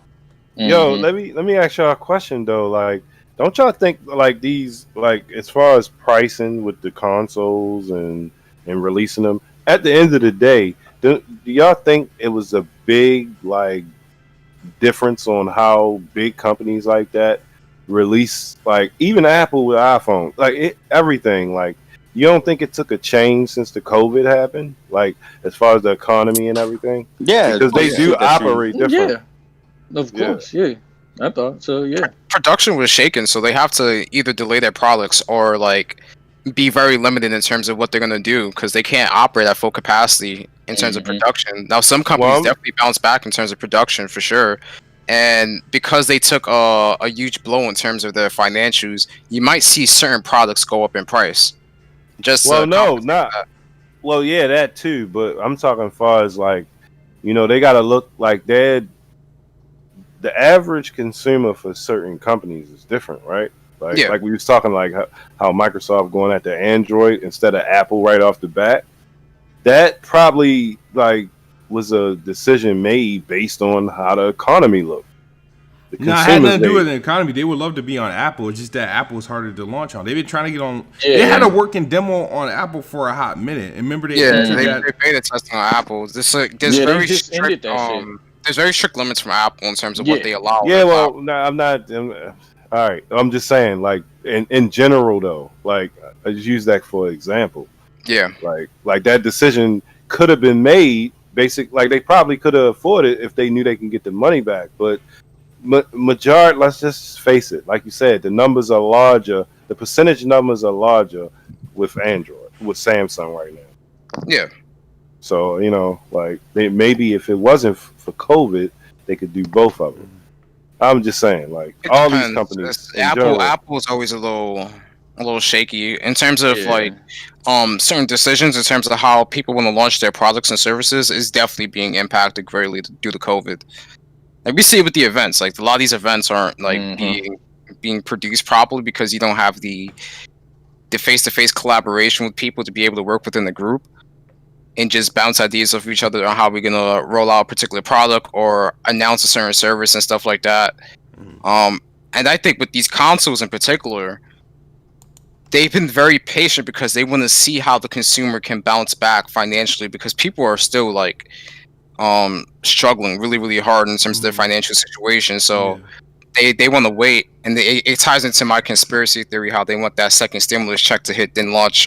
Yo, Mhm. let me ask y'all a question though. Like, don't y'all think like these, like as far as pricing with the consoles and releasing them, at the end of the day, do y'all think it was a big like difference on how big companies like that release, like even Apple with iPhone, like everything, like you don't think it took a change since the COVID happened, like as far as the economy and everything? Yeah, Because they do operate different. Yeah. Of course, yeah. I thought so. Yeah. Production was shaken, so they have to either delay their products or like be very limited in terms of what they're gonna do because they can't operate at full capacity in terms of Mhm. production. Now, some companies Well, definitely bounce back in terms of production for sure, and because they took a huge blow in terms of their financials, you might see certain products go up in price. Just well, no, compensate not. that. Well, yeah, that too. But I'm talking far as like, they got to look like the average consumer for certain companies is different, right? Like, Yeah. like we was talking like how Microsoft going at the Android instead of Apple right off the bat. That probably like was a decision made based on how the economy looked. The No, it had nothing to do made- with the economy. They would love to be on Apple. It's just that Apple is harder to launch on. They've been trying to get on. Yeah, They had yeah. a working demo on Apple for a hot minute. And remember they Yeah, featured they that. beta testing on Apple. There's Yeah, they very just ended strict that shit. there's very strict limits from Apple in terms of what Yeah. they allow. Yeah, on well, Apple. no, I'm not. All right, I'm just saying, like in general, though, like I just use that for example. Yeah. Like that decision could have been made. Like they probably could have afforded if they knew they can get the money back. But majority, let's just face it, like you said, the numbers are larger. The percentage numbers are larger with Android, with Samsung right now. Yeah. So like maybe if it wasn't for COVID, they could do both of them. I'm just saying, like It all depends. these companies. in Apple general- Apple is always a little shaky in terms of Yeah. like certain decisions in terms of how people want to launch their products and services is definitely being impacted greatly due to COVID. Like we see it with the events. Like a lot of these events aren't like Mhm. being produced properly because you don't have the face-to-face collaboration with people to be able to work within the group and just bounce ideas off each other on how we're gonna roll out a particular product or announce a certain service and stuff like that. And I think with these consoles in particular, they've been very patient because they want to see how the consumer can bounce back financially because people are still like struggling really, really hard in terms of their financial situation. So they want to wait, and it ties into my conspiracy theory how they want that second stimulus check to hit, then launch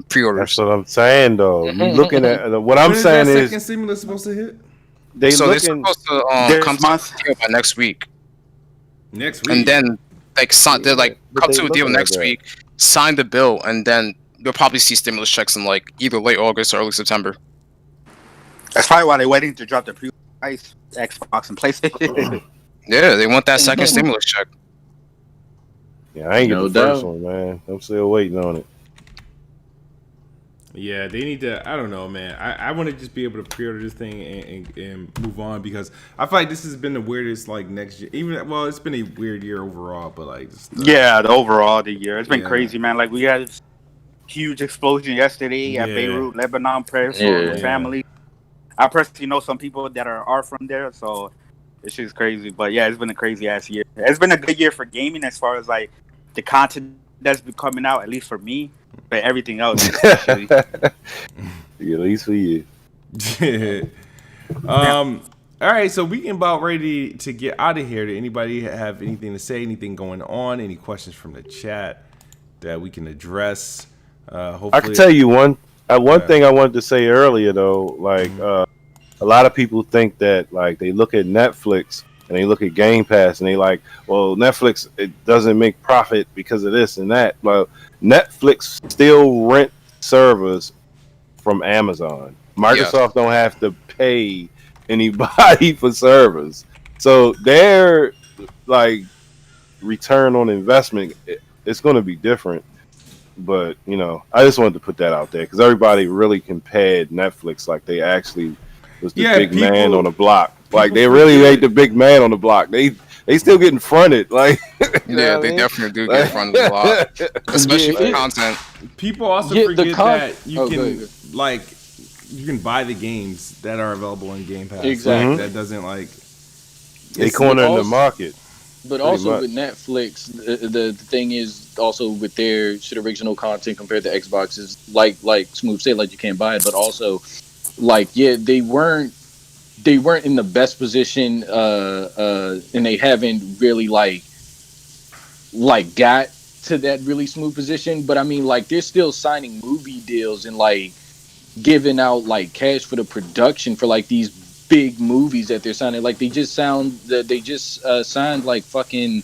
pre-orders. That's what I'm saying, though. You looking at what I'm When saying that is second stimulus supposed to hit? they So they're looking. supposed to This come to month. a deal by next week, Next week. and then they're like But come they to a deal looking at next that. week, sign the bill, and then you'll probably see stimulus checks in like either late August or early September. That's probably why they're waiting to drop the price, Xbox and PlayStation. Yeah, they want that second stimulus check. Yeah, I ain't get No the first doubt. one, man. I'm still waiting on it. Yeah, they need to. I don't know, man. I want to just be able to pre-order this thing and move on because I feel like this has been the weirdest like next year. It's been a weird year overall, but like just, Yeah, the year. It's been Yeah. crazy, man. Like we had this huge explosion yesterday at Yeah. Beirut, Lebanon, prayer for Yeah. the family. I personally know some people that are from there, so it's just crazy. But yeah, it's been a crazy ass year. It's been a good year for gaming as far as like the content that's been coming out, at least for me. But everything else, especially. Yeah, at least for you. All right, so we can about ready to get out of here. Did anybody have anything to say? Anything going on? Any questions from the chat that we can address? Hopefully, I can tell you one thing I wanted to say earlier though. Like a lot of people think that like they look at Netflix and they look at Game Pass and they like, well, Netflix it doesn't make profit because of this and that. Well, Netflix still rent servers from Amazon. Microsoft don't have to pay anybody for servers, so their like return on investment it's going to be different. But you know, I just wanted to put that out there because everybody really compared Netflix like they actually was the big man on the block. Like they really made the big man on the block. They still getting fronted. Like yeah, they definitely do get fronted a lot, especially for content. People also forget that you can like you can buy the games that are available in Game Pass. Exactly. That doesn't like they corner in the market. But also with Netflix, the thing is also with their shit original content compared to Xbox is like Smooth said, like you can't buy it, but also like they weren't in the best position, and they haven't really like got to that really smooth position. But I mean, like they're still signing movie deals and like giving out like cash for the production for like these big movies that they're signing. Like they just signed like fucking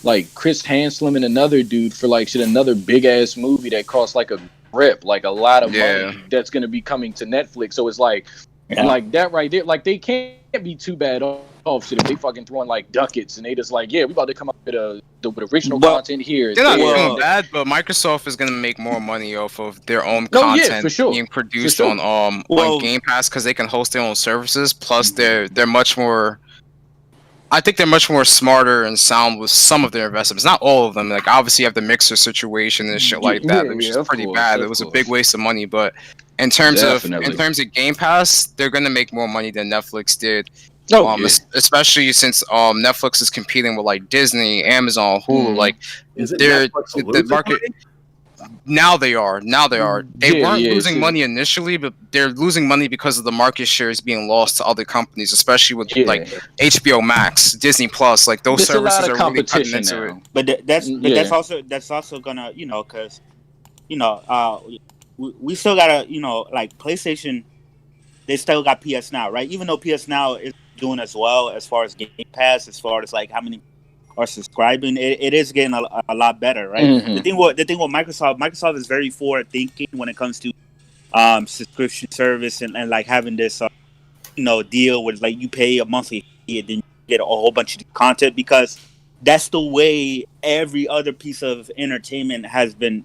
like Chris Hanslem and another dude for like another big ass movie that costs like a grip, like a lot of money that's gonna be coming to Netflix. So it's like like that right there, like they can't be too bad off shit if they fucking throwing like ducats and they just like we about to come up with with original content here. They're not doing bad, but Microsoft is gonna make more money off of their own content being produced on Game Pass because they can host their own services. Plus, they're much more. I think they're much more smarter and sound with some of their investments. Not all of them. Like obviously, you have the Mixer situation and shit like that, which is pretty bad. It was a big waste of money, but in terms of Game Pass, they're gonna make more money than Netflix did. Especially since Netflix is competing with like Disney, Amazon, Hulu. Like they're the market. Now they are. They weren't losing money initially, but they're losing money because of the market shares being lost to other companies, especially with like HBO Max, Disney Plus. Like those services are really cutting into it. But that's also gonna because we still gotta like PlayStation. They still got PS Now, right? Even though PS Now is doing as well as far as Game Pass, as far as like how many are subscribing, it is getting a lot better, right? Mm-hmm. The thing with Microsoft is very forward thinking when it comes to subscription service and like having this deal with like you pay a monthly fee and then you get a whole bunch of content, because that's the way every other piece of entertainment has been,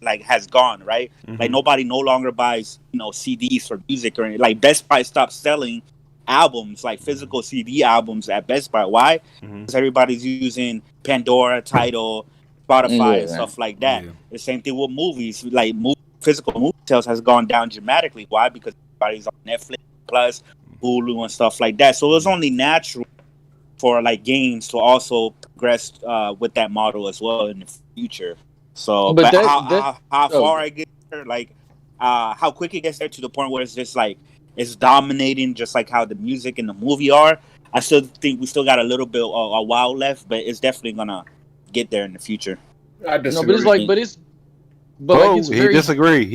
like has gone, right? Like nobody no longer buys CDs for music or anything. Like Best Buy stopped selling albums, like physical CD albums at Best Buy. Why? Because everybody's using Pandora, Tidal, Spotify, and stuff like that. The same thing with movies. Like physical movie sales has gone down dramatically. Why? Because everybody's on Netflix, Plus, Hulu, and stuff like that. So it's only natural for like games to also progress with that model as well in the future. So, but how far I get there, like how quick it gets there to the point where it's just like it's dominating, just like how the music and the movie are. I still think we still got a little bit a while left, but it's definitely gonna get there in the future. I disagree. No, but he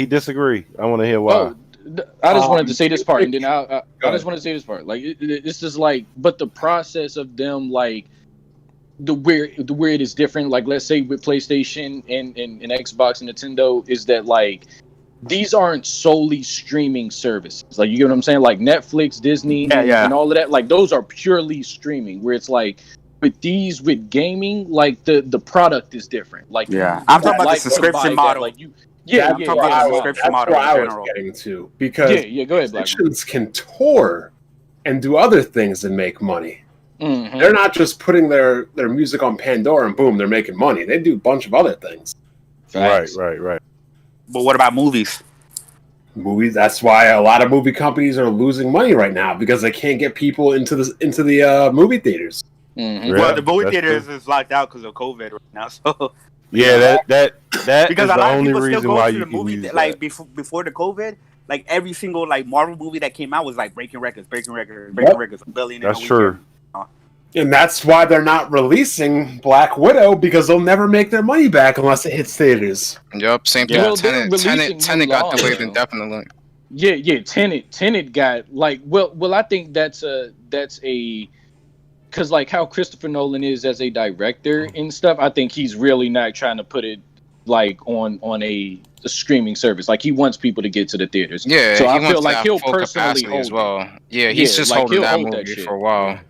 disagree. I want to hear why. I just wanted to say this part, and then I just want to say this part. Like it's just like, but the process of them like the where it is different. Like let's say with PlayStation and Xbox and Nintendo is that like these aren't solely streaming services. Like you get what I'm saying? Like Netflix, Disney, and all of that. Like those are purely streaming. Where it's like with gaming, like the product is different. Like I'm talking about the subscription model. Like subscription model in general. Getting to because go ahead, musicians can tour and do other things and make money. Mm-hmm. They're not just putting their music on Pandora and boom, they're making money. They do a bunch of other things. Right. But what about movies? Movies. That's why a lot of movie companies are losing money right now because they can't get people into the movie theaters. Mm-hmm. Well, the movie theaters is locked out because of COVID right now. So that because is a the lot of only people still reason go why to you the movie can use like before the COVID. like every single like Marvel movie that came out was like breaking records, a billion. That's true. And that's why they're not releasing Black Widow, because they'll never make their money back unless it hits theaters. Yep, same thing. Well, Tenet got Mulan, delayed though. indefinitely. Yeah. Tenet got like well. I think that's a because like how Christopher Nolan is as a director and stuff. I think he's really not trying to put it like on a streaming service. Like he wants people to get to the theaters. Yeah, so he I wants feel like to he'll full personally capacity hold as well. Yeah, he's just like, holding he'll that hold that movie shit. for a while.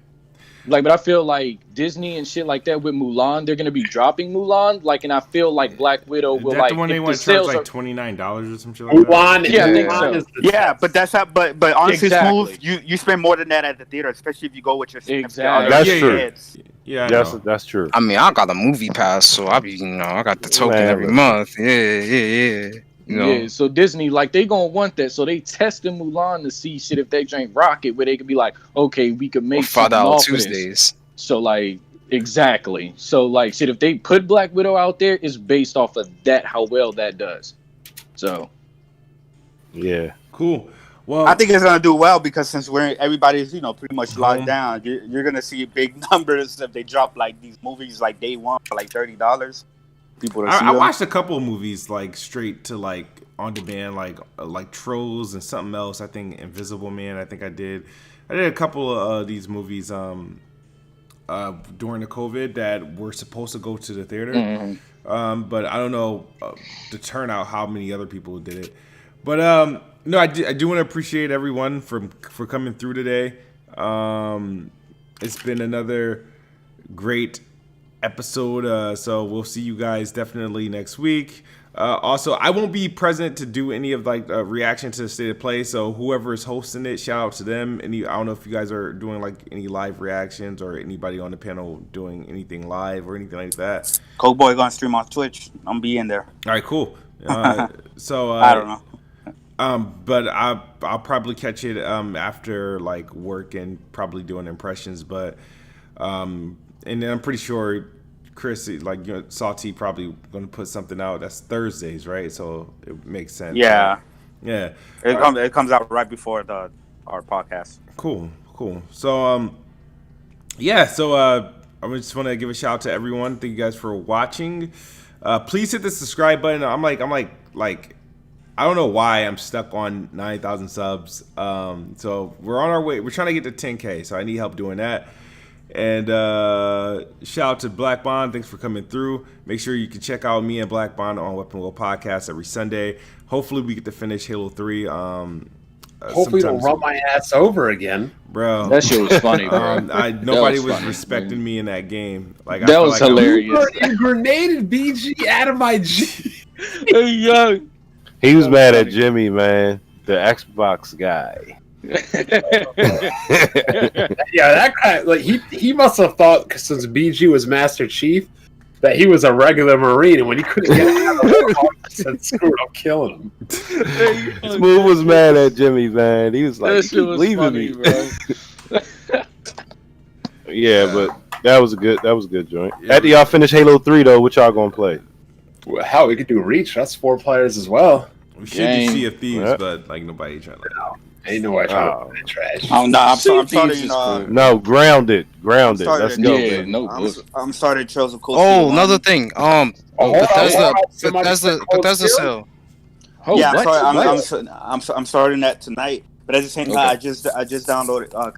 Like, but I feel like Disney and shit like that with Mulan, they're gonna be dropping Mulan. Like, and I feel like Black Widow will Is that like the one they if want the to charge sales like are $29 or some shit like that? Mulan, Yeah, I think Mulan so. is the Yeah, test. but that's how. But honestly, Exactly. Smooth, you spend more than that at the theater, especially if you go with your Exactly. That's your true. kids. Yeah, I know. That's true. I mean, I got a movie pass, so I be, I got the token Man, every listen. month. Yeah. You know? Yeah, so Disney, like, they gonna want that. So they testing Mulan to see shit if they drink Rocket, where they could be like, okay, we could make something $5 off of this. Tuesdays. So like, exactly. So like, shit, if they put Black Widow out there, it's based off of that, how well that does. So Yeah. Cool. Well, I think it's gonna do well because since everybody's pretty much locked down, you're gonna see big numbers if they drop like these movies like day one for like $30. People to see I them. watched a couple of movies like straight to like on demand, like Trolls and something else. I think Invisible Man. I think I did a couple of these movies during the COVID that were supposed to go to the theater. Mm-hmm. But I don't know the turnout, how many other people did it. But no, I do want to appreciate everyone for coming through today. It's been another great episode, so we'll see you guys definitely next week. Also, I won't be present to do any of like reaction to the state of play, so whoever is hosting it, shout out to them. I don't know if you guys are doing like any live reactions or anybody on the panel doing anything live or anything like that. Coke Boy gonna stream on Twitch. I'm be in there. All right, cool. So I don't know. But I'll probably catch it after like work and probably doing impressions. But and then I'm pretty sure Chris, like Salty, probably gonna put something out. That's Thursdays, right? So it makes sense. Yeah. Yeah. It comes out right before our podcast. Cool. So yeah. So I just want to give a shout out to everyone. Thank you guys for watching. Please hit the subscribe button. I'm like I don't know why I'm stuck on 9,000 subs. So we're on our way. We're trying to get to 10K. So I need help doing that. And shout out to Black Bond. Thanks for coming through. Make sure you can check out me and Black Bond on Weapon Will Podcast every Sunday. Hopefully we get to finish Halo 3. Hopefully don't run my ass over again. Bro. that shit was funny, bro. Nobody was funny, respecting man. me in that game. Like That was hilarious. You grenaded BG out of my G. Hey, yo. He was mad at Jimmy, man, the Xbox guy. Yeah, that guy, like he must have thought, since BG was Master Chief, that he was a regular Marine, and when he couldn't get out of the said, "Screw it, I'm killing him." Smooth was mad at Jimmy, man. He was like, That "You shit keep was leaving funny, me." bro. Yeah, but that was a good joint. After y'all finish Halo 3, though, what y'all gonna play? Well, hell, we could do Reach. That's 4 players as well. We should do Sea of Thieves, Yeah. but like nobody trying to. Ain't no way trying to play trash. I'm starting. No, grounded. Let's started- go. Yeah, baby. no bullshit. I'm starting Trails of Cold Oh, Steel another 1. thing. Somebody Bethesda said sale. Oh, Yeah, what? I'm starting that tonight. But at the same time, I just downloaded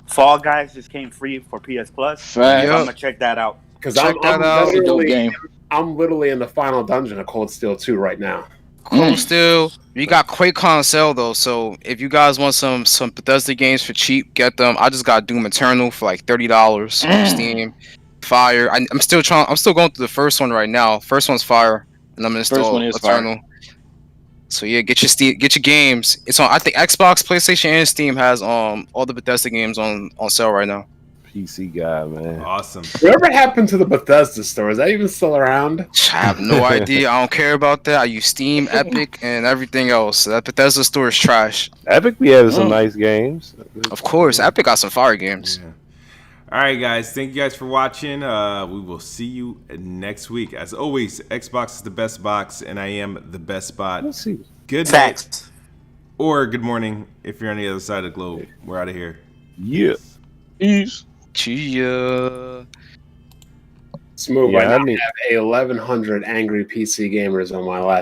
Fall Guys. Just came free for PS Plus. Fact. So I'm gonna check that out. Because Check that out. It's a dope game. I'm literally in the final dungeon of Cold Steel 2 right now. Cold Steel. You got QuakeCon on sale though, so if you guys want some Bethesda games for cheap, get them. I just got Doom Eternal for like $30 on Steam. Fire. I'm still going through the first one right now. First one's fire, and I'm gonna install one is fire. Eternal. So yeah, get your games. It's on. I think Xbox, PlayStation, and Steam has all the Bethesda games on sale right now. PC guy, man. Awesome. Whatever happened to the Bethesda store? Is that even still around? I have no idea. I don't care about that. I use Steam, Epic, and everything else. That Bethesda store is trash. Epic be having some nice games. Of course, Epic got some fire games. Yeah. All right, guys. Thank you guys for watching. We will see you next week. As always, Xbox is the best box, and I am the best bot. Let's see. Good night. Facts. Or good morning if you're on the other side of the globe. We're out of here. Yeah. Peace. Chia. Smooth. Yeah, I now I mean- have 1,100 angry PC gamers on my last